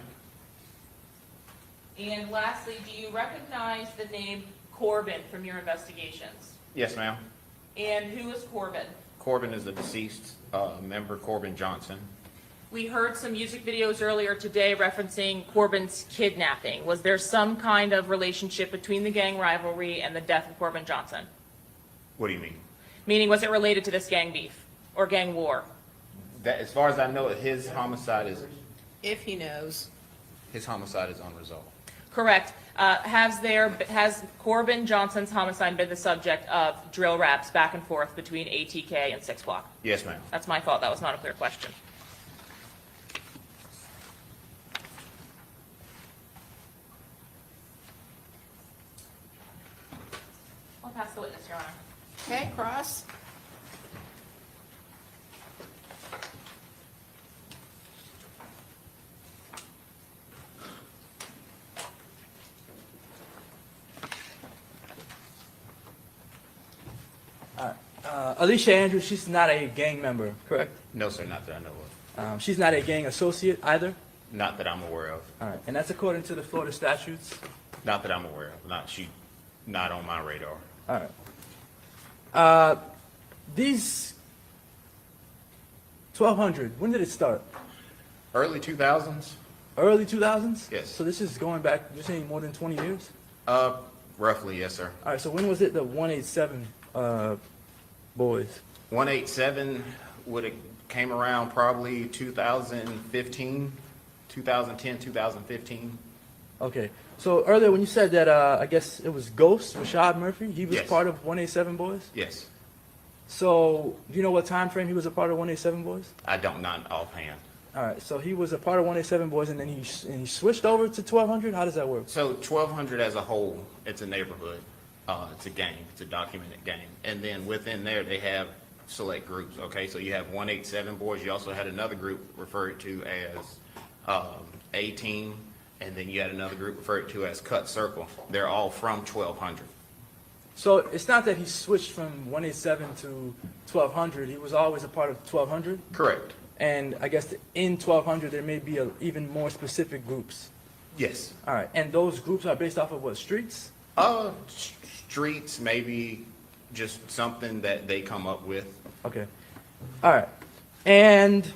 And lastly, do you recognize the name Corbin from your investigations? Yes, ma'am. And who is Corbin? Corbin is the deceased member, Corbin Johnson. We heard some music videos earlier today referencing Corbin's kidnapping. Was there some kind of relationship between the gang rivalry and the death of Corbin Johnson? What do you mean? Meaning, was it related to this gang beef or gang war? That, as far as I know, his homicide is If he knows. unresolved. Correct. Has Corbin Johnson's homicide been the subject of drill raps back and forth between ATK and 6 Block? Yes, ma'am. That's my fault. That was not a clear question. I'll pass the witness, Your Honor. Okay, cross. Alicia Andrews, she's not a gang member, correct? No, sir, not that I know of. She's not a gang associate either? Not that I'm aware of. All right, and that's according to the Florida statutes? Not that I'm aware of. Not on my radar. All right. These 1,200, when did it start? Early 2000s? Early 2000s? Yes. So this is going back, you're saying more than 20 years? Roughly, yes, sir. All right, so when was it the 187 boys? 187 would have came around probably 2015, 2010, 2015. Okay, so earlier when you said that, I guess it was Ghost, Rashad Murphy, he was Yes. part of 187 boys? Yes. So, do you know what time frame he was a part of 187 boys? I don't, not offhand. All right, so he was a part of 187 boys and then he switched over to 1,200? How does that work? So 1,200 as a whole, it's a neighborhood. It's a gang. It's a documented gang. And then within there, they have select groups, okay? So you have 187 boys. You also had another group referred to as A-Team, and then you had another group referred to as Cut Circle. They're all from 1,200. So it's not that he switched from 187 to 1,200, he was always a part of 1,200? Correct. And I guess in 1,200, there may be even more specific groups. Yes. All right, and those groups are based off of what, streets? Streets, maybe just something that they come up with. Okay. All right. And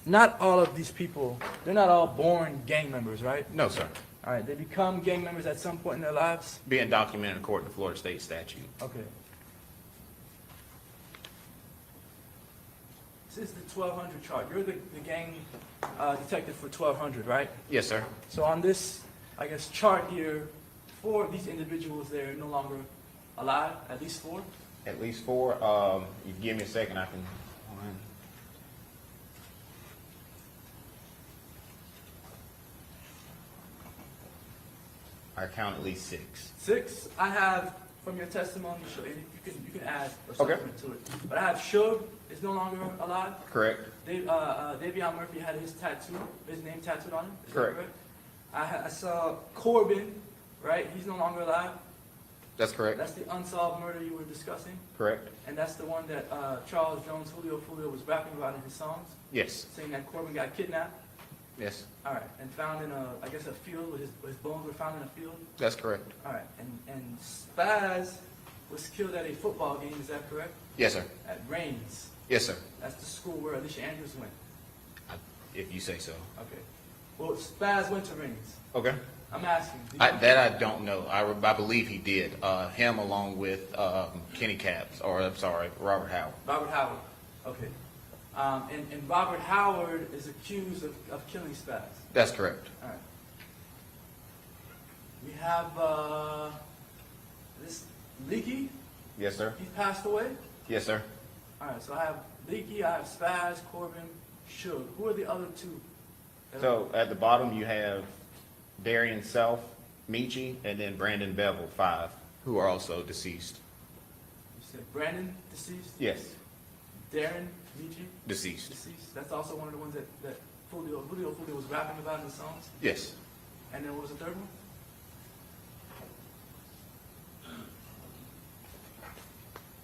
not all of these people, they're not all born gang members, right? No, sir. All right, they become gang members at some point in their lives? Being documented according to Florida state statute. Okay. This is the 1,200 chart. You're the gang detective for 1,200, right? Yes, sir. So on this, I guess, chart here, 4 of these individuals, they're no longer alive, at least 4? At least 4. You give me a second, I can. I count at least 6. 6, I have, from your testimony, you can add or Okay. supplement to it. But I have Shug is no longer alive. Correct. Davion Murphy had his name tattooed on him. Is that Correct. I saw Corbin, right? He's no longer alive. That's correct. That's the unsolved murder you were discussing. Correct. And that's the one that Charles Jones, Foolio was rapping about in his songs, Yes. saying that Corbin got kidnapped. Yes. All right, and found in a field, his bones were found in a field. That's correct. All right, and Spaz was killed at a football game, is that correct? Yes, sir. At Rains. Yes, sir. That's the school where Alicia Andrews went. If you say so. Okay. Well, Spaz went to Rains. Okay. I'm asking. That I don't know. I believe he did. Him along with Kenny Capps, or I'm sorry, Robert Howard. Robert Howard. Okay. And Robert Howard is accused of killing Spaz. That's correct. All right. We have This Leaky, Yes, sir. he passed away? Yes, sir. All right, so I have Leaky, I have Spaz, Corbin, Suge. Who are the other two? So at the bottom, you have Darian Self, Michi, and then Brandon Bevel, 5, who are also deceased. You said Brandon, deceased? Yes, Darren, Michi, deceased. deceased? That's also one of the ones that Julio was rapping about in the songs? Yes. And then what was the third one?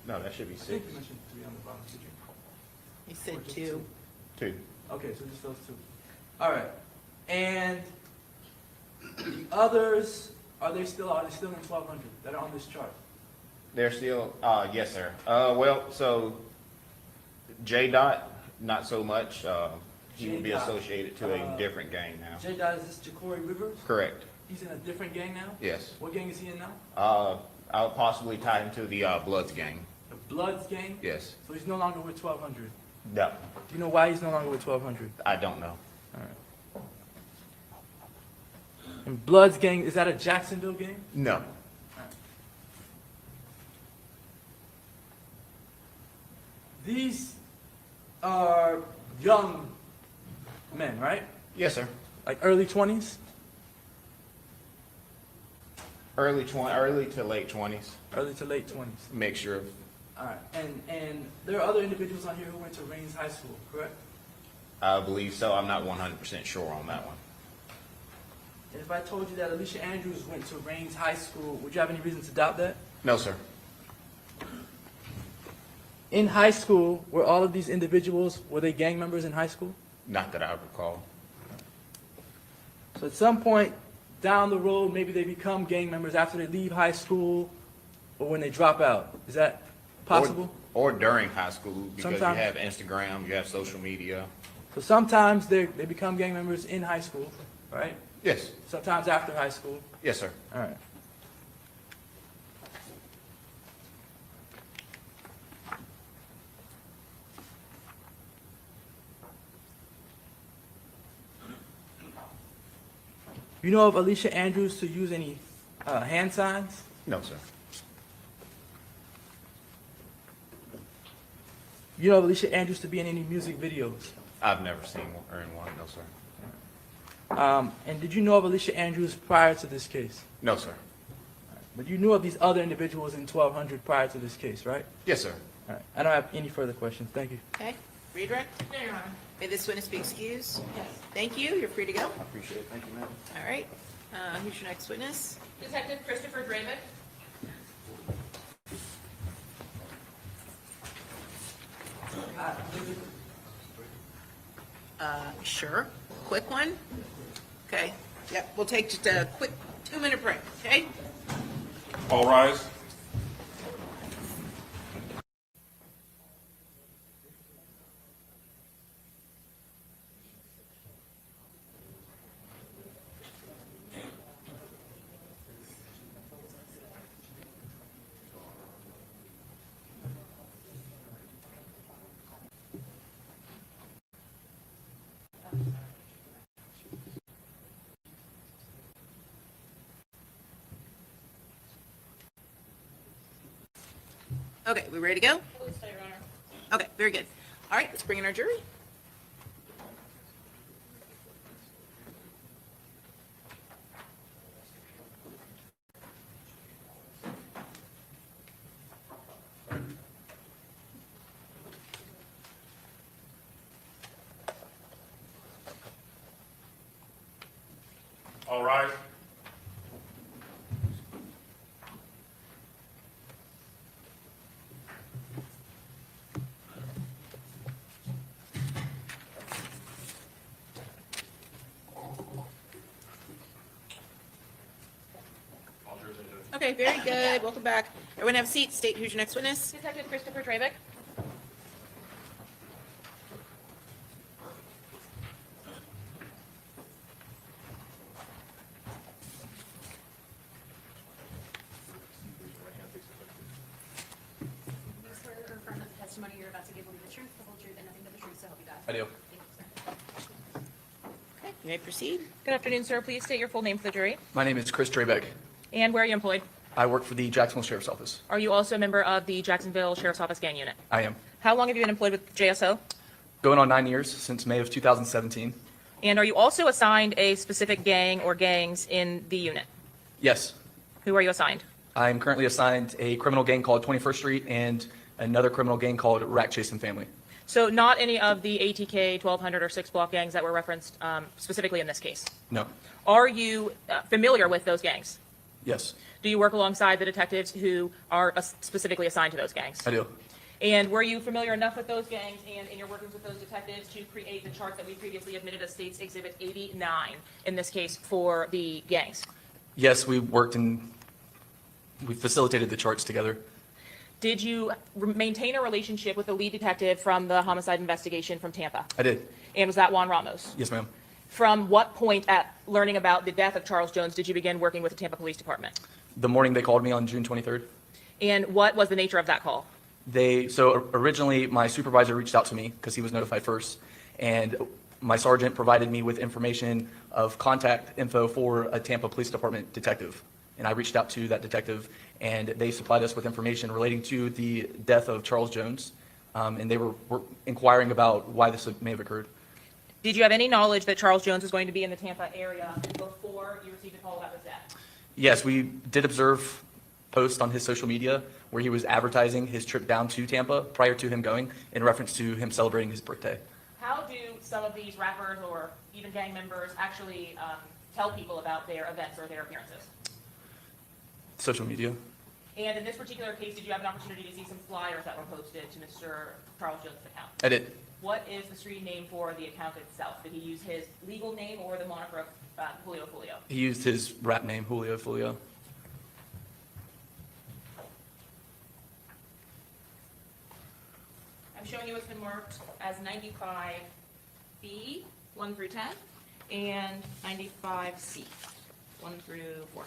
No, that should be I think 6. you mentioned 3 on the bottom, did you? He said Or just 2. 2. Okay, so just those 2. All right. And the others, are they still in 1200 that are on this chart? They're still, yes, sir. Well, so J Dot, not so much. He will be J-Dot, associated to a different gang now. J. Dot, is this Jacory Rivers? Correct. He's in a different gang now? Yes. What gang is he in now? I would possibly tie him to the Bloods gang. The Bloods gang? Yes. So he's no longer with 1200. No, Do you know why he's no longer with 1200? I don't know. All right. And Bloods gang, is that a Jacksonville gang? No. These are young men, right? Yes, sir. Like early 20s? Early to late 20s. Early to late 20s. Mixture of, All right. And there are other individuals on here who went to Rains High School, correct? I believe so. I'm not 100% sure on that one. And if I told you that Alicia Andrews went to Rains High School, would you have any reason to doubt that? No, sir. In high school, were all of these individuals, were they gang members in high school? Not that I recall. So at some point down the road, maybe they become gang members after they leave high school or when they drop out. Is that possible? Or during high school, because Sometimes- you have Instagram, you have social media. So sometimes they become gang members in high school, right? Yes. Sometimes after high school. Yes, sir. All right. You know of Alicia Andrews to use any hand signs? No, sir. You know of Alicia Andrews to be in any music videos? I've never seen her in one. No, sir. And did you know of Alicia Andrews prior to this case? No, sir. But you knew of these other individuals in 1200 prior to this case, right? Yes, sir. All right. I don't have any further questions. Thank you. Okay, redirect? No, Your Honor. May this witness be excused? Yes. Thank you, you're free to go. I appreciate it. Thank you, ma'am. All right, who's your next witness? Detective Christopher Dravick. Sure, quick one? Okay, yep, we'll take just a quick 2-minute break, okay? All rise. Okay, we ready to go? Please stay, Your Honor. Okay, very good. All right, let's bring in our jury. All rise. Okay, very good, welcome back. Everyone have a seat, state who's your next witness. Detective Christopher Dravick. You swear or affirm that the testimony you're about to give will be the truth, the whole truth, and nothing but the truth, so help you God. I do. Thank you, sir. Okay, you may proceed. Good afternoon, sir. Please state your full name for the jury. My name is Chris Drabeck. And where are you employed? I work for the Jacksonville Sheriff's Office. Are you also a member of the Jacksonville Sheriff's Office Gang Unit? I am. How long have you been employed with JSO? Going on 9 years, since May of 2017. And are you also assigned a specific gang or gangs in the unit? Yes. Who are you assigned? I'm currently assigned a criminal gang called 21st Street and another criminal gang called Rack Chasing Family. So not any of the ATK, 1200, or 6 block gangs that were referenced specifically in this case. No. Are you familiar with those gangs? Yes, Do you work alongside the detectives who are specifically assigned to those gangs? I do. And were you familiar enough with those gangs and in your workings with those detectives to create the chart that we previously admitted as State's Exhibit 89 in this case for the gangs? Yes, we worked and we facilitated the charts together. Did you maintain a relationship with the lead detective from the homicide investigation from Tampa? I did. And was that Juan Ramos? Yes, ma'am. From what point at learning about the death of Charles Jones did you begin working with the Tampa Police Department? The morning they called me on June 23rd. And what was the nature of that call? So originally my supervisor reached out to me because he was notified first, and my sergeant provided me with information of contact info for a Tampa Police Department detective. And I reached out to that detective, and they supplied us with information relating to the death of Charles Jones, and they were inquiring about why this may have occurred. Did you have any knowledge that Charles Jones was going to be in the Tampa area before you received a call about his death? Yes, we did observe posts on his social media where he was advertising his trip down to Tampa prior to him going in reference to him celebrating his birthday. How do some of these rappers or even gang members actually tell people about their events or their appearances? Social media. And in this particular case, did you have an opportunity to see some flyers that were posted to Mr. Charles Jones' account? I did. What is the street name for the account itself? Did he use his legal name or the moniker of Julio Foolio? He used his rap name, Julio Foolio. I'm showing you what's been marked as 95B, 1 through 10, and 95C, 1 through 4.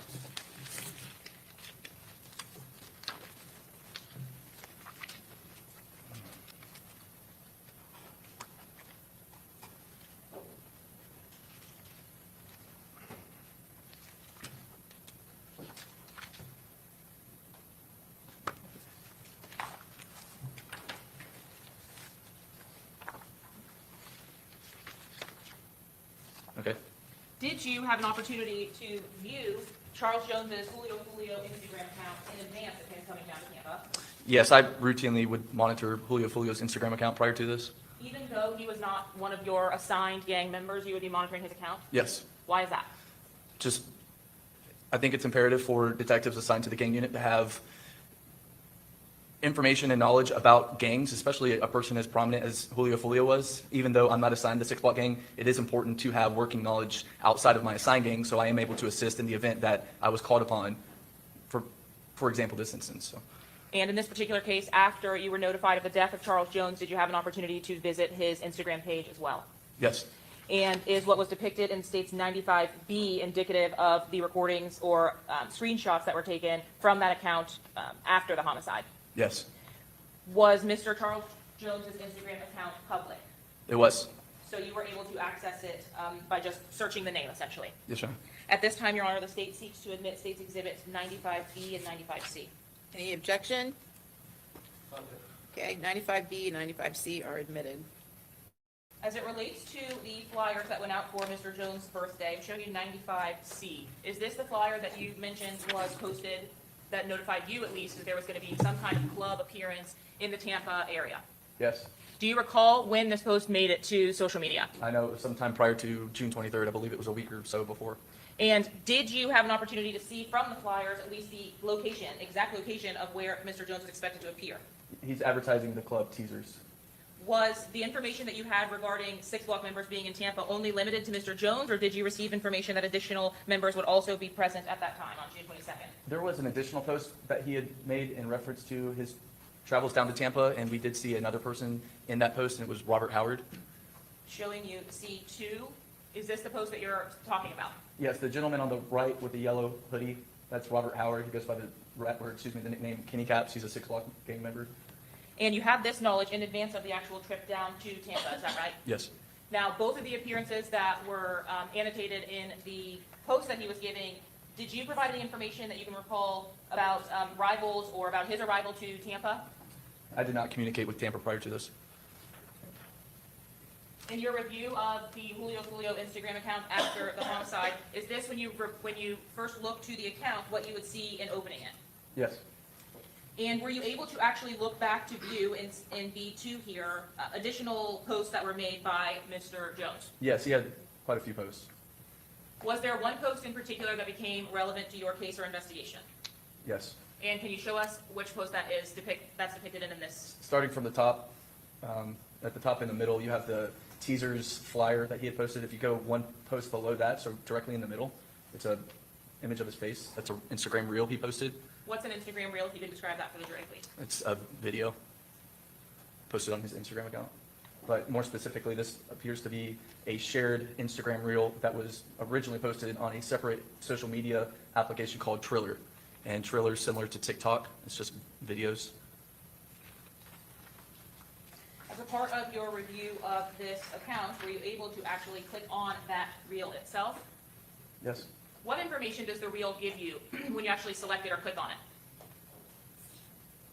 Okay. Did you have an opportunity to view Charles Jones's Julio Instagram account in advance of him coming down to Tampa? Yes, I routinely would monitor Julio Foolio's Instagram account prior to this. Even though he was not one of your assigned gang members, you would be monitoring his account? Yes. Why is that? Just, I think it's imperative for detectives assigned to the gang unit to have information and knowledge about gangs, especially a person as prominent as Julio Foolio was. Even though I'm not assigned the 6 block gang, it is important to have working knowledge outside of my assigned gang, so I am able to assist in the event that I was called upon, for example, this instance. So. And in this particular case, after you were notified of the death of Charles Jones, did you have an opportunity to visit his Instagram page as well? Yes. And is what was depicted in State's 95B indicative of the recordings or screenshots that were taken from that account after the homicide? Yes. Was Mr. Charles Jones's Instagram account public? It was. So you were able to access it by just searching the name, essentially? Yes, sir. At this time, Your Honor, the state seeks to admit State's Exhibits 95B and 95C. Any objection? Okay, 95B and 95C are admitted. As it relates to the flyers that went out for Mr. Jones' birthday, I'm showing you 95C. Is this the flyer that you mentioned was posted that notified you, at least, that there was going to be some kind of club appearance in the Tampa area? Yes. Do you recall when this post made it to social media? I know sometime prior to June 23rd. I believe it was a week or so before. And did you have an opportunity to see from the flyers at least the location, exact location of where Mr. Jones was expected to appear? He's advertising the club teasers. Was the information that you had regarding 6 block members being in Tampa only limited to Mr. Jones, or did you receive information that additional members would also be present at that time on June 22nd? There was an additional post that he had made in reference to his travels down to Tampa, and we did see another person in that post, and it was Robert Howard. Showing you C2. Is this the post that you're talking about? Yes, the gentleman on the right with the yellow hoodie, that's Robert Howard. He goes by the nickname Kenny Caps. He's a 6 block gang member. And you have this knowledge in advance of the actual trip down to Tampa, is that right? Yes. Now, both of the appearances that were annotated in the post that he was giving, Did you provide any information that you can recall about rivals or about his arrival to Tampa? I did not communicate with Tampa prior to this. In your review of the Julio Instagram account after the homicide, is this when you first looked to the account what you would see in opening it? Yes. And were you able to actually look back to view in B2 here additional posts that were made by Mr. Jones? Yes, he had quite a few posts. Was there one post in particular that became relevant to your case or investigation? Yes. And can you show us which post that is that's depicted in this? Starting from the top, at the top in the middle, you have the teasers flyer that he had posted. If you go one post below that, so directly in the middle, it's a image of his face. That's an Instagram reel he posted. What's an Instagram reel, if you can describe that for the jury, please? It's a video posted on his Instagram account. But more specifically, this appears to be a shared Instagram reel that was originally posted on a separate social media application called Triller. And Triller is similar to TikTok. It's just videos. As a part of your review of this account, were you able to actually click on that reel itself? Yes. What information does the reel give you when you actually select it or click on it?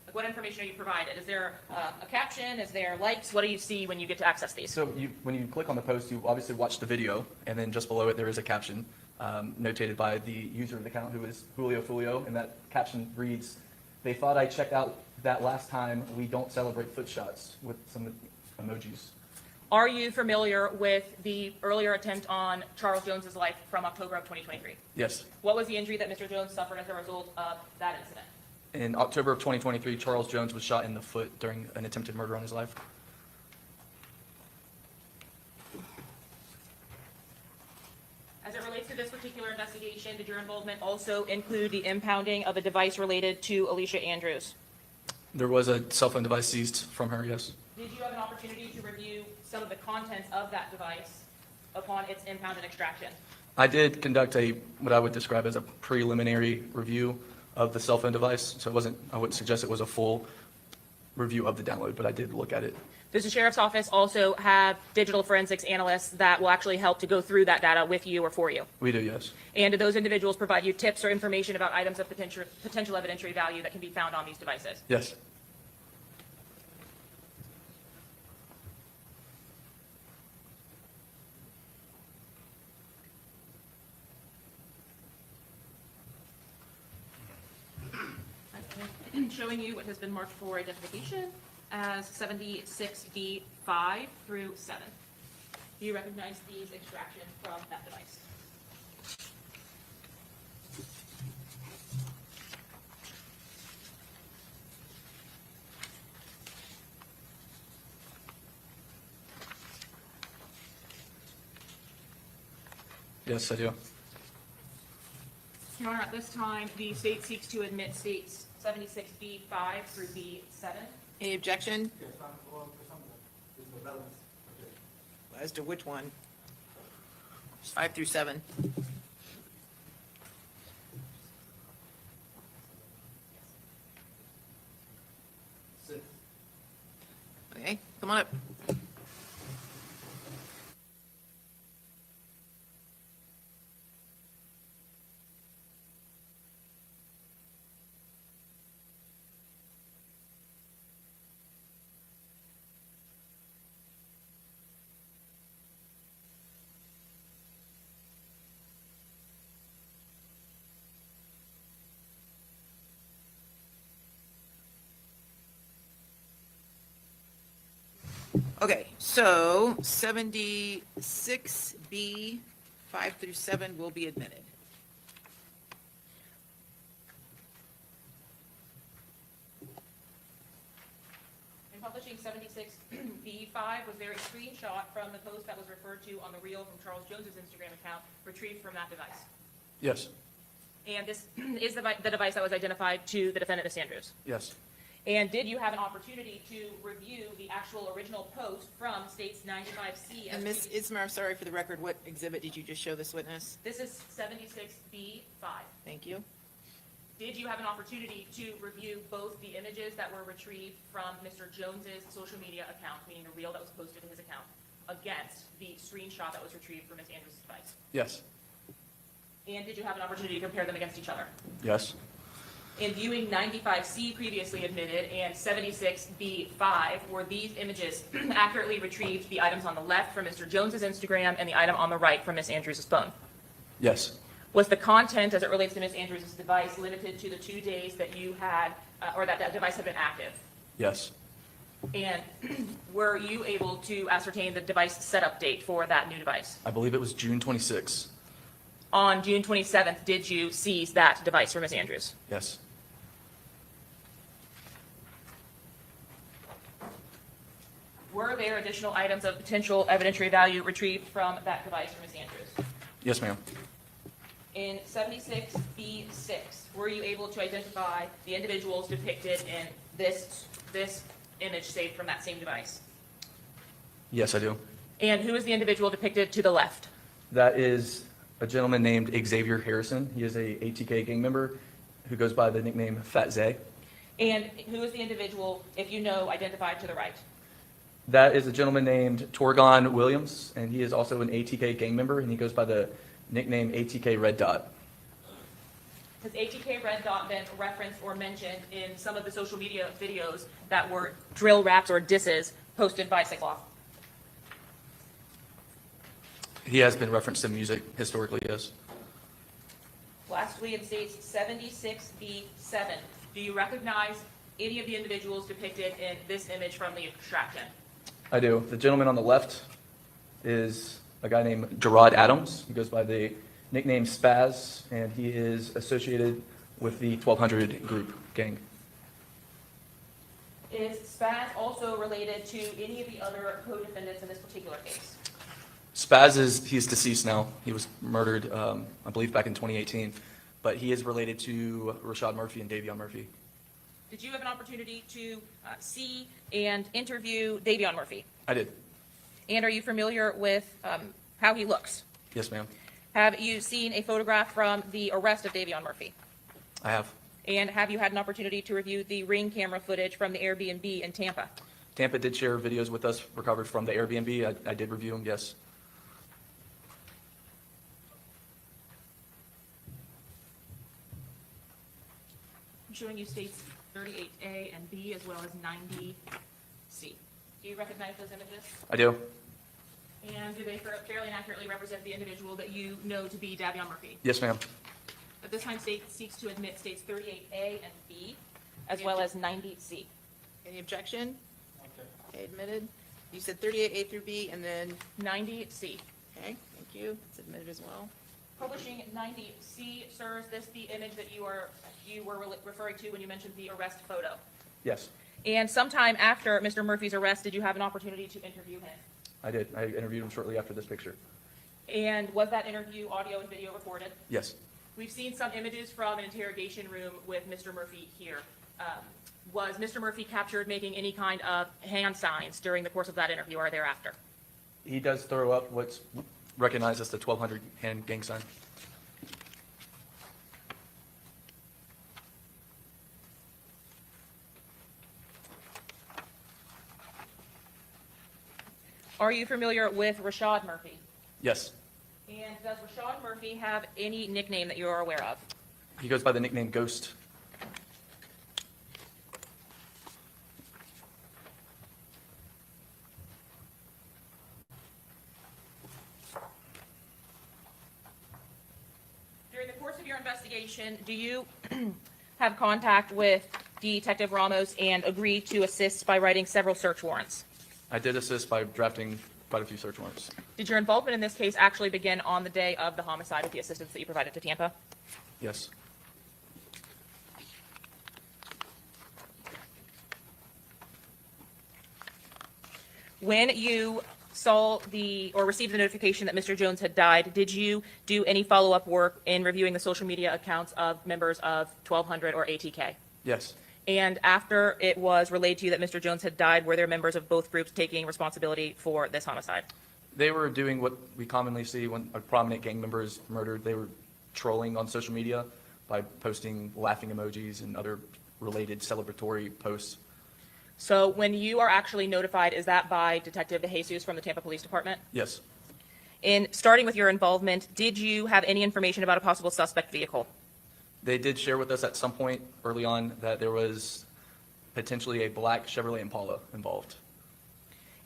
Like, what information are you provided? Is there a caption? Is there likes? What do you see when you get to access these? So when you click on the post, you obviously watch the video, and then just below it there is a caption notated by the user of the account, who is Foolio, and that caption reads, "They thought I checked out that last time. We don't celebrate foot shots," with some emojis. Are you familiar with the earlier attempt on Charles Jones's life from October of 2023? Yes. What was the injury that Mr. Jones suffered as a result of that incident? In October of 2023, Charles Jones was shot in the foot during an attempted murder on his life. As it relates to this particular investigation, did your involvement also include the impounding of a device related to Alicia Andrews? There was a cell phone device seized from her, yes. Did you have an opportunity to review some of the contents of that device upon its impound and extraction? I did conduct what I would describe as a preliminary review of the cell phone device. So I wouldn't suggest it was a full review of the download, but I did look at it. Does the Sheriff's Office also have digital forensics analysts that will actually help to go through that data with you or for you? We do, yes. And do those individuals provide you tips or information about items of potential evidentiary value that can be found on these devices? Yes. Showing you what has been marked for identification as 76B5 through 7. Do you recognize these extractions from that device? Yes, I do. Your Honor, at this time, the state seeks to admit states 76B5 through B7. Any objection? As to which one? 5 through 7. Okay, come on up. Okay, so 76B 5 through 7 will be admitted. In publishing 76B5, was there a screenshot from the post that was referred to on the reel from Charles Jones's Instagram account retrieved from that device? Yes. And this is the device that was identified to the defendant, Ms. Andrews? Yes. And did you have an opportunity to review the actual original post from States 95C? And Ms. Ismer, sorry for the record, what exhibit did you just show this witness? This is 76B5. Thank you. Did you have an opportunity to review both the images that were retrieved from Mr. Jones's social media account, meaning the reel that was posted to his account, against the screenshot that was retrieved from Ms. Andrews' device? Yes. And did you have an opportunity to compare them against each other? Yes. In viewing 95C previously admitted and 76B5, were these images accurately retrieved, the items on the left from Mr. Jones's Instagram and the item on the right from Ms. Andrews' phone? Yes. Was the content as it relates to Ms. Andrews' device limited to the 2 days that you had, or that device had been active? Yes. And were you able to ascertain the device setup date for that new device? I believe it was June 26. On June 27th, did you seize that device from Ms. Andrews? Yes. Were there additional items of potential evidentiary value retrieved from that device from Ms. Andrews? Yes, ma'am. In 76B6, were you able to identify the individuals depicted in this image saved from that same device? Yes, I do. And who is the individual depicted to the left? That is a gentleman named Xavier Harrison. He is a ATK gang member who goes by the nickname Fat Zay. And who is the individual, if you know, identified to the right? That is a gentleman named Torgon Williams, and he is also an ATK gang member, and he goes by the nickname ATK Red Dot. Has ATK Red Dot been referenced or mentioned in some of the social media videos that were drill raps or disses posted by Cyclops? He has been referenced in music historically, yes. Lastly, it states 76B7. Do you recognize any of the individuals depicted in this image from the extraction? I do. The gentleman on the left is a guy named Gerard Adams. He goes by the nickname Spaz, and he is associated with the 1200 group gang. Is Spaz also related to any of the other co-defendants in this particular case? Spaz he's deceased now. He was murdered, I believe, back in 2018. But he is related to Rashad Murphy and Davion Murphy. Did you have an opportunity to see and interview Davion Murphy? I did. And are you familiar with how he looks? Yes, ma'am. Have you seen a photograph from the arrest of Davion Murphy? I have. And have you had an opportunity to review the Ring camera footage from the Airbnb in Tampa? Tampa did share videos with us recovered from the Airbnb. I did review them, yes. I'm showing you states 38A and B as well as 90C. Do you recognize those images? I do. And do they fairly and accurately represent the individual that you know to be Davion Murphy? Yes, ma'am. At this time, state seeks to admit states 38A and B as well as 90C. Any objection? Okay, admitted. You said 38A through B and then, 90C. okay, thank you. It's admitted as well. Publishing 90C, sir, is this the image that you were referring to when you mentioned the arrest photo? Yes, And sometime after Mr. Murphy's arrest, did you have an opportunity to interview him? I did. I interviewed him shortly after this picture. And was that interview audio and video recorded? Yes. We've seen some images from an interrogation room with Mr. Murphy here. Was Mr. Murphy captured making any kind of hand signs during the course of that interview or thereafter? He does throw up what's recognized as the 1200 hand gang sign. Are you familiar with Rashad Murphy? Yes. And does Rashad Murphy have any nickname that you are aware of? He goes by the nickname Ghost. During the course of your investigation, do you have contact with Detective Ramos and agree to assist by writing several search warrants? I did assist by drafting quite a few search warrants. Did your involvement in this case actually begin on the day of the homicide with the assistance that you provided to Tampa? Yes. When you saw or received the notification that Mr. Jones had died, did you do any follow-up work in reviewing the social media accounts of members of 1200 or ATK? Yes. And after it was relayed to you that Mr. Jones had died, were there members of both groups taking responsibility for this homicide? They were doing what we commonly see when a prominent gang member is murdered. They were trolling on social media by posting laughing emojis and other related celebratory posts. So when you are actually notified, is that by Detective DeJesus from the Tampa Police Department? Yes. In starting with your involvement, did you have any information about a possible suspect vehicle? They did share with us at some point early on that there was potentially a black Chevrolet Impala involved.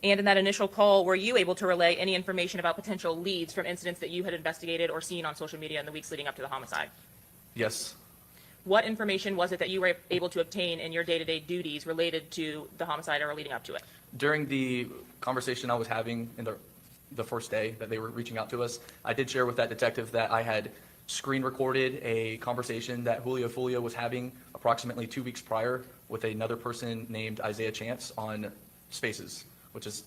And in that initial call, were you able to relay any information about potential leads from incidents that you had investigated or seen on social media in the weeks leading up to the homicide? Yes. What information was it that you were able to obtain in your day-to-day duties related to the homicide or leading up to it? During the conversation I was having in the first day that they were reaching out to us, I did share with that detective that I had screen recorded a conversation that Julio Foolio was having approximately 2 weeks prior with another person named Isaiah Chance on Spaces, which is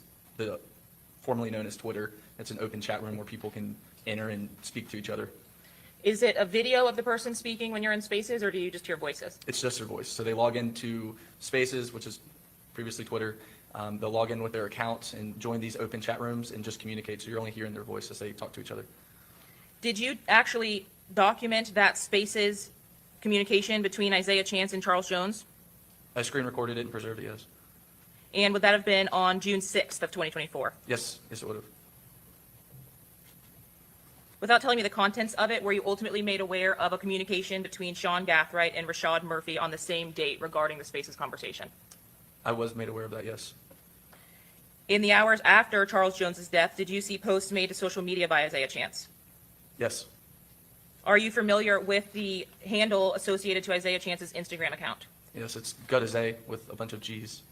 formerly known as Twitter. It's an open chat room where people can enter and speak to each other. Is it a video of the person speaking when you're in Spaces, or do you just hear voices? It's just their voice. So they log into Spaces, which is previously Twitter. They'll log in with their account and join these open chat rooms and just communicate. So you're only hearing their voice as they talk to each other. Did you actually document that Spaces communication between Isaiah Chance and Charles Jones? I screen recorded it and preserved it, yes. And would that have been on June 6th of 2024? Yes, it would have. Without telling me the contents of it, were you ultimately made aware of a communication between Sean Gathright and Rashad Murphy on the same date regarding the Spaces conversation? I was made aware of that, yes. In the hours after Charles Jones's death, did you see posts made to social media by Isaiah Chance? Yes. Are you familiar with the handle associated to Isaiah Chance's Instagram account? Yes, it's Gutazay with a bunch of G's.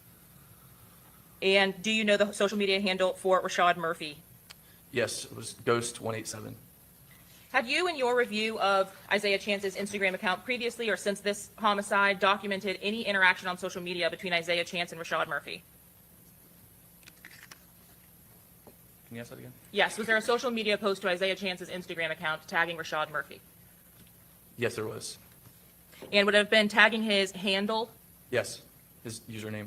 And do you know the social media handle for Rashad Murphy? Yes, it was Ghost187. Have you, in your review of Isaiah Chance's Instagram account previously or since this homicide, documented any interaction on social media between Isaiah Chance and Rashad Murphy? Can you ask that again? Yes. Was there a social media post to Isaiah Chance's Instagram account tagging Rashad Murphy? Yes, there was. And would it have been tagging his handle? Yes, his username.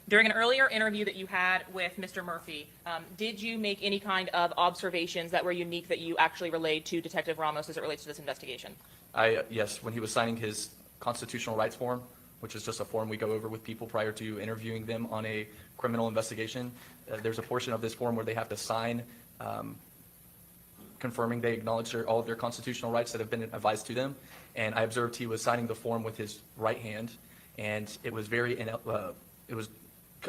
During an earlier interview that you had with Mr. Murphy, did you make any kind of observations that were unique that you actually relayed to Detective Ramos as it relates to this investigation? Yes, when he was signing his constitutional rights form, which is just a form we go over with people prior to interviewing them on a criminal investigation, there's a portion of this form where they have to sign confirming they acknowledge all of their constitutional rights that have been advised to them. And I observed he was signing the form with his right hand, and it was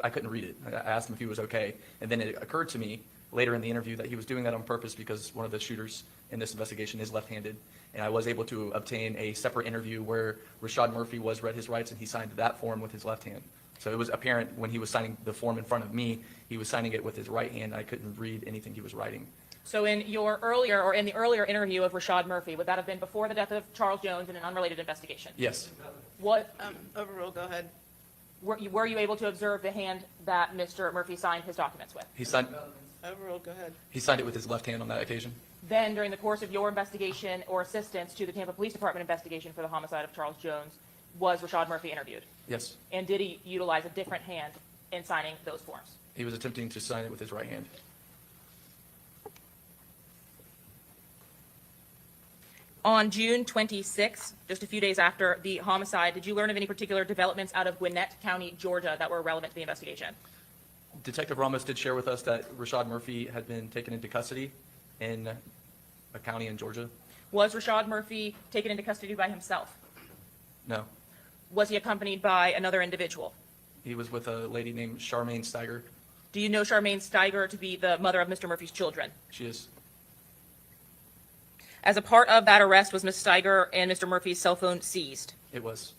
I couldn't read it. I asked him if he was okay, and then it occurred to me later in the interview that he was doing that on purpose because one of the shooters in this investigation is left-handed, and I was able to obtain a separate interview where Rashad Murphy was read his rights and he signed that form with his left hand. So it was apparent when he was signing the form in front of me, he was signing it with his right hand. I couldn't read anything he was writing. So in the earlier interview of Rashad Murphy, would that have been before the death of Charles Jones in an unrelated investigation? Yes. What Overruled, go ahead. were you able to observe the hand that Mr. Murphy signed his documents with? He signed Overruled, go ahead. it with his left hand on that occasion. Then, during the course of your investigation or assistance to the Tampa Police Department investigation for the homicide of Charles Jones, was Rashad Murphy interviewed? Yes. And did he utilize a different hand in signing those forms? He was attempting to sign it with his right hand. On June 26th, just a few days after the homicide, did you learn of any particular developments out of Gwinnett County, Georgia, that were relevant to the investigation? Detective Ramos did share with us that Rashad Murphy had been taken into custody in a county in Georgia. Was Rashad Murphy taken into custody by himself? No. Was he accompanied by another individual? He was with a lady named Charmaine Steiger. Do you know Charmaine Steiger to be the mother of Mr. Murphy's children? She is. As a part of that arrest, was Ms. Steiger and Mr. Murphy's cell phone seized? It was.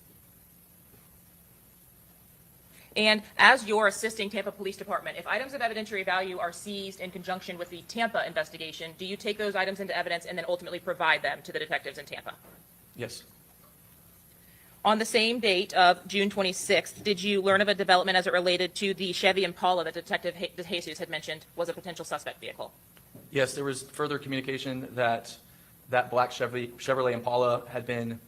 And as you're assisting Tampa Police Department, if items of evidentiary value are seized in conjunction with the Tampa investigation, do you take those items into evidence and then ultimately provide them to the detectives in Tampa? Yes. On the same date of June 26th, did you learn of a development as it related to the Chevy Impala that Detective Jesus had mentioned was a potential suspect vehicle? Yes, there was further communication that black Chevrolet Impala had been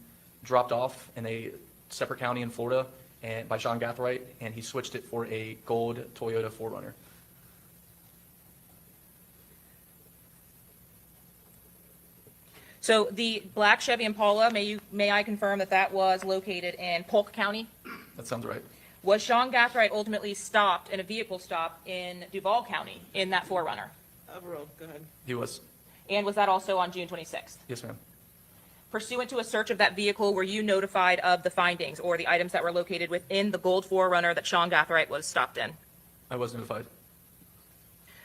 dropped off in a separate county in Florida and by Sean Gathright, and he switched it for a gold Toyota 4Runner. So the black Chevy Impala, may I confirm that that was located in Polk County? That sounds right. Was Sean Gathright ultimately stopped in a vehicle stop in Duval County in that 4Runner? Overruled, go ahead. He was. And was that also on June 26th? Yes, ma'am. Pursuant to a search of that vehicle, were you notified of the findings or the items that were located within the gold 4Runner that Sean Gathright was stopped in? I was notified.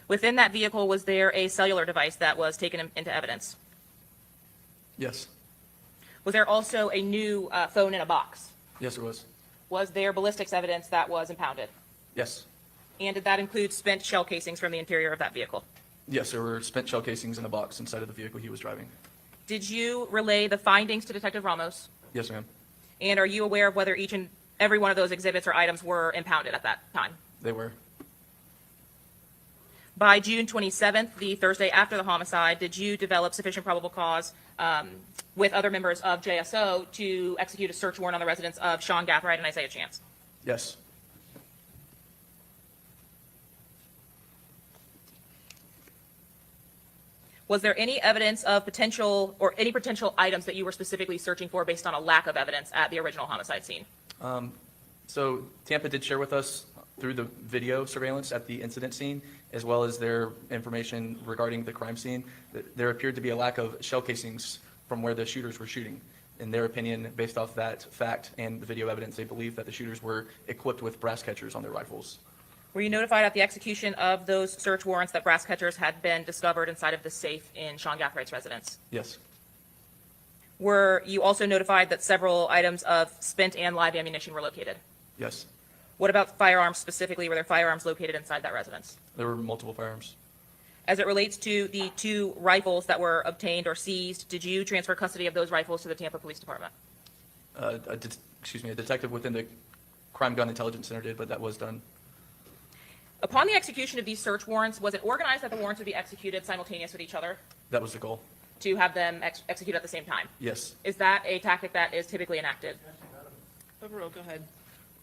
Within that vehicle, was there a cellular device that was taken into evidence? Yes. Was there also a new phone in a box? Yes, there was. Was there ballistics evidence that was impounded? Yes. And did that include spent shell casings from the interior of that vehicle? Yes, there were spent shell casings in a box inside of the vehicle he was driving. Did you relay the findings to Detective Ramos? Yes, ma'am. And are you aware of whether each and every one of those exhibits or items were impounded at that time? They were. By June 27th, the Thursday after the homicide, did you develop sufficient probable cause with other members of JSO to execute a search warrant on the residence of Sean Gathright and Isaiah Chance? Yes. Was there any evidence of potential or any potential items that you were specifically searching for based on a lack of evidence at the original homicide scene? So Tampa did share with us through the video surveillance at the incident scene, as well as their information regarding the crime scene, that there appeared to be a lack of shell casings from where the shooters were shooting. In their opinion, based off that fact and the video evidence, they believe that the shooters were equipped with brass catchers on their rifles. Were you notified at the execution of those search warrants that brass catchers had been discovered inside of the safe in SeanGathright's residence? Yes. Were you also notified that several items of spent and live ammunition were located? Yes. What about firearms specifically? Were there firearms located inside that residence? There were multiple firearms. As it relates to the 2 rifles that were obtained or seized, did you transfer custody of those rifles to the Tampa Police Department? A detective within the Crime Gun Intelligence Center did, but that was done. Upon the execution of these search warrants, was it organized that the warrants would be executed simultaneous with each other That was the goal. to have them executed at the same time? Yes. Is that a tactic that is typically enacted? Overruled, go ahead.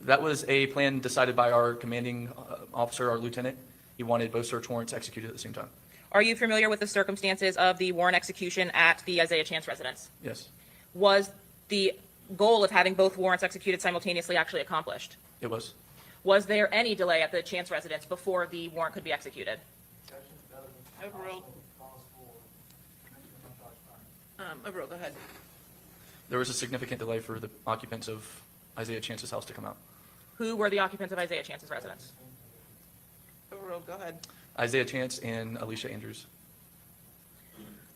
That was a plan decided by our commanding officer, our lieutenant. He wanted both search warrants executed at the same time. Are you familiar with the circumstances of the warrant execution at the Isaiah Chance residence? Yes, Was the goal of having both warrants executed simultaneously actually accomplished? it was. Was there any delay at the Chance residence before the warrant could be executed? Overruled. Overruled, go ahead. There was a significant delay for the occupants of Isaiah Chance's house to come out. Who were the occupants of Isaiah Chance's residence? Overruled, go ahead. Isaiah Chance and Alicia Andrews.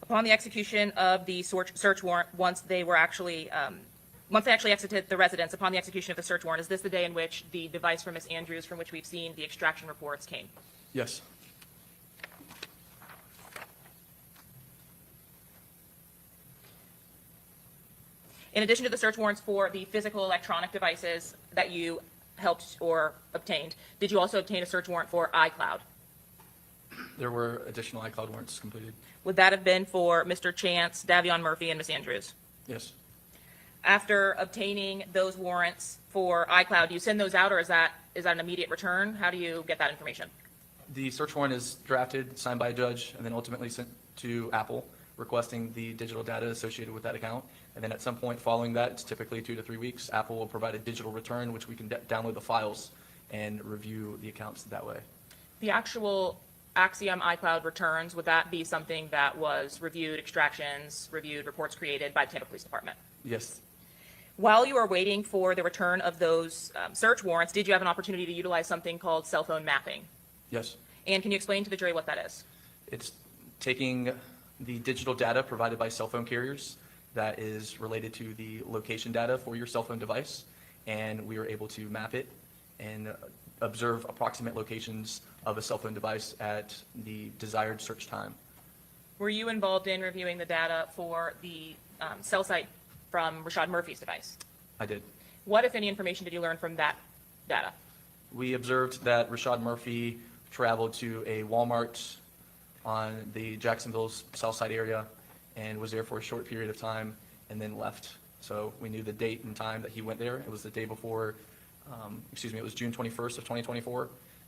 Upon the execution of the search warrant, once they actually exited the residence, upon the execution of the search warrant, is this the day in which the device from Ms. Andrews, from which we've seen the extraction reports, came? Yes. In addition to the search warrants for the physical electronic devices that you helped or obtained, did you also obtain a search warrant for iCloud? There were additional iCloud warrants completed. Would that have been for Mr. Chance, Davion Murphy, and Ms. Andrews? Yes. After obtaining those warrants for iCloud, do you send those out, or is that an immediate return? How do you get that information? The search warrant is drafted, signed by a judge, and then ultimately sent to Apple, requesting the digital data associated with that account. And then at some point following that, it's typically 2 to 3 weeks, Apple will provide a digital return, which we can download the files and review the accounts that way. The actual Axiom iCloud returns, would that be something that was reviewed, extractions, reviewed, reports created by the Tampa Police Department? Yes. While you were waiting for the return of those search warrants, did you have an opportunity to utilize something called cell phone mapping? Yes. And can you explain to the jury what that is? It's taking the digital data provided by cell phone carriers that is related to the location data for your cell phone device, and we were able to map it and observe approximate locations of a cell phone device at the desired search time. Were you involved in reviewing the data for the cell site from Rashad Murphy's device? I did. What, if any, information did you learn from that data? We observed that Rashad Murphy traveled to a Walmart on the Jacksonville's south side area and was there for a short period of time and then left. So we knew the date and time that he went there. It was the day before, it was June 21st of 2024.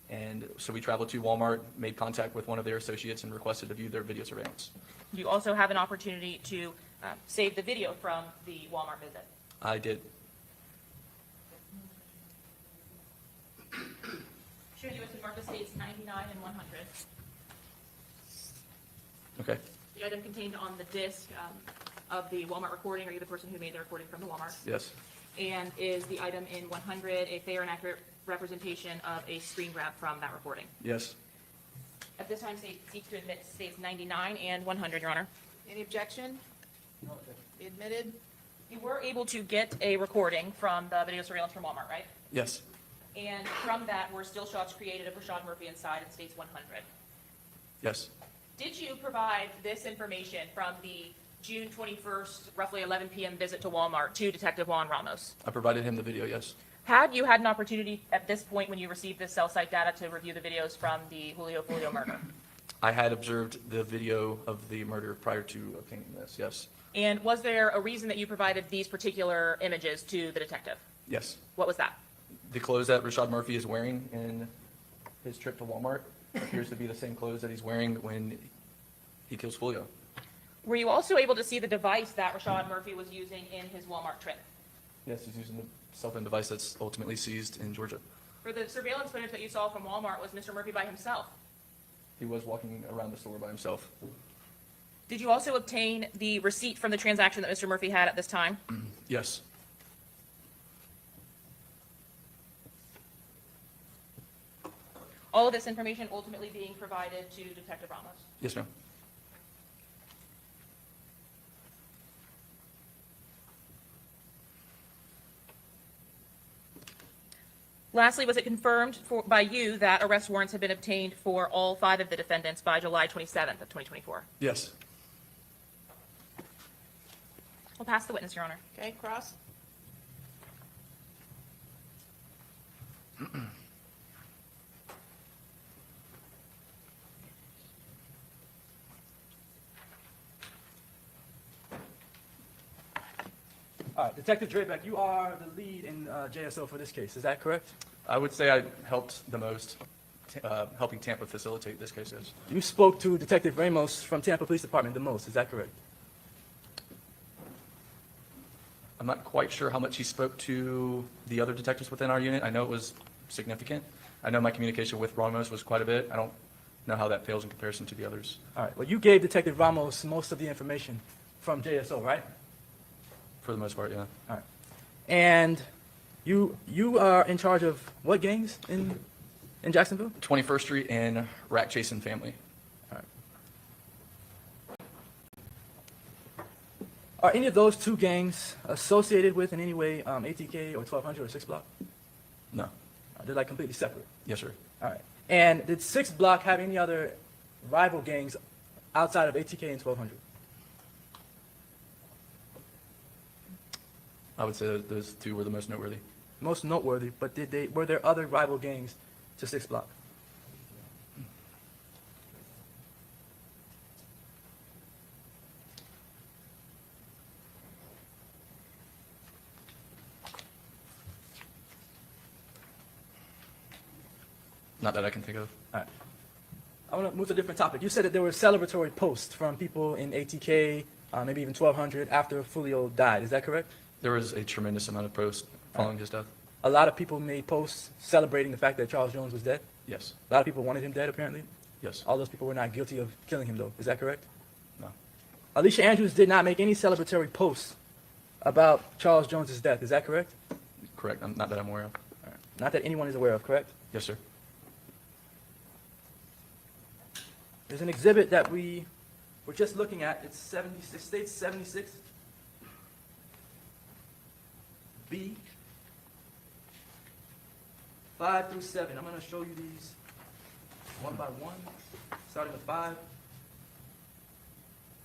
And so we traveled to Walmart, made contact with one of their associates and requested to view their video surveillance. You also have an opportunity to save the video from the Walmart visit. I did. Show you it's in Martha States 99 and 100. Okay. The item contained on the disc of the Walmart recording, are you the person who made the recording from the Walmart? Yes. And is the item in 100 a fair and accurate representation of a screen grab from that recording? Yes. At this time, seek to admit states 99 and 100, Your Honor. Any objection? Be admitted? You were able to get a recording from the video surveillance from Walmart, right? Yes. And from that were still shots created of Rashad Murphy inside in states 100. Yes. Did you provide this information from the June 21st, roughly 11 p.m. visit to Walmart to Detective Juan Ramos? I provided him the video, yes. Had you had an opportunity at this point when you received this cell site data to review the videos from the Julio Foolio murder? I had observed the video of the murder prior to obtaining this, yes. And was there a reason that you provided these particular images to the detective? Yes. What was that? The clothes that Rashad Murphy is wearing in his trip to Walmart appears to be the same clothes that he's wearing when he kills Foolio. Were you also able to see the device that Rashad Murphy was using in his Walmart trip? Yes, he's using the cell phone device that's ultimately seized in Georgia. For the surveillance footage that you saw from Walmart, was Mr. Murphy by himself? He was walking around the store by himself. Did you also obtain the receipt from the transaction that Mr. Murphy had at this time? Yes. All of this information ultimately being provided to Detective Ramos? Yes, ma'am. Lastly, was it confirmed by you that arrest warrants had been obtained for all 5 of the defendants by July 27th of 2024? Yes. We'll pass the witness, Your Honor. Okay, cross? All right, Detective Drabeck, you are the lead in JSO for this case, is that correct? I would say I helped the most, helping Tampa facilitate this case, yes. You spoke to Detective Ramos from Tampa Police Department the most, is that correct? I'm not quite sure how much he spoke to the other detectives within our unit. I know it was significant. I know my communication with Ramos was quite a bit. I don't know how that pales in comparison to the others. All right, well, you gave Detective Ramos most of the information from JSO, right? For the most part, yeah. All right. And you are in charge of what gangs in Jacksonville? 21st Street and Rack Chasing Family. All right. Are any of those 2 gangs associated with in any way ATK or 1200 or 6 Block? No. They're like completely separate. Yes, sir. All right. And did 6 Block have any other rival gangs outside of ATK and 1200? I would say that those 2 were the most noteworthy. Most noteworthy, but were there other rival gangs to 6 Block? Not that I can think of. All right. I want to move to a different topic. You said that there were celebratory posts from people in ATK, maybe even 1200 after Foolio died. Is that correct? There was a tremendous amount of posts following his death. A lot of people made posts celebrating the fact that Charles Jones was dead. Yes. A lot of people wanted him dead, apparently. Yes. All those people were not guilty of killing him, though. Is that correct? No. Alicia Andrews did not make any celebratory posts about Charles Jones's death. Is that correct? Correct. Not that I'm aware of. All right. Not that anyone is aware of, correct? Yes, sir. There's an exhibit that we were just looking at. It's 76, states 76. B. 5 through 7. I'm going to show you these one by one, starting with 5.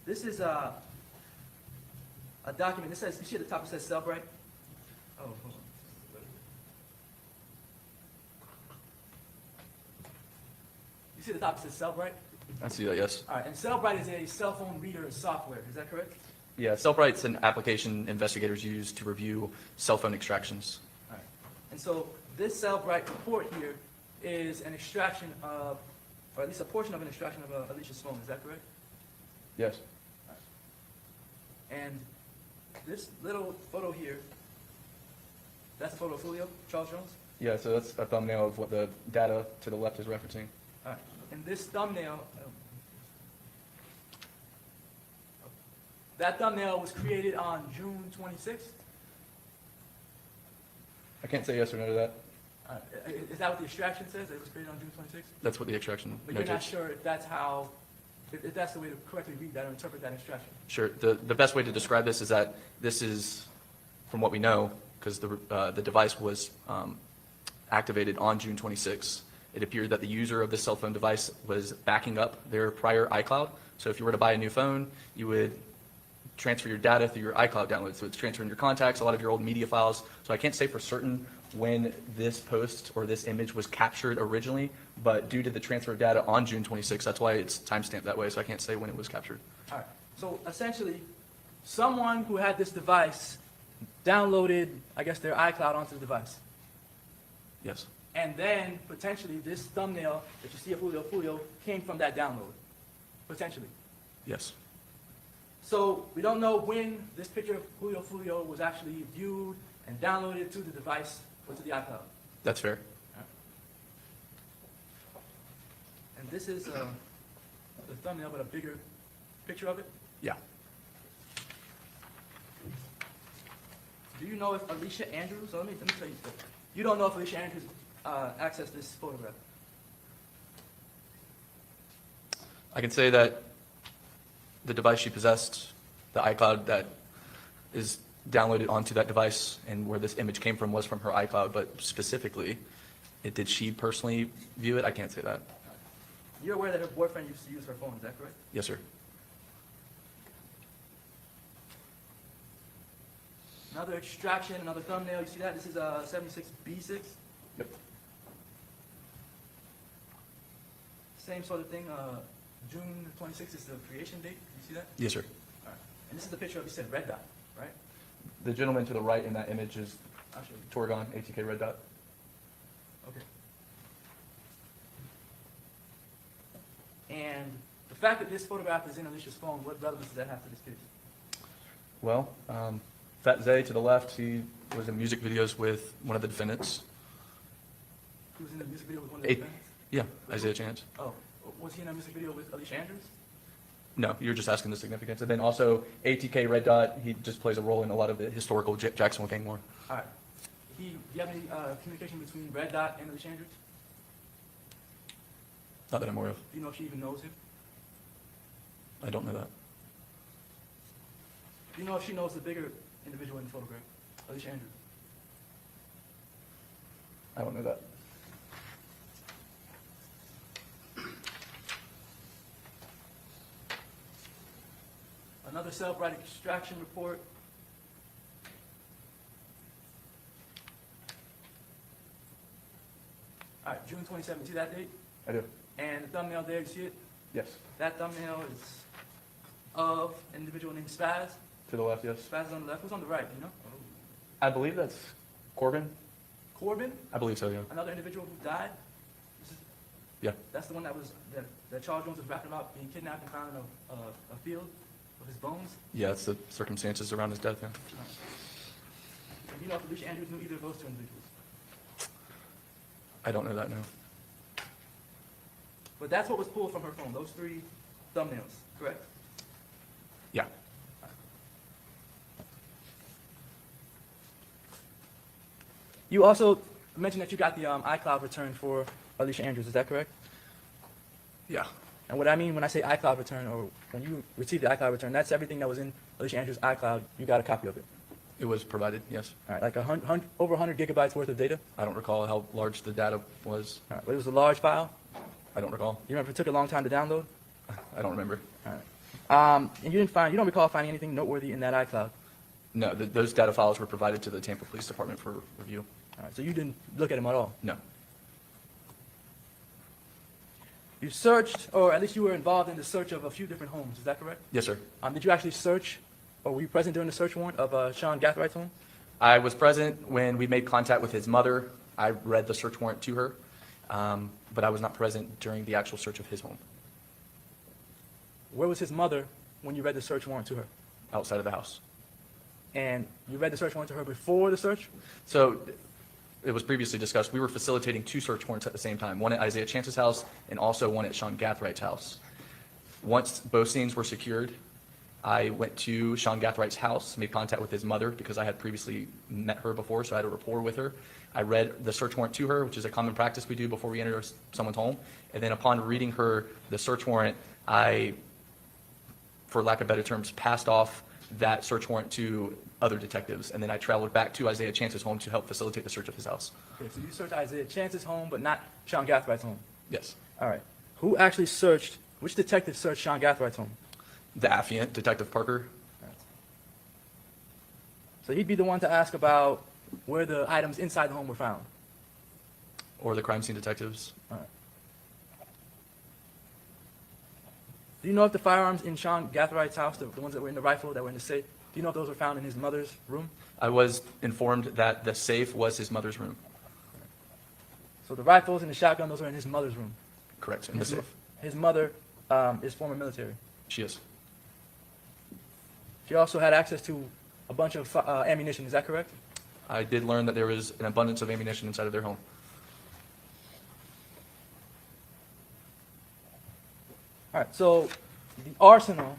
This is a document. It says, you see at the top it says Cellbrite? Oh, hold on. You see at the top it says Cellbrite? I see that, yes. All right, and Cellbrite is a cell phone reader software. Is that correct? Yeah, Cellbrite's an application investigators use to review cell phone extractions. All right. And so this Cellbrite report here is an extraction of, or at least a portion of an extraction of Alicia's phone. Is that correct? Yes. And this little photo here, that's a photo of Julio, Charles Jones? Yeah, so that's a thumbnail of what the data to the left is referencing. All right. And this thumbnail, that thumbnail was created on June 26th? I can't say yes or no to that. Is that what the extraction says? It was created on June 26th? That's what the extraction But you're not notates. sure if that's how, if that's the way to correctly read that or interpret that extraction? Sure. The best way to describe this is that this is, from what we know, because the device was activated on June 26th, it appeared that the user of the cell phone device was backing up their prior iCloud. So if you were to buy a new phone, you would transfer your data through your iCloud download. So it's transferring your contacts, a lot of your old media files. So I can't say for certain when this post or this image was captured originally, but due to the transfer of data on June 26th, that's why it's timestamped that way. So I can't say when it was captured. All right. So essentially, someone who had this device downloaded, I guess, their iCloud onto the device. Yes. And then potentially this thumbnail that you see of Foolio came from that download. Potentially. Yes. So we don't know when this picture of Julio was actually viewed and downloaded to the device or to the iCloud. That's fair. And this is the thumbnail, but a bigger picture of it. Yeah. Do you know if Alicia Andrews, so let me tell you, you don't know if Alicia Andrews accessed this photograph? I can say that the device she possessed, the iCloud that is downloaded onto that device and where this image came from was from her iCloud, but specifically, did she personally view it? I can't say that. You're aware that her boyfriend used to use her phone, is that correct? Yes, sir. Another extraction, another thumbnail, you see that? This is 76B6. Yep. Same sort of thing, June 26th is the creation date, you see that? Yes, sir. All right. And this is the picture of, you said red dot, right? The gentleman to the right in that image is I'll show you. Torgon, ATK Red Dot. Okay. And the fact that this photograph is in Alicia's phone, what relevance does that have to this case? Well, Fat Zay to the left, he was in music videos with one of the defendants. Who was in the music video with one of the A- defendants? Yeah, Isaiah Chance. Oh, was he in a music video with Alicia Andrews? No, you're just asking the significance. And then also ATK Red Dot, he just plays a role in a lot of the historical Jacksonville gang war. All right. Do you have any communication between Red Dot and Alicia Andrews? Not that I'm aware of. Do you know if she even knows him? I don't know that. Do you know if she knows the bigger individual in the photograph, Alicia Andrews? I don't know that. Another self-right extraction report. All right, June 27th, see that date? I do. And the thumbnail there, you see it? Yes. That thumbnail is of an individual named Spaz. To the left, yes. Spaz is on the left. Who's on the right, do you know? I believe that's Corbin. Corbin, I believe so, yeah. another individual who died. This is, Yeah. that's the one that Charles Jones was rapping about being kidnapped and found in a field with his bones. Yeah, it's the circumstances around his death, yeah. And you know if Alicia Andrews knew either of those two individuals. I don't know that, no. But that's what was pulled from her phone, those three thumbnails, correct? Yeah. You also mentioned that you got the iCloud return for Alicia Andrews, is that correct? Yeah. And what I mean when I say iCloud return, or when you received the iCloud return, that's everything that was in Alicia Andrews' iCloud. You got a copy of it. It was provided, yes. All right, like over 100 gigabytes worth of data. I don't recall how large the data was. All right, but it was a large file. I don't recall. You remember it took a long time to download? I don't remember. All right. And you don't recall finding anything noteworthy in that iCloud? No, those data files were provided to the Tampa Police Department for review. All right, so you didn't look at them at all? No. You searched, or at least you were involved in the search of a few different homes, is that correct? Yes, sir. Did you actually search, or were you present during the search warrant of Sean Gathwright's home? I was present when we made contact with his mother. I read the search warrant to her, but I was not present during the actual search of his home. Where was his mother when you read the search warrant to her? Outside of the house. And you read the search warrant to her before the search? So it was previously discussed, we were facilitating 2 search warrants at the same time, one at Isaiah Chance's house and also one at Sean Gathwright's house. Once both scenes were secured, I went to Sean Gathwright's house, made contact with his mother because I had previously met her before, so I had a rapport with her. I read the search warrant to her, which is a common practice we do before we enter someone's home. And then upon reading her the search warrant, I, for lack of better terms, passed off that search warrant to other detectives. And then I traveled back to Isaiah Chance's home to help facilitate the search of his house. Okay, so you searched Isaiah Chance's home, but not Sean Gathwright's home? Yes. All right. Who actually searched, which detective searched Sean Gathwright's home? The affiant, Detective Parker. So he'd be the one to ask about where the items inside the home were found? Or the crime scene detectives. All right. Do you know if the firearms in Sean Gathwright's house, the ones that were in the rifle, that were in the safe, do you know if those were found in his mother's room? I was informed that the safe was his mother's room. So the rifles and the shotgun, those are in his mother's room? Correct, in the safe. His mother is former military. She is. She also had access to a bunch of ammunition, is that correct? I did learn that there was an abundance of ammunition inside of their home. All right, so the arsenal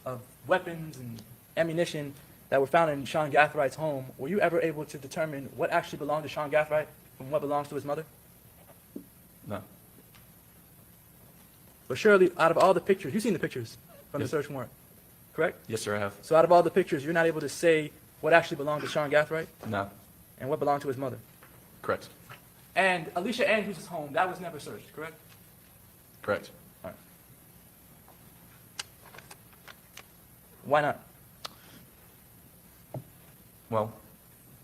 of weapons and ammunition that were found in Sean Gathwright's home, were you ever able to determine what actually belonged to Sean Gathwright from what belongs to his mother? No. But surely, out of all the pictures, you've seen the pictures from Yes. the search warrant, correct? Yes, sir, I have. So out of all the pictures, you're not able to say what actually belonged to Sean Gathwright No. and what belonged to his mother? Correct. And Alicia Andrews' home, that was never searched, correct? Correct. All right. Why not? Well,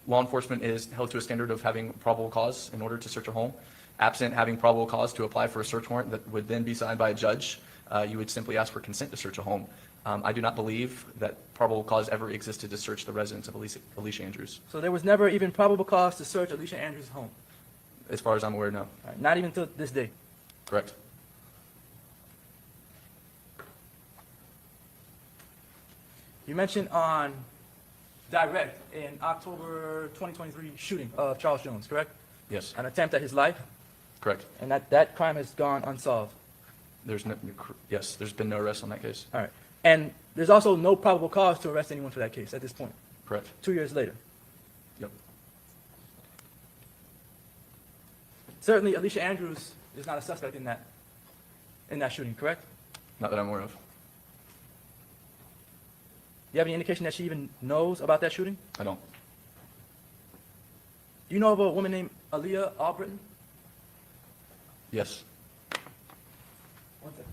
law enforcement is held to a standard of having probable cause in order to search a home. Absent having probable cause to apply for a search warrant that would then be signed by a judge, you would simply ask for consent to search a home. I do not believe that probable cause ever existed to search the residence of Alicia Andrews. So there was never even probable cause to search Alicia Andrews' home? As far as I'm aware, no. All right, not even to this day? Correct. You mentioned on direct in October 2023 shooting of Charles Jones, correct? Yes. An attempt at his life, Correct. and that crime has gone unsolved. There's no, yes, there's been no arrest on that case. All right. And there's also no probable cause to arrest anyone for that case at this point, Correct. 2 years later. Yep. Certainly, Alicia Andrews is not a suspect in that shooting, correct? Not that I'm aware of. Do you have any indication that she even knows about that shooting? I don't. Do you know of a woman named Aaliyah Albritton? Yes. One second.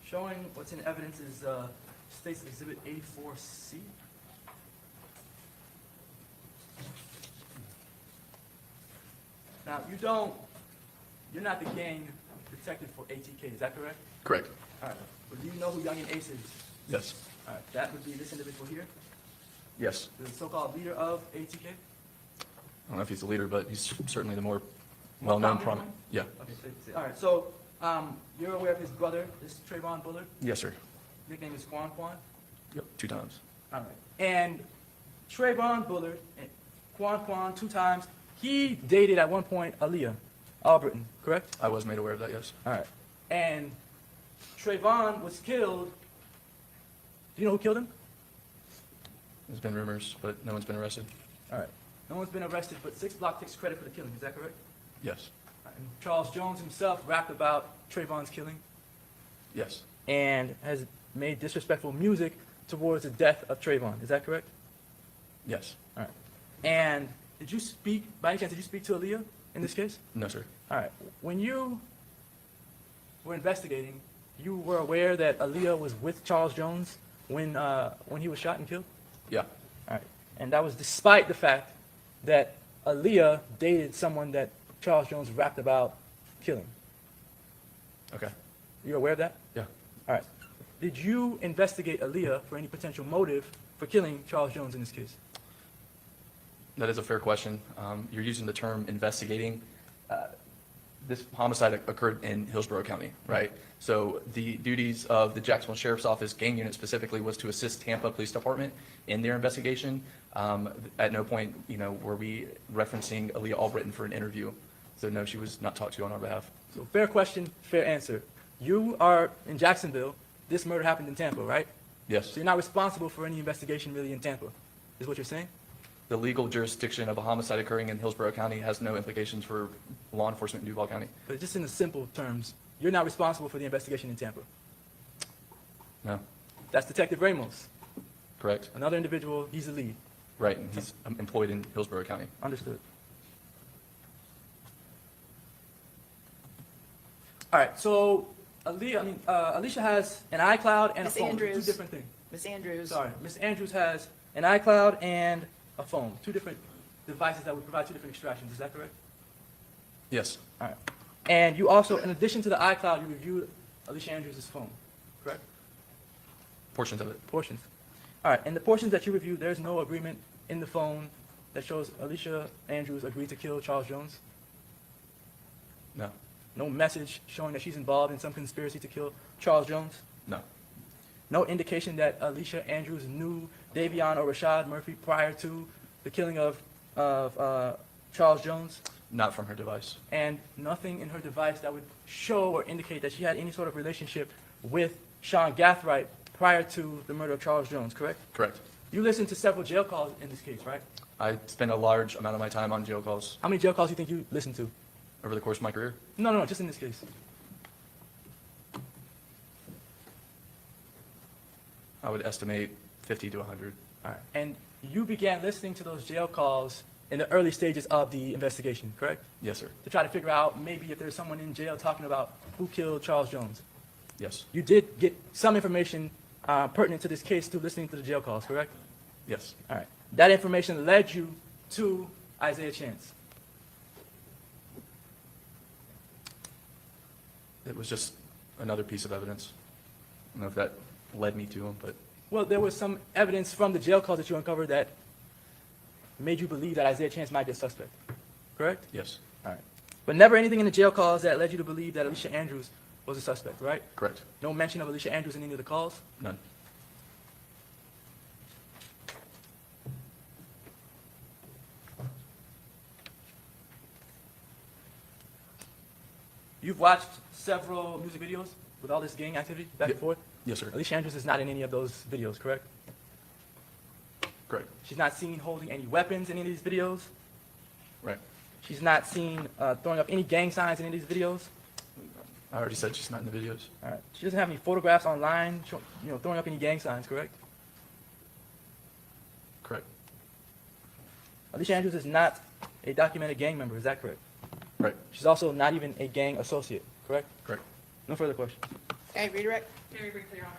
Showing what's in evidence is State's Exhibit A4C. Now, you're not the gang detective for ATK, is that correct? Correct. All right. But do you know who Young and Ace is? Yes. All right. That would be this individual here, Yes. the so-called leader of ATK. I don't know if he's the leader, but he's certainly the more well-known prominent prominent. one? Yeah. Okay. All right. So you're aware of his brother, this Trayvon Bullard? Yes, sir. Nickname is Quan Quan. Yep. 2 times. All right. And Trayvon Bullard and Quan Quan 2 times. He dated at one point Aaliyah Albritton, correct? I was made aware of that, yes. All right. And Trayvon was killed. Do you know who killed him? There's been rumors, but no one's been arrested. All right. No one's been arrested, but 6 Block takes credit for the killing. Is that correct? Yes. All right. And Charles Jones himself rapped about Trayvon's killing Yes. and has made disrespectful music towards the death of Trayvon. Is that correct? Yes. All right. And did you speak, by any chance, did you speak to Aaliyah in this case? No, sir. All right. When you were investigating, you were aware that Aaliyah was with Charles Jones when he was shot and killed? Yeah. All right. And that was despite the fact that Aaliyah dated someone that Charles Jones rapped about killing. Okay. You're aware of that? Yeah. All right. Did you investigate Aaliyah for any potential motive for killing Charles Jones in this case? That is a fair question. You're using the term investigating. This homicide occurred in Hillsborough County, right? So the duties of the Jacksonville Sheriff's Office gang unit specifically was to assist Tampa Police Department in their investigation. At no point, were we referencing Aaliyah Albritton for an interview. So no, she was not talked to on our behalf. So fair question, fair answer. You are in Jacksonville. This murder happened in Tampa, right? Yes. So you're not responsible for any investigation really in Tampa, is what you're saying? The legal jurisdiction of a homicide occurring in Hillsborough County has no implications for law enforcement in Duval County. But just in the simple terms, you're not responsible for the investigation in Tampa. No. That's Detective Ramos. Correct. Another individual, he's the lead. Right, and he's employed in Hillsborough County. Understood. All right, so Alicia has an iCloud and Miss a phone. Andrews. Two different things. Ms. Andrews. Sorry, Miss Andrews has an iCloud and a phone. Two different devices that would provide two different extractions. Is that correct? Yes. All right. And you also, in addition to the iCloud, you reviewed Alicia Andrews' phone, correct? Portions of it. Portions. All right. In the portions that you reviewed, there's no agreement in the phone that shows Alicia Andrews agreed to kill Charles Jones? No. No message showing that she's involved in some conspiracy to kill Charles Jones? No. No indication that Alicia Andrews knew Davion or Rashad Murphy prior to the killing of Charles Jones? Not from her device. And nothing in her device that would show or indicate that she had any sort of relationship with Sean Gathright prior to the murder of Charles Jones, correct? Correct. You listened to several jail calls in this case, right? I spent a large amount of my time on jail calls How many jail calls do you think you listened to? over the course of my career. No, just in this case. I would estimate 50 to 100. All right. And you began listening to those jail calls in the early stages of the investigation, correct? Yes, sir. To try to figure out maybe if there's someone in jail talking about who killed Charles Jones. Yes. You did get some information pertinent to this case through listening to the jail calls, correct? Yes. All right. That information led you to Isaiah Chance. It was just another piece of evidence. I don't know if that led me to him, but Well, there was some evidence from the jail calls that you uncovered that made you believe that Isaiah Chance might be a suspect, correct? yes. All right. But never anything in the jail calls that led you to believe that Alicia Andrews was a suspect, right? Correct. No mention of Alicia Andrews in any of the calls? None. You've watched several music videos with all this gang activity back Ye- and forth? Yes, sir. Alicia Andrews is not in any of those videos, correct? Correct. She's not seen holding any weapons in any of these videos. Right. She's not seen throwing up any gang signs in any of these videos. I already said she's not in the videos. All right. She doesn't have any photographs online, throwing up any gang signs, correct? Correct. Alicia Andrews is not a documented gang member, is that correct? Right. She's also not even a gang associate, correct? Correct. No further questions. Okay, redirect. Very briefly, Your Honor.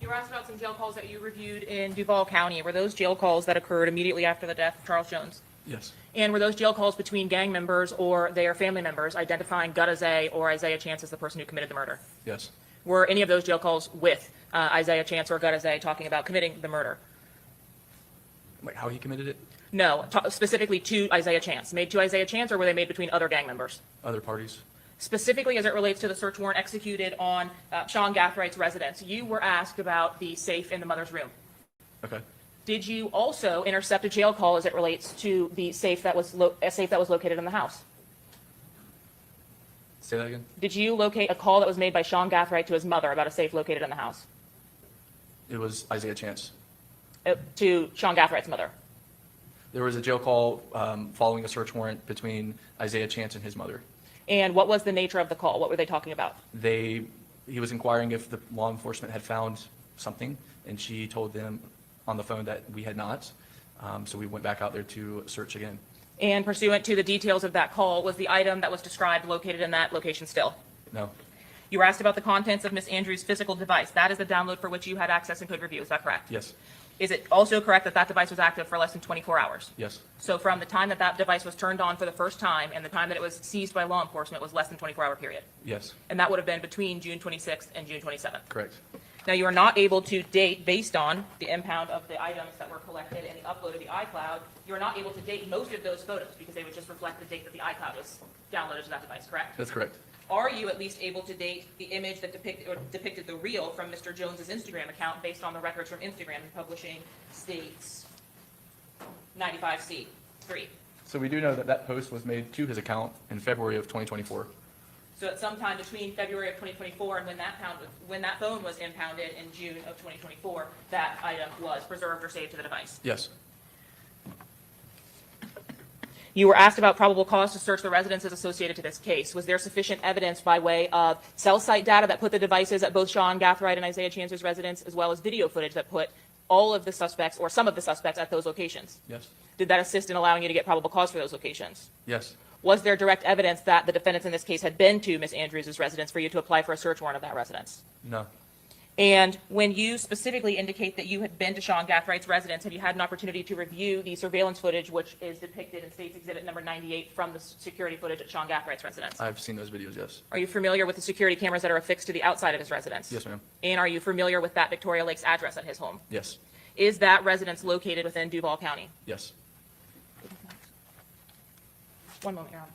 You were asked about some jail calls that you reviewed in Duval County. Were those jail calls that occurred immediately after the death of Charles Jones? Yes. And were those jail calls between gang members or their family members identifying Gutazay or Isaiah Chance as the person who committed the murder? Yes. Were any of those jail calls with Isaiah Chance or Gutazay talking about committing the murder? Wait, how he committed it? No, specifically to Isaiah Chance. Made to Isaiah Chance, or were they made between other gang members? Other parties? Specifically as it relates to the search warrant executed on Sean Gathwright's residence, you were asked about the safe in the mother's room. Okay. Did you also intercept a jail call as it relates to the safe that was located in the house? Say that again? Did you locate a call that was made by Sean Gathright to his mother about a safe located in the house? It was Isaiah Chance. To Sean Gathwright's mother? There was a jail call following a search warrant between Isaiah Chance and his mother. And what was the nature of the call? What were they talking about? He was inquiring if the law enforcement had found something, and she told them on the phone that we had not. So we went back out there to search again. And pursuant to the details of that call, was the item that was described located in that location still? No. You were asked about the contents of Ms. Andrews' physical device. That is the download for which you had access and could review. Is that correct? Yes. Is it also correct that that device was active for less than 24 hours? Yes. So from the time that that device was turned on for the first time and the time that it was seized by law enforcement was less than 24-hour period? Yes. And that would have been between June 26th and June 27th? Correct. Now, you are not able to date, based on the impound of the items that were collected and the upload of the iCloud, you are not able to date most of those photos because they would just reflect the date that the iCloud was downloaded to that device, correct? That's correct. Are you at least able to date the image that depicted the reel from Mr. Jones's Instagram account based on the records from Instagram and publishing states 95C3? So we do know that that post was made to his account in February of 2024. So at some time between February of 2024 and when that phone was impounded in June of 2024, that item was preserved or saved to the device. Yes. You were asked about probable cause to search the residences associated to this case. Was there sufficient evidence by way of cell site data that put the devices at both Sean Gathright and Isaiah Chancer's residence, as well as video footage that put all of the suspects or some of the suspects at those locations? Yes. Did that assist in allowing you to get probable cause for those locations? Yes. Was there direct evidence that the defendants in this case had been to Ms. Andrews' residence for you to apply for a search warrant of that residence? No. And when you specifically indicate that you had been to SeanGathright's residence, have you had an opportunity to review the surveillance footage, which is depicted in State's Exhibit number 98 from the security footage at Sean Gathrights residence? I've seen those videos, yes. Are you familiar with the security cameras that are affixed to the outside of his residence? Yes, ma'am. And are you familiar with that Victoria Lakes address at his home? Yes. Is that residence located within Duval County? Yes. One moment, Your Honor.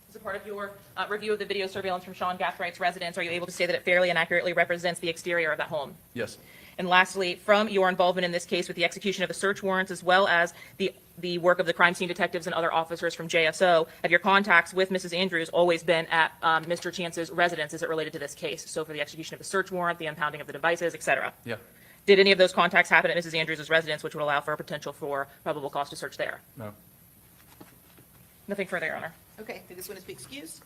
As a part of your review of the video surveillance from Sean Gathright's residence, are you able to say that it fairly and accurately represents the exterior of that home? Yes. And lastly, from your involvement in this case with the execution of the search warrants, as well as the work of the crime scene detectives and other officers from JSO, have your contacts with Mrs. Andrews always been at Mr. Chance's residence as it related to this case? So for the execution of the search warrant, the impounding of the devices, et cetera. Yeah. Did any of those contacts happen at Mrs. Andrews' residence, which would allow for a potential for probable cause to search there? No. Nothing further, Your Honor. Okay, this one is be excused,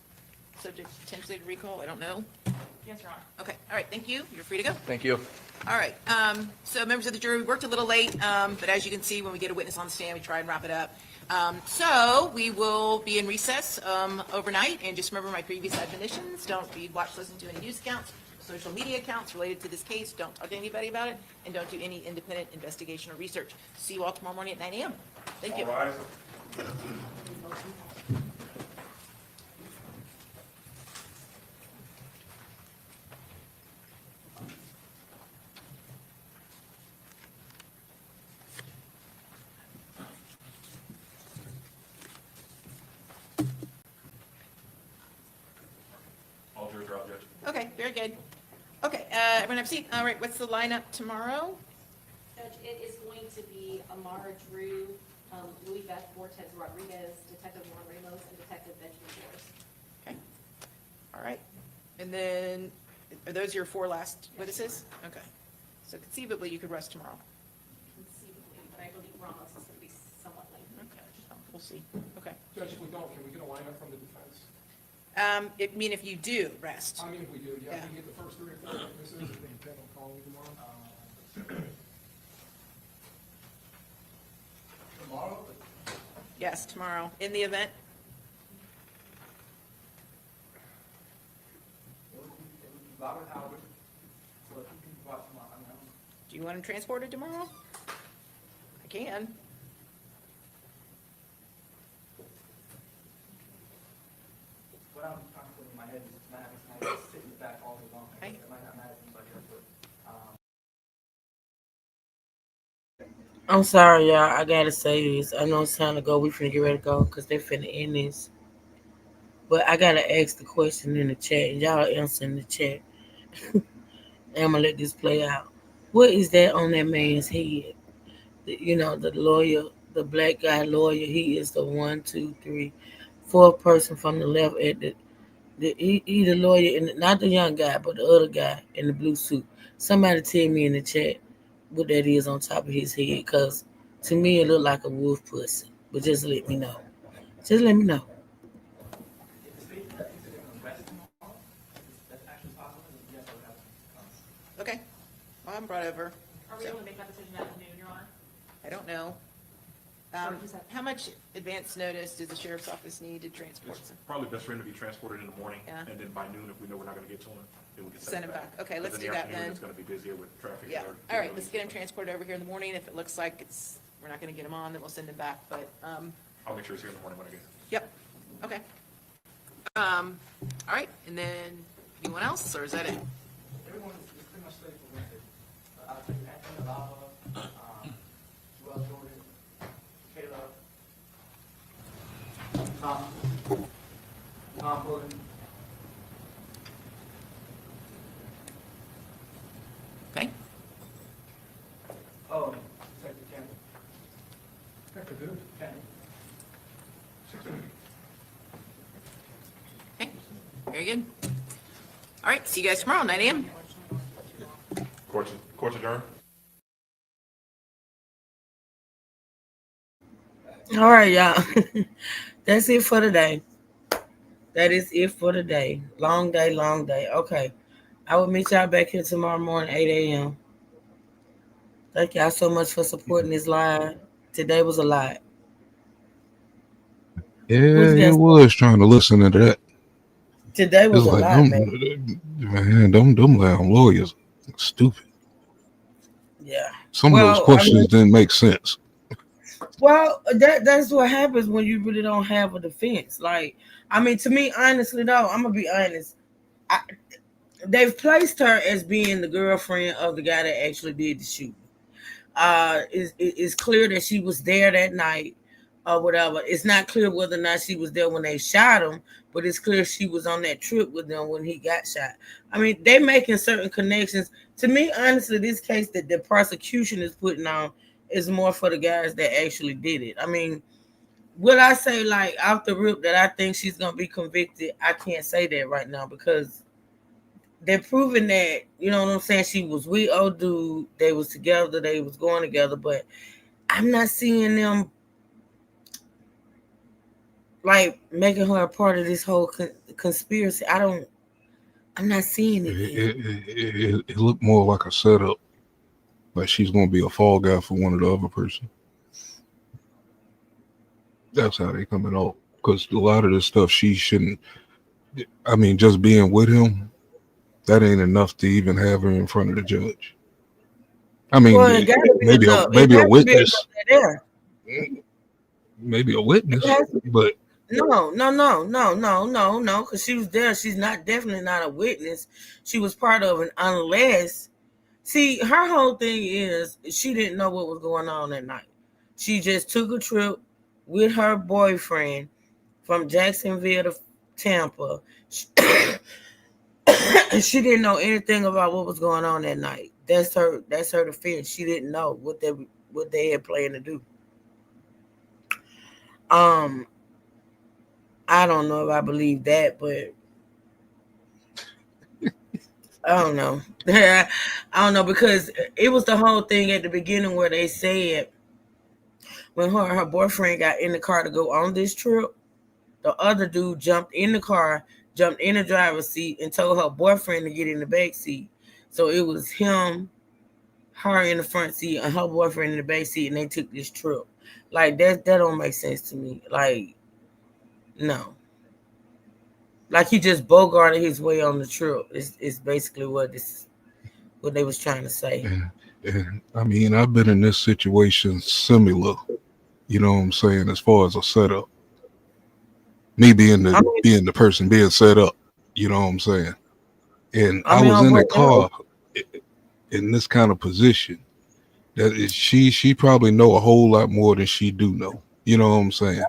subject potentially to recall, I don't know. Yes, Your Honor. Okay, all right, thank you, you're free to go. Thank you. All right, so members of the jury, we worked a little late, but as you can see, when we get a witness on the stand, we try and wrap it up. So we will be in recess overnight, and just remember my previous admonitions, don't watch, listen to any news accounts, social media accounts related to this case, don't talk to anybody about it, and don't do any independent investigation or research. See you all tomorrow morning at 9 a.m. Thank you. All rise. All jurors are out, Judge. Okay, very good. Okay, everyone have a seat. All right, what's the lineup tomorrow? Judge, it is going to be Amara Drew, Louis Beth Fortes Rodriguez, Detective Juan Ramos, and Detective Benjamin Forrest. Okay, all right. And then, are those your four last witnesses? Okay. So conceivably, you could rest tomorrow. Conceivably, but I believe Ramos is going to be somewhat late. Okay, we'll see. Okay. Judge, if we don't, can we get a lineup from the defense? I mean, if you do rest. I mean, if we do, yeah, Yeah. we can get the first 3 or 4 witnesses, if they intend on calling tomorrow. Tomorrow? Yes, tomorrow, in the event. Robert Howard. So if you can watch tomorrow, I mean, Do you want them transported tomorrow? I can. what I'm trying to put in my head is not having somebody sit in the back all day long. Okay. It might not matter to anybody else, but, I'm sorry, y'all. I gotta say this. I know it's time to go. We finna get ready to go because they finna end this. But I gotta ask the question in the chat, and y'all answer in the chat. And I'm gonna let this play out. What is that on that man's head? The lawyer, the black guy lawyer. He is the 1, 2, 3, 4th person from the left at he the lawyer, and not the young guy, but the other guy in the blue suit. Somebody tell me in the chat what that is on top of his head, because to me it look like a wolf pussy. But just let me know. Just let me know. if the state thinks they're gonna I'm brought over. Are we able to make that decision at noon, Your Honor? I don't know. How much advance notice does the sheriff's office need to transport It's some? probably best for him to be transported in the morning, Yeah. and then by noon, if we know we're not gonna get to him, then we can Send him back. Okay, 'Cause let's in do the that afternoon, then. It's gonna be busier with traffic. Yeah, or- all right, let's get him transported over here in the morning. If it looks like we're not gonna get him on, then we'll send him back, but, I'll make sure he's here in the morning when I get here. yep, okay. All right, and then, anyone else, or is that it? Everyone is pretty much safe for Wednesday. I think Anthony Lava, Joel Jordan, Kayla, Tom Bullen. Okay, Oh, Detective Campbell. Campbell. okay, very good. All right, see you guys tomorrow, 9 a.m. Court's adjourned. All right, y'all. That's it for today. That is it for today. Long day, long day. Okay. I will meet y'all back here tomorrow morning, 8 a.m. Thank y'all so much for supporting this live. Today was a lot. Yeah, What you it guys was trying to listen to that. Today It's was a like lot, man. them damn lawyers, stupid. Yeah. Some of those Well, I questions mean, didn't make sense. well, that's what happens when you really don't have a defense. Like, I mean, to me, honestly though, I'm gonna be honest. They've placed her as being the girlfriend of the guy that actually did the shooting. It's clear that she was there that night or whatever. It's not clear whether or not she was there when they shot him, but it's clear she was on that trip with them when he got shot. I mean, they making certain connections. To me, honestly, this case that the prosecution is putting on is more for the guys that actually did it. I mean, will I say like off the rip that I think she's gonna be convicted? I can't say that right now because they're proving that, you know what I'm saying, she was with old dude, they was together, they was going together, but I'm not seeing them like making her a part of this whole conspiracy. I'm not seeing it yet. It looked more like a setup, like she's gonna be a fall guy for one of the other person. That's how they coming off. Because a lot of this stuff she shouldn't. I mean, just being with him, that ain't enough to even have her in front of the judge. I mean, Well, it gotta be maybe enough. It maybe a has to be enough witness, there. maybe a It witness, has to, but no, because she was there. She's not definitely not a witness. She was part of it, unless see, her whole thing is she didn't know what was going on that night. She just took a trip with her boyfriend from Jacksonville to Tampa. She didn't know anything about what was going on that night. That's her defense. She didn't know what they had planned to do. Um, I don't know if I believe that, but I don't know. I don't know because it was the whole thing at the beginning where they said when her boyfriend got in the car to go on this trip, the other dude jumped in the car, jumped in the driver's seat, and told her boyfriend to get in the back seat. So it was him, her in the front seat, and her boyfriend in the back seat, and they took this trip. Like that don't make sense to me. Like, no. Like he just bogarted his way on the trip. It's basically what they was trying to say. and I mean, I've been in this situation similar. You know what I'm saying? As far as a setup, me being the person being set up. You know what I'm saying? And I was in a car in this kind of position. That is, she probably know a whole lot more than she do know. You know what I'm saying?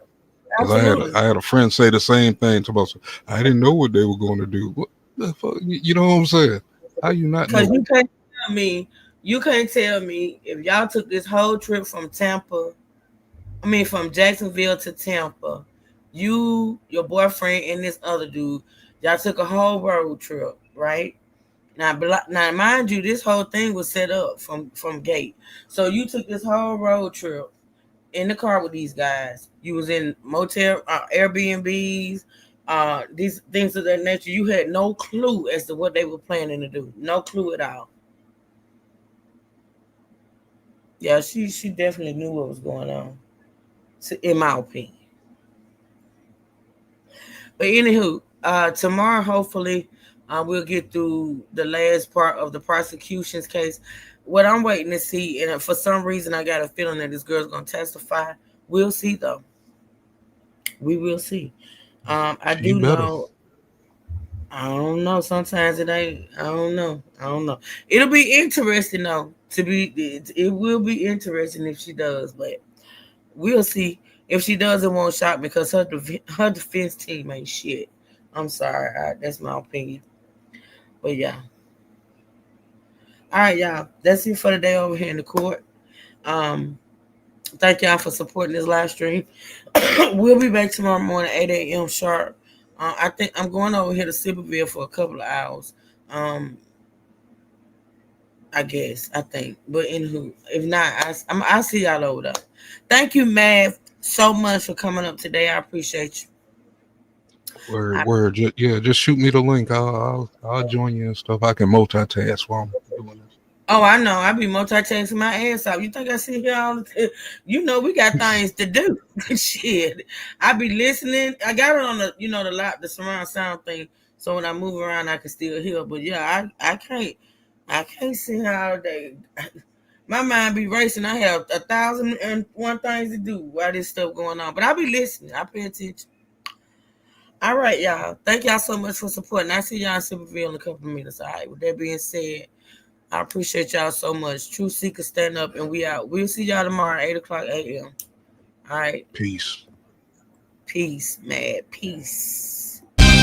Because I had a friend say the same thing to us. I didn't know what they were going to do. What the fuck? You know what I'm saying? How you not know? Because you can't tell me if y'all took this whole trip from Jacksonville to Tampa, you, your boyfriend, and this other dude, y'all took a whole road trip, right? Now, mind you, this whole thing was set up from gate. So you took this whole road trip in the car with these guys. You was in motel, Airbnbs, these things of that nature. You had no clue as to what they were planning to do. No clue at all. Yeah, she definitely knew what was going on, in my opinion. But anywho, tomorrow hopefully we'll get through the last part of the prosecution's case. What I'm waiting to see, and for some reason I got a feeling that this girl's gonna testify. We'll see though. We will see. I She do better. know. I don't know. Sometimes it ain't. I don't know. I don't know. It'll be interesting though. It will be interesting if she does, but we'll see. If she does, it won't shock me because her defense team ain't shit. I'm sorry. That's my opinion. But yeah. All right, y'all. That's it for the day over here in the court. Um, Thank y'all for supporting this live stream. We'll be back tomorrow morning, 8 a.m. sharp. I think I'm going over here to Sibleyville for a couple of hours. Um, I guess, I think. But anywho, if not, I'll see y'all over there. Thank you, Mav, so much for coming up today. I appreciate you. Word. Yeah, just shoot me the link. I'll join you and stuff. I can multitask while I'm doing this. Oh, I know. I be multitasking my ass off. You think I sit here all the time? You know, we got things to do. Shit. I be listening. I got it on the surround sound thing. So when I move around, I can still hear. But yeah, I can't sit here all day. My mind be racing. I have 1,001 things to do while this stuff going on. But I be listening. I pay attention. All right, y'all. Thank y'all so much for supporting. I see y'all in Superville in a couple of minutes. All right. With that being said, I appreciate y'all so much. True Seekers stand up and we out. We'll see y'all tomorrow at 8 o'clock a.m. All right. Peace. Peace, mad. Peace.